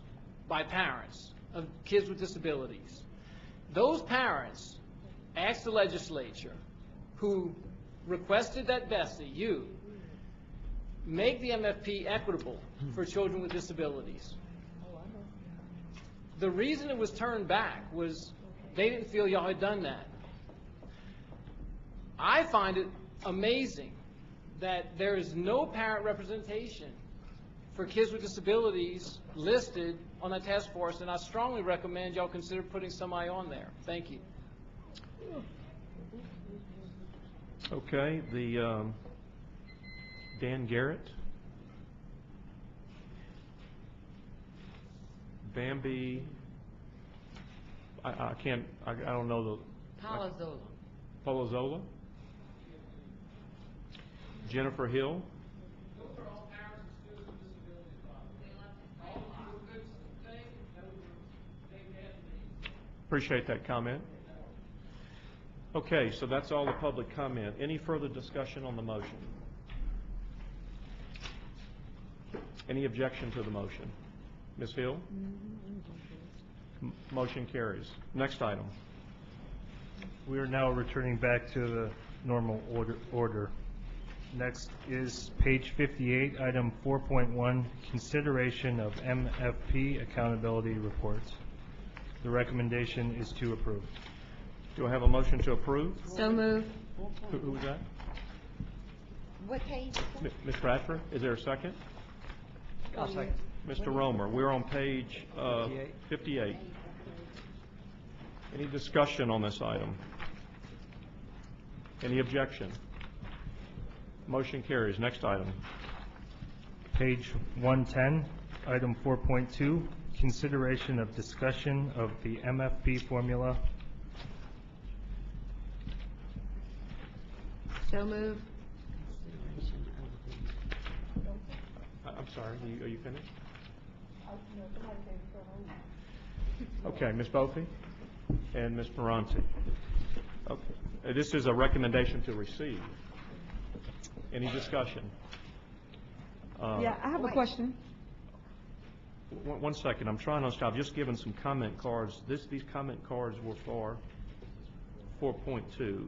S8: by parents of kids with disabilities. Those parents asked the legislature, who requested that BESE, you, make the MFP equitable for children with disabilities. The reason it was turned back was they didn't feel y'all had done that. I find it amazing that there is no parent representation for kids with disabilities listed on that task force, and I strongly recommend y'all consider putting somebody on there. Thank you.
S1: Okay, Dan Garrett. Bambi, I don't know the...
S6: Palazola.
S1: Palazola. Jennifer Hill. Appreciate that comment. Okay, so that's all the public comment. Any further discussion on the motion? Any objection to the motion? Ms. Hill? Motion carries. Next item.
S5: We are now returning back to the normal order. Next is page 58, item 4.1, consideration of MFP accountability reports. The recommendation is to approve.
S1: Do I have a motion to approve?
S3: So moved.
S1: Who was that?
S6: What page?
S1: Ms. Bradford, is there a second?
S2: I'll second.
S1: Mr. Romer, we're on page 58. Any discussion on this item? Any objection? Motion carries. Next item.
S5: Page 110, item 4.2, consideration of discussion of the MFP formula.
S3: So moved.
S1: I'm sorry, are you finished? Okay, Ms. Bofi and Ms. Moranti. Okay. This is a recommendation to receive. Any discussion?
S14: Yeah, I have a question.
S1: One second. I'm trying to stop. I've just given some comment cards. These comment cards were for 4.2.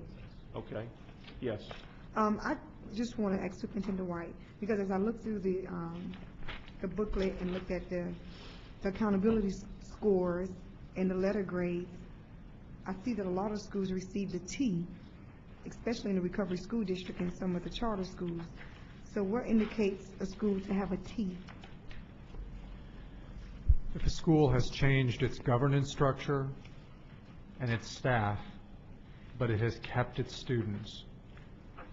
S1: Okay. Yes.
S14: I just want to ask Superintendent White, because as I look through the booklet and look at the accountability scores and the letter grades, I see that a lot of schools received a T, especially in the Recovery School District and some of the charter schools. So what indicates a school to have a T?
S7: If a school has changed its governance structure and its staff, but it has kept its students,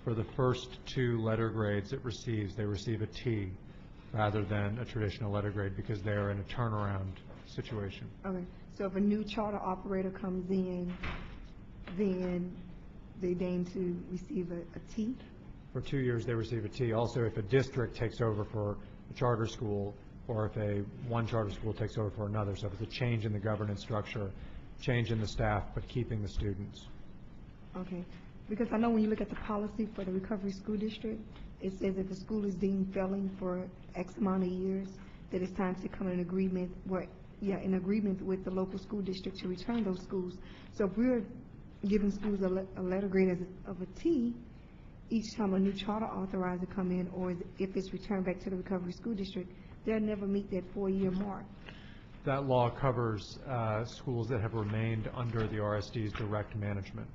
S7: for the first 2 letter grades it receives, they receive a T rather than a traditional letter grade because they are in a turnaround situation.
S14: Okay, so if a new charter operator comes in, then they deign to receive a T?
S7: For 2 years, they receive a T. Also, if a district takes over for a charter school, or if one charter school takes over for another, so if it's a change in the governance structure, change in the staff, but keeping the students.
S14: Okay, Because I know when you look at the policy for the Recovery School District, it says if a school is deemed failing for X amount of years, that it's time to come in agreement in agreement with the local school district to return those schools. So if we're giving schools a letter grade of a T, each time a new charter authorizer come in, or if it's returned back to the Recovery School District, they'll never meet that 4-year mark.
S7: That law covers schools that have remained under the RSD's direct management.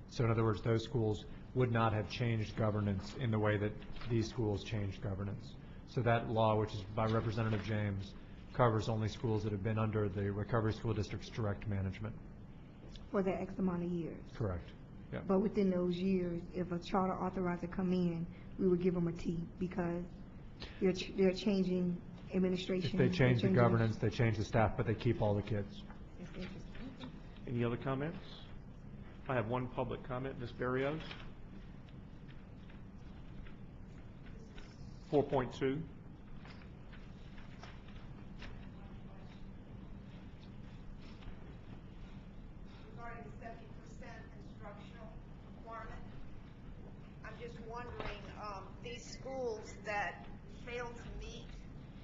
S7: So in other words, those schools would not have changed governance in the way that these schools changed governance. So that law, which is by Representative James, covers only schools that have been under the Recovery School District's direct management.
S14: For that X amount of years.
S7: Correct. Yeah.
S14: But within those years, if a charter authorizer come in, we would give them a T because they're changing administration.
S7: If they change the governance, they change the staff, but they keep all the kids.
S14: That's interesting.
S1: Any other comments? I have one public comment, Ms. Berrios. 4.2.
S21: Regarding the 70% instructional requirement, I'm just wondering, these schools that fail to meet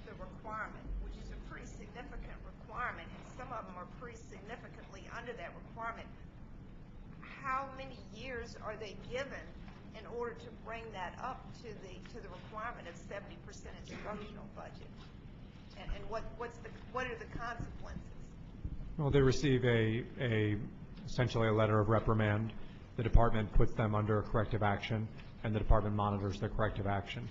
S21: the requirement, which is a pretty significant requirement, and some of them are pretty significantly under that requirement, how many years are they given in order to bring that up to the requirement of 70% instructional budget? And what are the consequences?
S7: Well, they receive essentially a letter of reprimand. The department puts them under corrective action, and the department monitors their corrective action.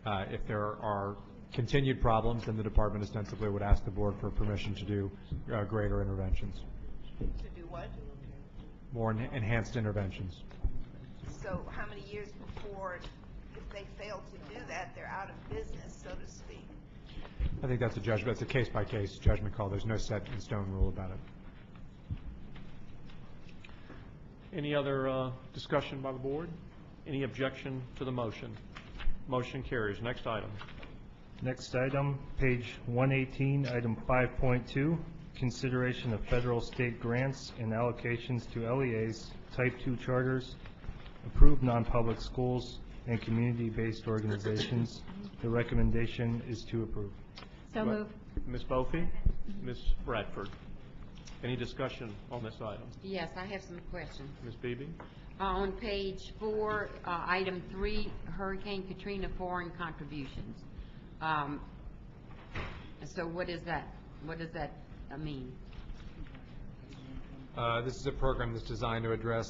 S7: If there are continued problems, then the department ostensibly would ask the board for permission to do greater interventions.
S21: To do what?
S7: More enhanced interventions.
S21: So how many years before, if they fail to do that, they're out of business, so to speak?
S7: I think that's a judgment. It's a case-by-case judgment call. There's no set-in-stone rule about it.
S1: Any other discussion by the board? Any objection to the motion? Motion carries. Next item.
S5: Next item, page 118, item 5.2, consideration of federal state grants and allocations to LEAs, Type 2 charters, approved non-public schools, and community-based organizations. The recommendation is to approve.
S3: So moved.
S1: Ms. Bofi, Ms. Bradford. Any discussion on this item?
S6: Yes, I have some questions.
S1: Ms. Beebe?
S6: On page 4, item 3, Hurricane Katrina foreign contributions. So what is that? What does that mean?
S7: This is a program that's designed to address,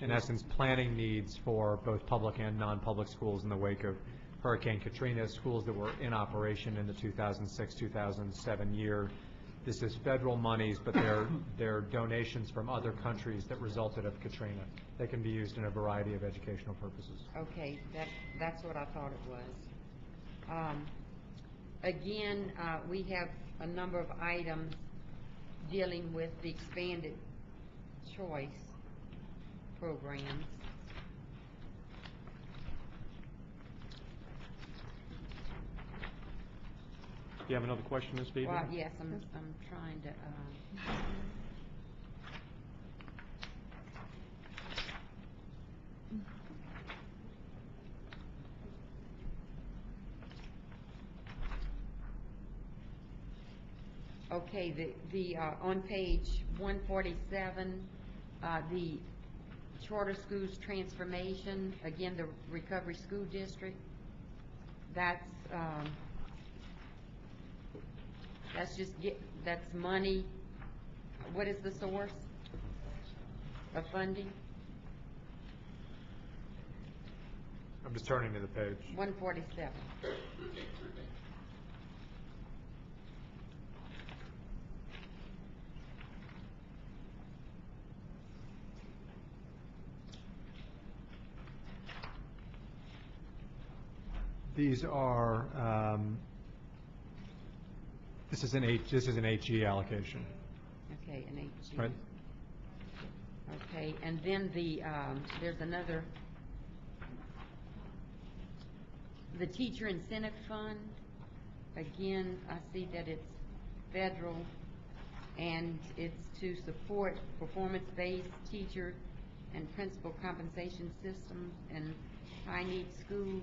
S7: in essence, planning needs for both public and non-public schools in the wake of Hurricane Katrina, schools that were in operation in the 2006-2007 year. This is federal monies, but they're donations from other countries that resulted of Katrina. They can be used in a variety of educational purposes.
S6: Okay, that's what I thought it was. Again, we have a number of items dealing with the expanded choice programs.
S1: Do you have another question, Ms. Beebe?
S6: Well, yes, I'm trying to. Okay, on page 147, the charter schools transformation, again, the Recovery School District, that's money. What is the source of funding?
S7: I'm just turning to the page.
S6: 147.
S7: These are, this is an HE allocation.
S6: Okay, an HE.
S7: Right.
S6: Okay, and then there's another, the Teacher Incentive Fund. Again, I see that it's federal and it's to support performance-based teacher and principal compensation systems in high-need schools.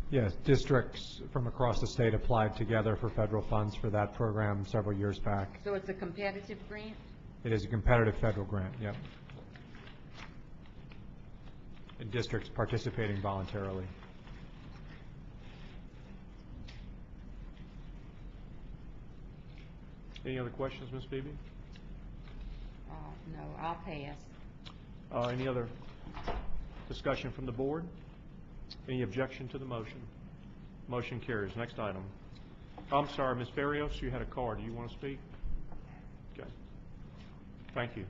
S7: Yes, districts from across the state applied together for federal funds for that program several years back.
S6: So it's a competitive grant?
S7: It is a competitive federal grant, yep. And districts participating voluntarily.
S1: Any other questions, Ms. Beebe?
S6: No, I'll pass.
S1: Any other discussion from the board? Any objection to the motion? Motion carries. Next item. Oh, I'm sorry, Ms. Barrios, you had a card. Do you want to speak? Okay. Thank you.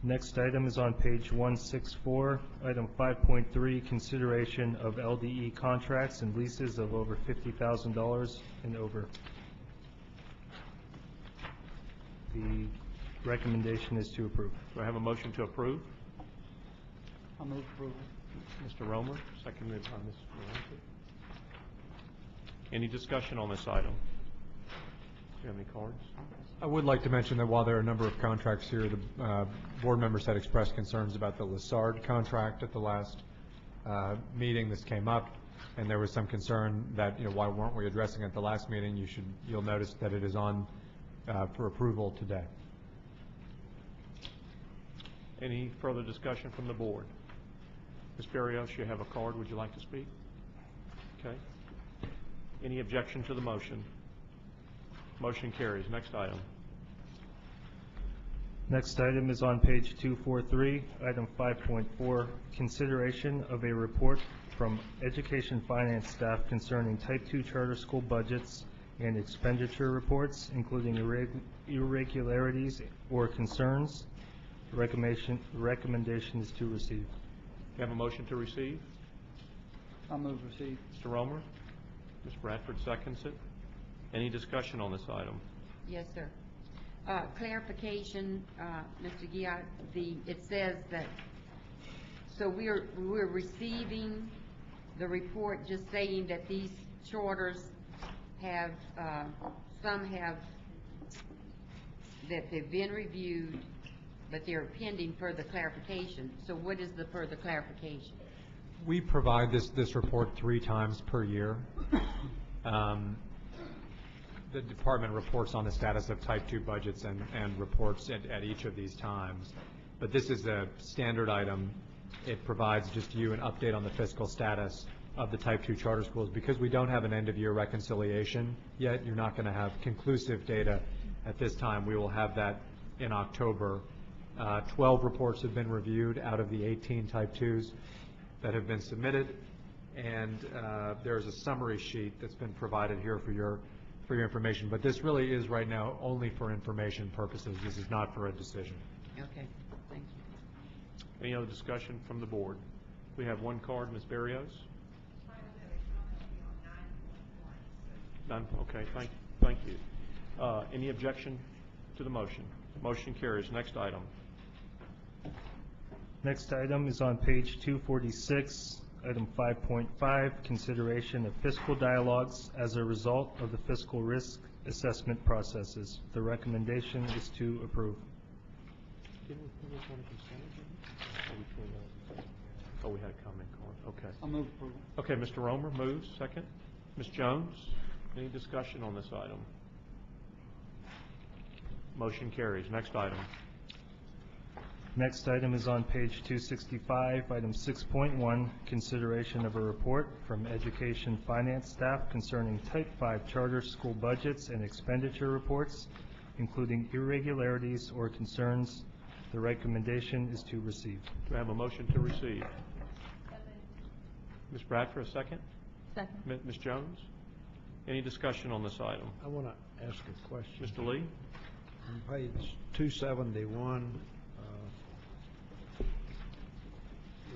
S5: Next item is on page 164, item 5.3, consideration of LDE contracts and leases of over $50,000 and over. The recommendation is to approve.
S1: Do I have a motion to approve?
S2: I'll move approval.
S1: Mr. Romer, seconded by Ms. Moranti. Any discussion on this item? Do you have any cards?
S7: I would like to mention that while there are a number of contracts here, the board members had expressed concerns about the Lessard contract at the last meeting. This came up, and there was some concern that, why weren't we addressing it at the last meeting? You'll notice that it is on for approval today.
S1: Any further discussion from the board? Ms. Barrios, you have a card. Would you like to speak? Okay. Any objection to the motion? Motion carries. Next item.
S5: Next item is on page 243, item 5.4, consideration of a report from education finance staff concerning type 2 charter school budgets and expenditure reports, including irregularities or concerns. The recommendation is to receive.
S1: You have a motion to receive?
S2: I'll move receive.
S1: Mr. Romer? Ms. Bradford seconds it. Any discussion on this item?
S6: Yes, sir. Clarification, Mr. Giat, it says that, so we're receiving the report just saying that these charters have, some have, that they've been reviewed, but they're pending further clarification. So what is the further clarification?
S7: We provide this report 3 times per year. The department reports on the status of type 2 budgets and reports at each of these times. But this is a standard item. It provides just you an update on the fiscal status of the type 2 charter schools. Because we don't have an end-of-year reconciliation yet, you're not going to have conclusive data at this time. We will have that in October. 12 reports have been reviewed out of the 18 type 2s that have been submitted, and there's a summary sheet that's been provided here for your information. But this really is right now only for information purposes. This is not for a decision.
S6: Okay, thank you.
S1: Any other discussion from the board? We have one card, Ms. Barrios. None. Okay, thank you. Any objection to the motion? Motion carries. Next item.
S5: Next item is on page 246, item 5.5, consideration of fiscal dialogues as a result of the fiscal risk assessment processes. The recommendation is to approve.
S1: Oh, we had a comment card. Okay.
S2: I'll move approval.
S1: Okay, Mr. Romer moves. Second. Ms. Jones, any discussion on this item? Motion carries. Next item.
S5: Next item is on page 265, item 6.1, consideration of a report from education finance staff concerning type 5 charter school budgets and expenditure reports, including irregularities or concerns. The recommendation is to receive.
S1: Do I have a motion to receive? Ms. Bradford, a second?
S19: Second.
S1: Ms. Jones? Any discussion on this item?
S4: I want to ask a question.
S1: Mr. Lee?
S4: On page 271,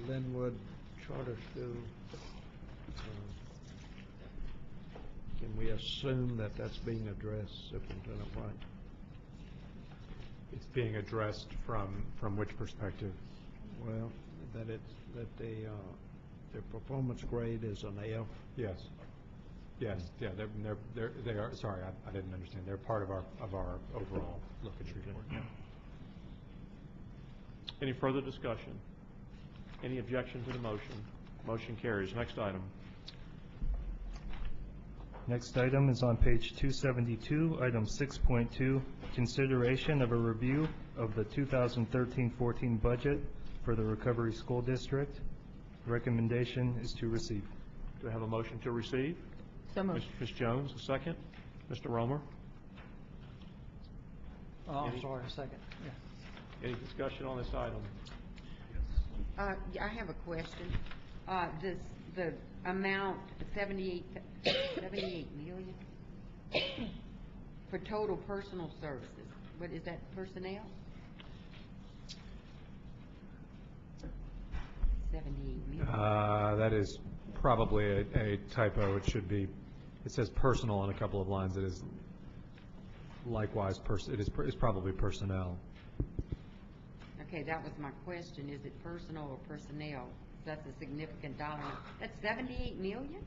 S4: Linwood Charter School, can we assume that that's being addressed, Superintendent White?
S7: It's being addressed from which perspective?
S4: Well, that their performance grade is an F.
S7: Yes. Yes, yeah, they are, sorry, I didn't understand. They're part of our overall look at report. Yeah.
S1: Any further discussion? Any objection to the motion? Motion carries. Next item.
S5: Next item is on page 272, item 6.2, consideration of a review of the 2013-14 budget for the Recovery School District. Recommendation is to receive.
S1: Do I have a motion to receive?
S6: So moved.
S1: Ms. Jones, a second. Mr. Romer?
S2: I'm sorry, a second. Yeah.
S1: Any discussion on this item?
S6: I have a question. The amount, 78 million for total personal services, what is that, personnel? 78 million.
S7: That is probably a typo. It should be, it says personal on a couple of lines. It is likewise, it's probably personnel.
S6: Okay, that was my question. Is it personal or personnel? That's a significant dollar amount. That's 78 million?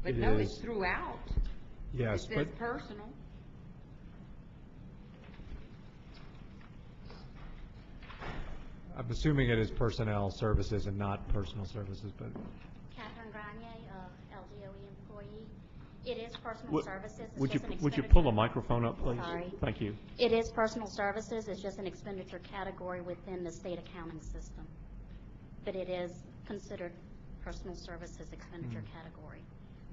S6: But no, it's throughout.
S7: Yes,
S6: it says personal.
S7: I'm assuming it is personnel services and not personal services, but.
S19: Catherine Granier, LDOE employee. It is personal services. It's
S1: Would
S19: just an
S1: you
S19: expenditure.
S1: pull the microphone up, please?
S19: Sorry.
S1: Thank you.
S19: It is personal services. It's just an expenditure category within the state accounting system. But it is considered personal services expenditure category.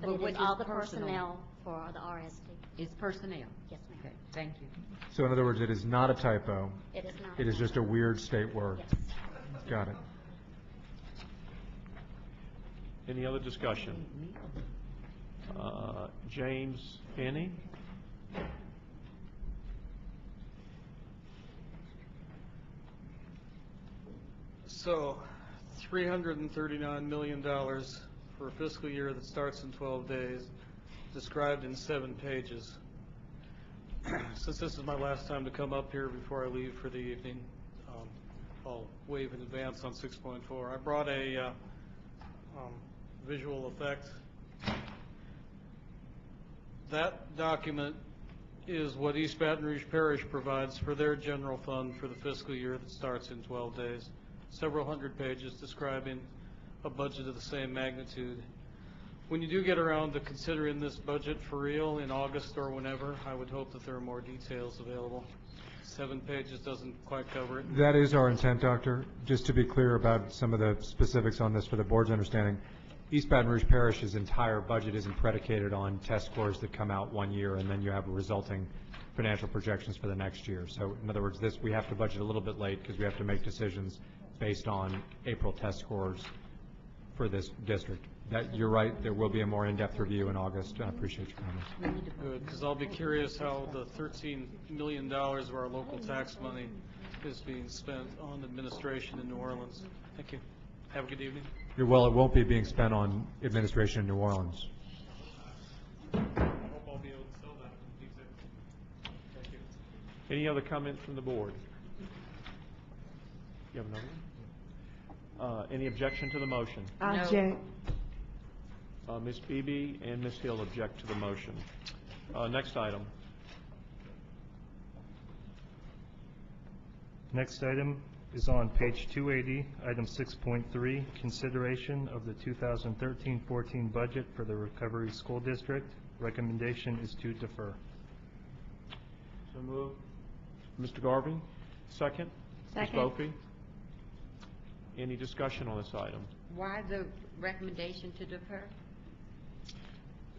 S19: But it
S6: what
S19: is all
S6: is
S19: the
S6: personal?
S19: personnel for the RSD.
S6: It's personnel?
S19: Yes, ma'am.
S6: Okay, thank you.
S7: So in other words, it is not a typo.
S19: It is not.
S7: It is just a weird state word.
S19: Yes.
S7: Got it.
S1: Any other discussion? James Finney?
S11: So, $339 million for a fiscal year that starts in 12 days, described in 7 pages. Since this is my last time to come up here before I leave for the evening, I'll wave in advance on 6.4. I brought a visual effect. That document is what East Baton Rouge Parish provides for their general fund for the fiscal year that starts in 12 days. Several hundred pages describing a budget of the same magnitude. When you do get around to considering this budget for real in August or whenever, I would hope that there are more details available. 7 pages doesn't quite cover it.
S7: That is our intent, Doctor. Just to be clear about some of the specifics on this for the board's understanding, East Baton Rouge Parish's entire budget isn't predicated on test scores that come out one year and then you have resulting financial projections for the next year. So in other words, we have to budget a little bit late because we have to make decisions based on April test scores for this district. You're right, there will be a more in-depth review in August. I appreciate your comments.
S11: Good, because I'll be curious how the $13 million of our local tax money is being spent on administration in New Orleans. Thank you. Have a good evening.
S7: Well, it won't be being spent on administration in New Orleans.
S11: I hope I'll be able to sell that in detail. Thank you.
S1: Any other comments from the board? You have another one? Any objection to the motion?
S14: Object.
S1: Ms. Beebe and Ms. Hill object to the motion. Next item.
S5: Next item is on page 280, item 6.3, consideration of the 2013-14 budget for the Recovery School District. Recommendation is to defer.
S1: So moved. Mr. Garvey, second.
S6: Second.
S1: Ms. Bophy. Any discussion on this item?
S6: Why the recommendation to defer?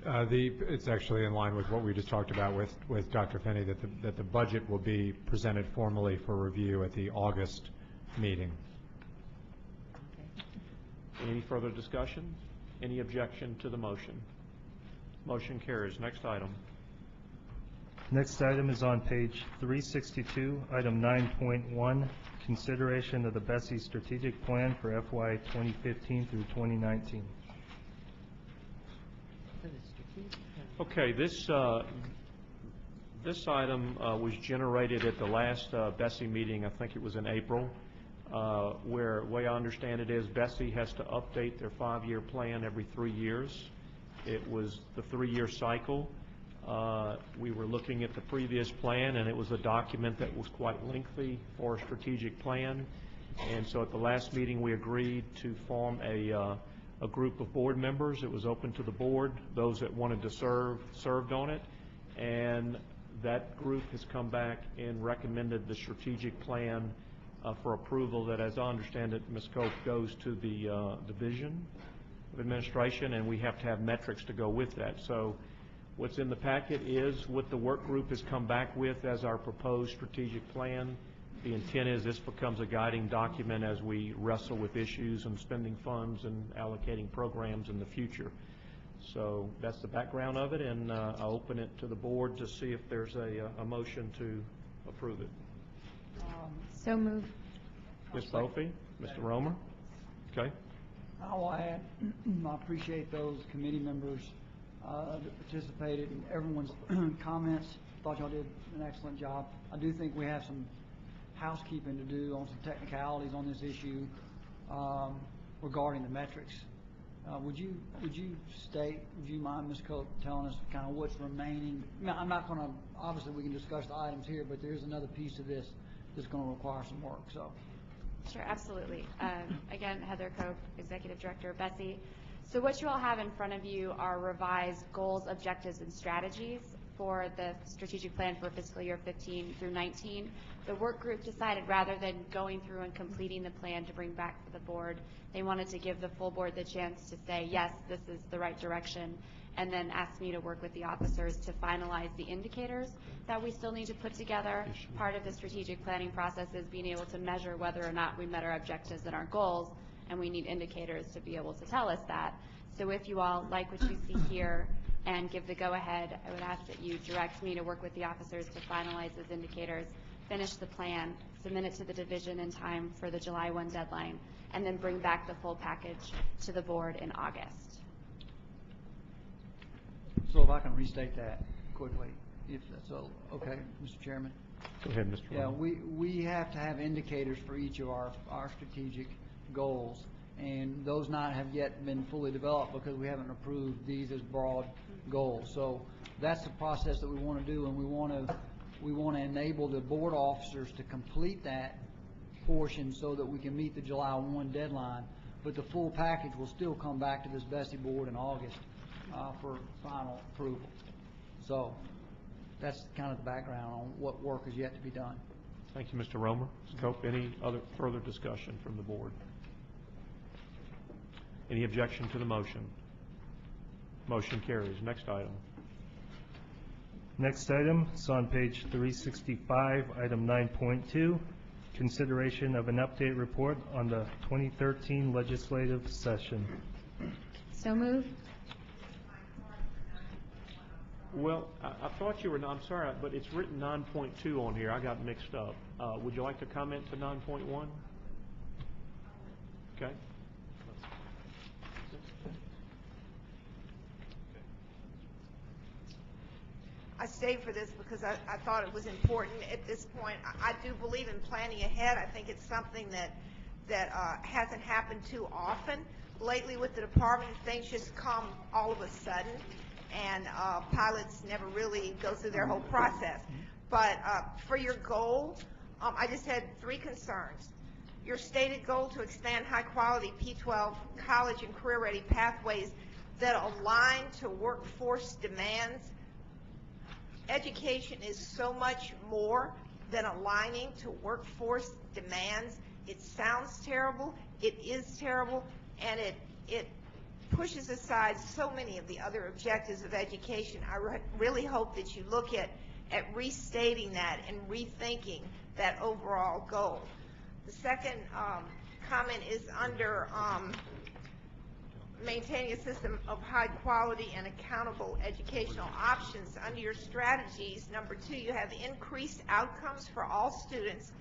S7: It's actually in line with what we just talked about with Dr. Finney, that the budget will be presented formally for review at the August meeting.
S1: Okay. Any further discussion? Any objection to the motion? Motion carries. Next item.
S5: Next item is on page 362, item 9.1, consideration of the BESE strategic plan for FY 2015 through 2019.
S1: Okay, this item was generated at the last BESE meeting. I think it was in April. where, the way I understand it is, BESE has to update their 5-year plan every 3 years. It was the 3-year cycle. We were looking at the previous plan, and it was a document that was quite lengthy for a strategic plan. And so at the last meeting, we agreed to form a group of board members. It was open to the board. Those that wanted to served on it. And that group has come back and recommended the strategic plan for approval that, as I understand it, Ms. Cope, goes to the Division of Administration, and we have to have metrics to go with that. So what's in the packet is what the work group has come back with as our proposed strategic plan. The intent is this becomes a guiding document as we wrestle with issues and spending funds and allocating programs in the future. So that's the background of it, and I'll open it to the board to see if there's a motion to approve it.
S3: So moved.
S1: Ms. Bophy, Mr. Romer? Okay.
S2: I'll add, I appreciate those committee members that participated in everyone's comments. Thought y'all did an excellent job. I do think we have some housekeeping to do on some technicalities on this issue regarding the metrics. Would you mind, Ms. Cope, telling us kind of what's remaining? Now, I'm not going to, obviously we can discuss the items here, but there's another piece of this that's going to require some work. So.
S3: Sure, absolutely. Again, Heather Cope, Executive Director of BESE. So what you all have in front of you are revised goals, objectives, and strategies for the strategic plan for fiscal year 15 through 19. The work group decided rather than going through and completing the plan to bring back to the board, they wanted to give the full board the chance to say, yes, this is the right direction, and then asked me to work with the officers to finalize the indicators that we still need to put together. Part of the strategic planning process is being able to measure whether or not we met our objectives and our goals, and we need indicators to be able to tell us that. So if you all like what you see here and give the go-ahead, I would ask that you direct me to work with the officers to finalize those indicators, finish the plan, submit it to the division in time for the July 1 deadline, and then bring back the full package to the board in August.
S2: So if I can restate that quickly, if that's okay, Mr. Chairman.
S1: Go ahead, Mr.
S2: Yeah,
S1: Romer.
S2: we have to have indicators for each of our strategic goals, and those not have yet been fully developed because we haven't approved these as broad goals. So that's the process that we want to do, and we want to enable the board officers to complete that portion so that we can meet the July 1 deadline. But the full package will still come back to this BESE board in August for final approval. So that's kind of the background on what work is yet to be done.
S1: Thank you, Mr. Romer. Ms. Cope, any other further discussion from the board? Any objection to the motion? Motion carries. Next item.
S5: Next item is on page 365, item 9.2, consideration of an update report on the 2013 legislative session.
S3: So moved.
S1: Well, I thought you were, I'm sorry, but it's written 9.2 on here. I got mixed up. Would you like to comment to 9.1? Okay.
S21: I stayed for this because I thought it was important at this point. I do believe in planning ahead. I think it's something that hasn't happened too often lately with the department. Things just come all of a sudden, and pilots never really go through their whole process. But for your goal, I just had 3 concerns. Your stated goal to expand high-quality P-12 college and career-ready pathways that align to workforce demands. Education is so much more than aligning to workforce demands. It sounds terrible, it is terrible, and it pushes aside so many of the other objectives of education. I really hope that you look at restating that and rethinking that overall goal. The second comment is under maintaining a system of high quality and accountable educational options. Under your strategies, number 2, you have increased outcomes for all students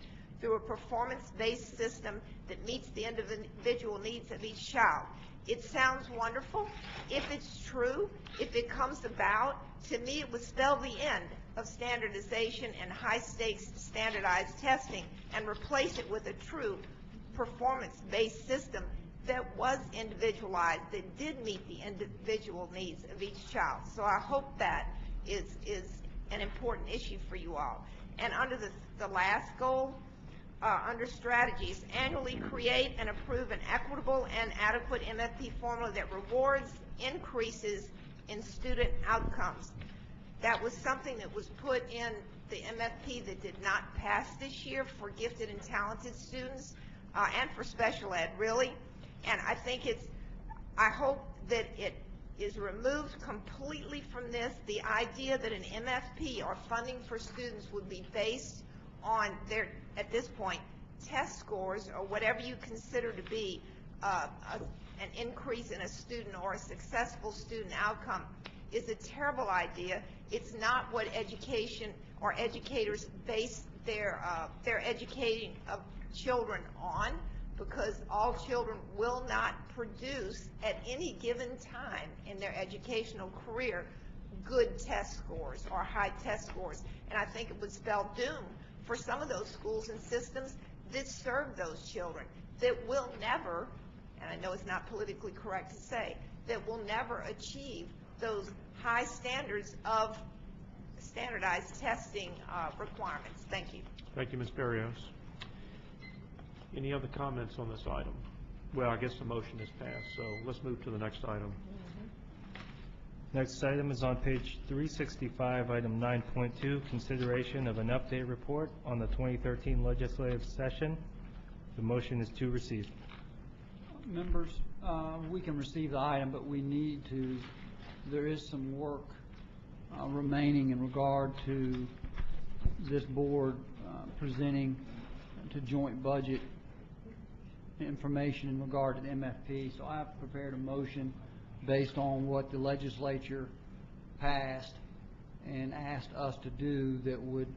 S21: through a performance-based system that meets the individual needs of each child. It sounds wonderful. If it's true, if it comes about, to me it would spell the end of standardization and high-stakes standardized testing and replace it with a true performance-based system that was individualized, that did meet the individual needs of each child. So I hope that is an important issue for you all. And under the last goal, under strategies, annually create and approve an equitable and adequate MFP formula that rewards increases in student outcomes. That was something that was put in the MFP that did not pass this year for gifted and talented students and for special ed, really. And I hope that it is removed completely from this, the idea that an MFP or funding for students would be based on their, at this point, test scores or whatever you consider to be an increase in a student or a successful student outcome is a terrible idea. It's not what education or educators base their educating of children on, because all children will not produce at any given time in their educational career good test scores or high test scores. And I think it would spell doom for some of those schools and systems that serve those children, that will never, and I know it's not politically correct to say, that will never achieve those high standards of standardized testing requirements. Thank you.
S1: Thank you, Ms. Berrios. Any other comments on this item? Well, I guess the motion is passed, so let's move to the next item.
S5: Next item is on page 365, item 9.2, consideration of an update report on the 2013 legislative session. The motion is to receive.
S2: Members, we can receive the item, but we need to, there is some work remaining in regard to this board presenting to joint budget information in regard to the MFP. So I have prepared a motion based on what the legislature passed and asked us to do that would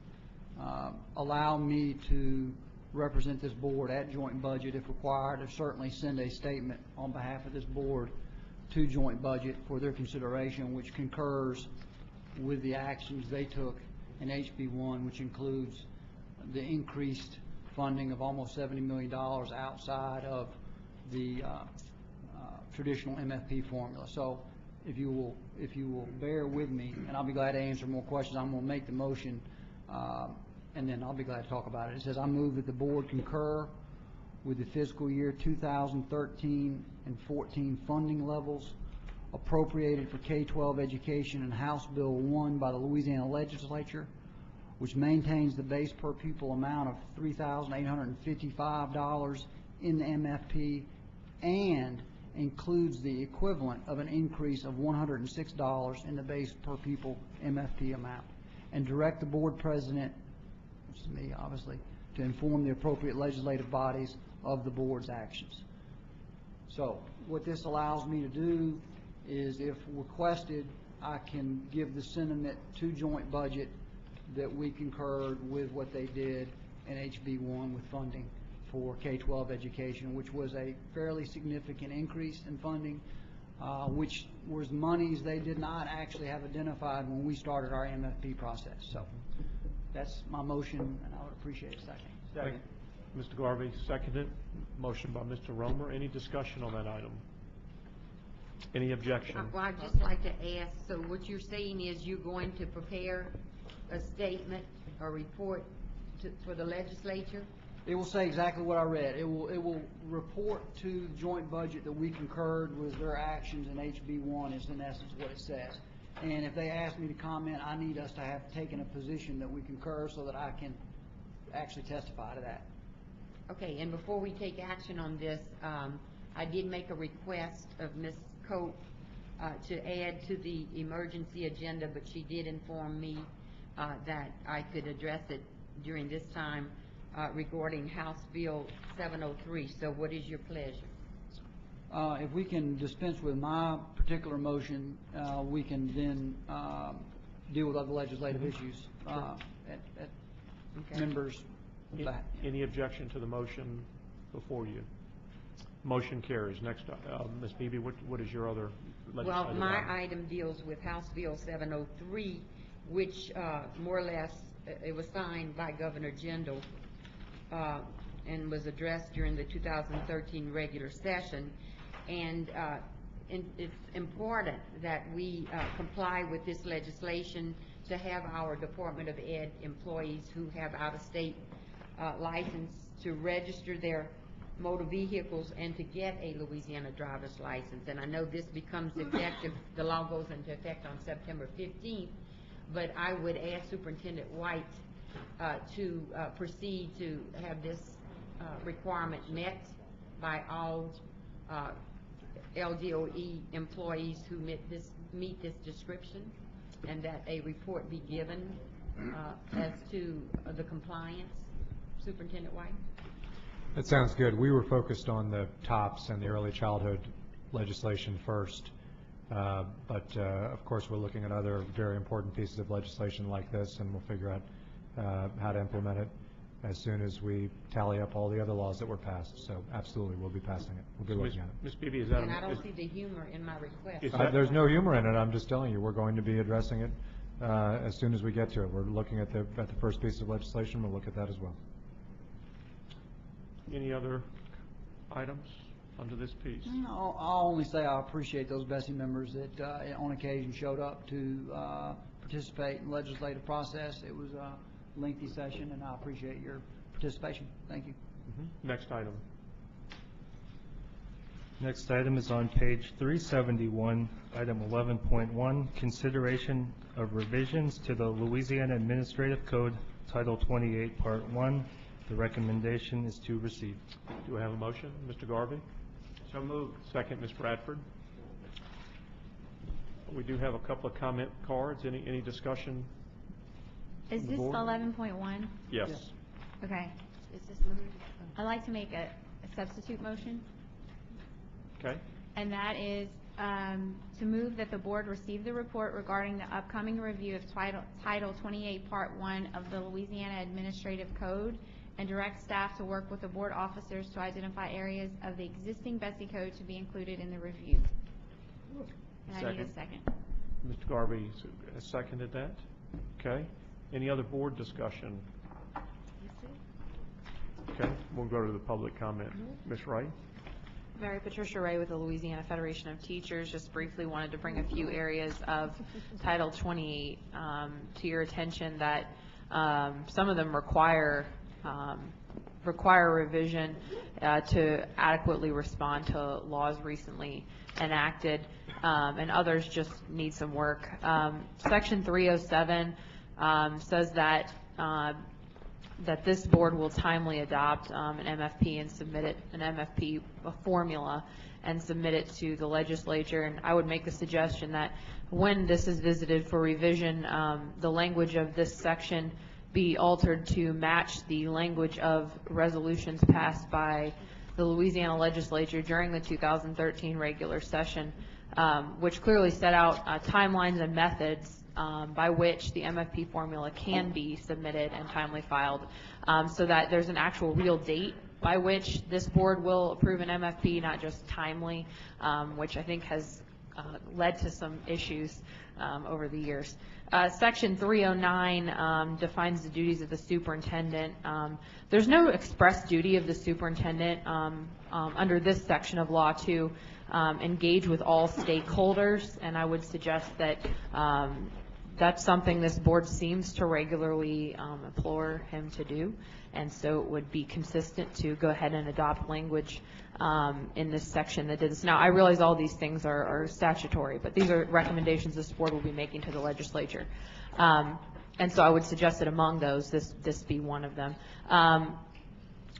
S2: allow me to represent this board at joint budget if required, or certainly send a statement on behalf of this board to joint budget for their consideration, which concurs with the actions they took in HB1, which includes the increased funding of almost $70 million outside of the traditional MFP formula. So if you will bear with me, and I'll be glad to answer more questions. I'm going to make the motion, and then I'll be glad to talk about it. It says, I move that the board concur with the fiscal year 2013 and 14 funding levels appropriated for K-12 education in House Bill 1 by the Louisiana legislature, which maintains the base per pupil amount of $3,855 in the MFP and includes the equivalent of an increase of $106 in the base per pupil MFP amount, and direct the board president, which is me obviously, to inform the appropriate legislative bodies of the board's actions. So what this allows me to do is, if requested, I can give the sentiment to joint budget that we concurred with what they did in HB1 with funding for K-12 education, which was a fairly significant increase in funding, which was monies they did not actually have identified when we started our MFP process. So that's my motion, and I would appreciate a second.
S1: Second. Mr. Garvey, seconded. Motion by Mr. Romer. Any discussion on that item? Any objection?
S6: Well, I'd just like to ask, so what you're saying is you're going to prepare a statement or report for the legislature?
S2: It will say exactly what I read. It will report to the joint budget that we concurred with their actions in HB1 is in essence what it says. And if they ask me to comment, I need us to have taken a position that we concur so that I can actually testify to that.
S6: Okay, and before we take action on this, I did make a request of Ms. Cope to add to the emergency agenda, but she did inform me that I could address it during this time regarding House Bill 703. So what is your pleasure?
S2: If we can dispense with my particular motion, we can then deal with other legislative issues at members.
S1: Any objection to the motion before you? Motion carries. Next, Ms. Beebe, what is your other legislative
S6: Well, my item deals with House Bill 703, which more or less, it was signed by Governor Jindal and was addressed during the 2013 regular session. And it's important that we comply with this legislation to have our Department of Ed employees who have out-of-state license to register their motor vehicles and to get a Louisiana driver's license. And I know this becomes effective, the law goes into effect on September 15th, but I would ask Superintendent White to proceed to have this requirement met by all LDOE employees who meet this description, and that a report be given as to the compliance. Superintendent White?
S7: That sounds good. We were focused on the TOPS and the early childhood legislation first. But of course, we're looking at other very important pieces of legislation like this, and we'll figure out how to implement it as soon as we tally up all the other laws that were passed. So absolutely, we'll be passing it. We'll be looking at it.
S1: Ms. Beebe, is that
S6: And I don't see the humor in my request.
S7: There's no humor in it. I'm just telling you, we're going to be addressing it as soon as we get to it. We're looking at the first piece of legislation. We'll look at that as well.
S1: Any other items under this piece?
S2: No, I'll only say I appreciate those BESE members that on occasion showed up to participate in the legislative process. It was a lengthy session, and I appreciate your participation. Thank you.
S1: Next item.
S5: Next item is on page 371, item 11.1, consideration of revisions to the Louisiana Administrative Code, Title 28, Part 1. The recommendation is to receive.
S1: Do I have a motion? Mr. Garvey? So moved. Second, Ms. Bradford. We do have a couple of comment cards. Any discussion?
S3: Is this 11.1?
S1: Yes.
S3: Okay.
S6: Is this moved?
S3: I'd like to make a substitute motion,
S1: Okay.
S3: and that is to move that the board receive the report regarding the upcoming review of Title 28, Part 1 of the Louisiana Administrative Code, and direct staff to work with the board officers to identify areas of the existing BESE code to be included in the review. And I need a second.
S1: Mr. Garvey has seconded that. Okay. Any other board discussion? Okay. We'll go to the public comment. Ms. Wright?
S13: Mary Patricia Ray with the Louisiana Federation of Teachers. Just briefly wanted to bring a few areas of Title 28 to your attention that some of them require revision to adequately respond to laws recently enacted, and others just need some work. Section 307 says that this board will timely adopt an MFP and submit it, an MFP formula, and submit it to the legislature. And I would make the suggestion that when this is visited for revision, the language of this section be altered to match the language of resolutions passed by the Louisiana legislature during the 2013 regular session, which clearly set out timelines and methods by which the MFP formula can be submitted and timely filed, so that there's an actual real date by which this board will approve an MFP, not just timely, which I think has led to some issues over the years. Section 309 defines the duties of the superintendent. There's no express duty of the superintendent under this section of law to engage with all stakeholders, and I would suggest that that's something this board seems to regularly implore him to do, and so it would be consistent to go ahead and adopt language in this section that does. Now, I realize all these things are statutory, but these are recommendations this board will be making to the legislature. And so I would suggest that among those, this be one of them.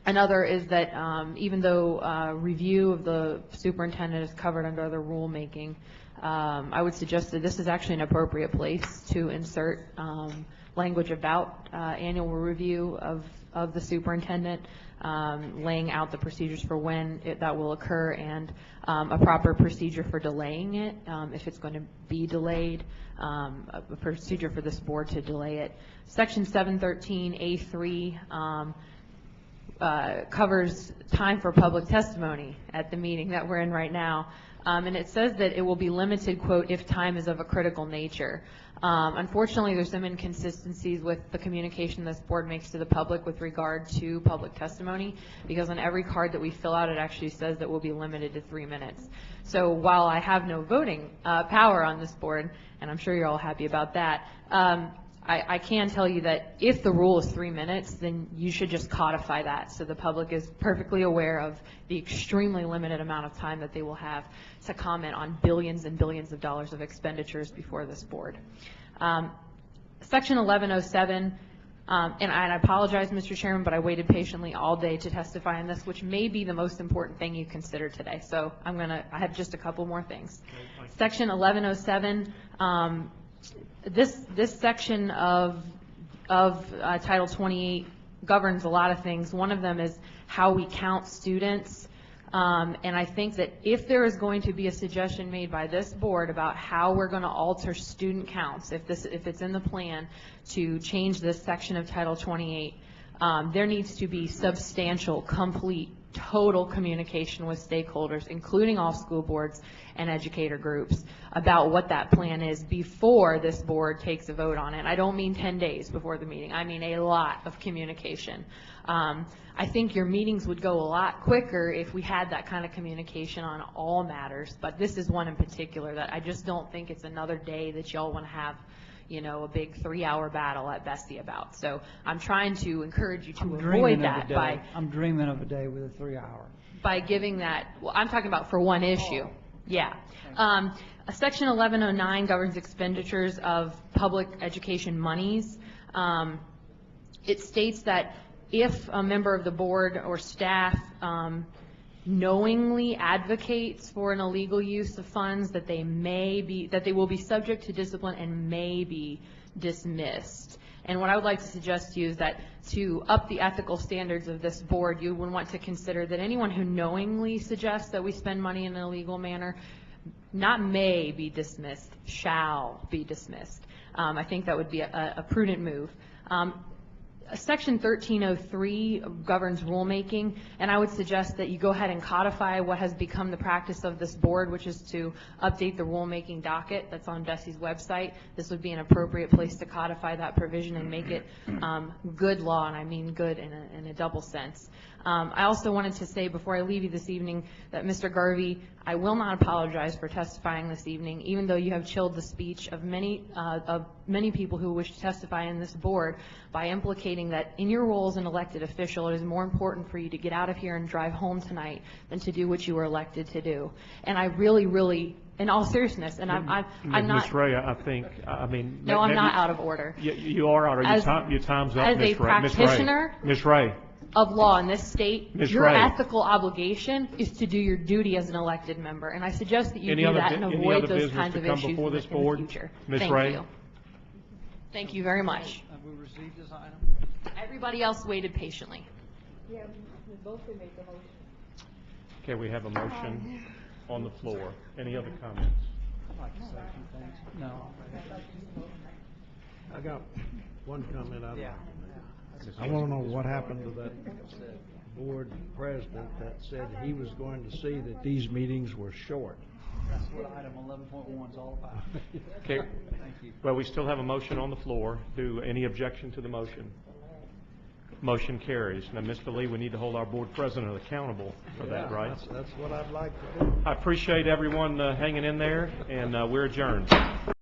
S13: Another is that even though review of the superintendent is covered under other rulemaking, I would suggest that this is actually an appropriate place to insert language about annual review of the superintendent, laying out the procedures for when that will occur, and a proper procedure for delaying it if it's going to be delayed, a procedure for this board to delay it. Section 713A3 covers time for public testimony at the meeting that we're in right now. And it says that it will be limited, quote, if time is of a critical nature. Unfortunately, there's some inconsistencies with the communication this board makes to the public with regard to public testimony, because on every card that we fill out, it actually says that we'll be limited to 3 minutes. So while I have no voting power on this board, and I'm sure you're all happy about that, I can tell you that if the rule is 3 minutes, then you should just codify that so the public is perfectly aware of the extremely limited amount of time that they will have to comment on billions and billions of dollars of expenditures before this board. Section 1107, and I apologize, Mr. Chairman, but I waited patiently all day to testify on this, which may be the most important thing you consider today. So I have just a couple more things. Section 1107, this section of Title 28 governs a lot of things. One of them is how we count students. And I think that if there is going to be a suggestion made by this board about how we're going to alter student counts, if it's in the plan to change this section of Title 28, there needs to be substantial, complete, total communication with stakeholders, including all school boards and educator groups, about what that plan is before this board takes a vote on it. I don't mean 10 days before the meeting. I mean a lot of communication. I think your meetings would go a lot quicker if we had that kind of communication on all matters, but this is one in particular that I just don't think it's another day that y'all want to have, you know, a big 3-hour battle at BESE about. So I'm trying to encourage you to avoid that by...
S2: I'm dreaming of a day with a 3-hour.
S13: By giving that, well, I'm talking about for one issue. Yeah. Section 1109 governs expenditures of public education monies. It states that if a member of the board or staff knowingly advocates for an illegal use of funds, that they will be subject to discipline and may be dismissed. And what I would like to suggest to you is that to up the ethical standards of this board, you would want to consider that anyone who knowingly suggests that we spend money in an illegal manner, not may be dismissed, shall be dismissed. I think that would be a prudent move. Section 1303 governs rulemaking, and I would suggest that you go ahead and codify what has become the practice of this board, which is to update the rulemaking docket that's on BESE's website. This would be an appropriate place to codify that provision and make it good law, and I mean good in a double sense. I also wanted to say before I leave you this evening that Mr. Garvey, I will not apologize for testifying this evening, even though you have chilled the speech of many people who wish to testify in this board by implicating that in your role as an elected official, it is more important for you to get out of here and drive home tonight than to do what you were elected to do. And I really, really, in all seriousness, and I'm not...
S1: Ms. Ray, I think, I mean...
S13: No, I'm not out of order.
S1: You are out of order. Your time's up,
S13: As
S1: Ms.
S13: a
S1: Ray.
S13: practitioner...
S1: Ms. Ray.
S13: of law in this state,
S1: Ms.
S13: your
S1: Ray.
S13: ethical obligation is to do your duty as an elected member, and I suggest that you do that and avoid those kinds of issues in the future.
S1: Ms.
S13: Thank
S1: Ray.
S13: you. Thank you very much.
S2: Have we received this item?
S13: Everybody else waited patiently.
S14: Yeah, we both made the motion.
S1: Okay, we have a motion on the floor. Any other comments?
S2: I'd like to say a few things. No.
S4: I got one comment I'd like to make. I want to know what happened to that board president that said he was going to see that these meetings were short.
S2: That's what item 11.1 is all about.
S1: Okay.
S2: Thank you.
S1: Well, we still have a motion on the floor. Any objection to the motion? Motion carries. Now, Mr. Lee, we need to hold our board president accountable for that, right?
S4: That's what I'd like to do.
S1: I appreciate everyone hanging in there, and we're adjourned.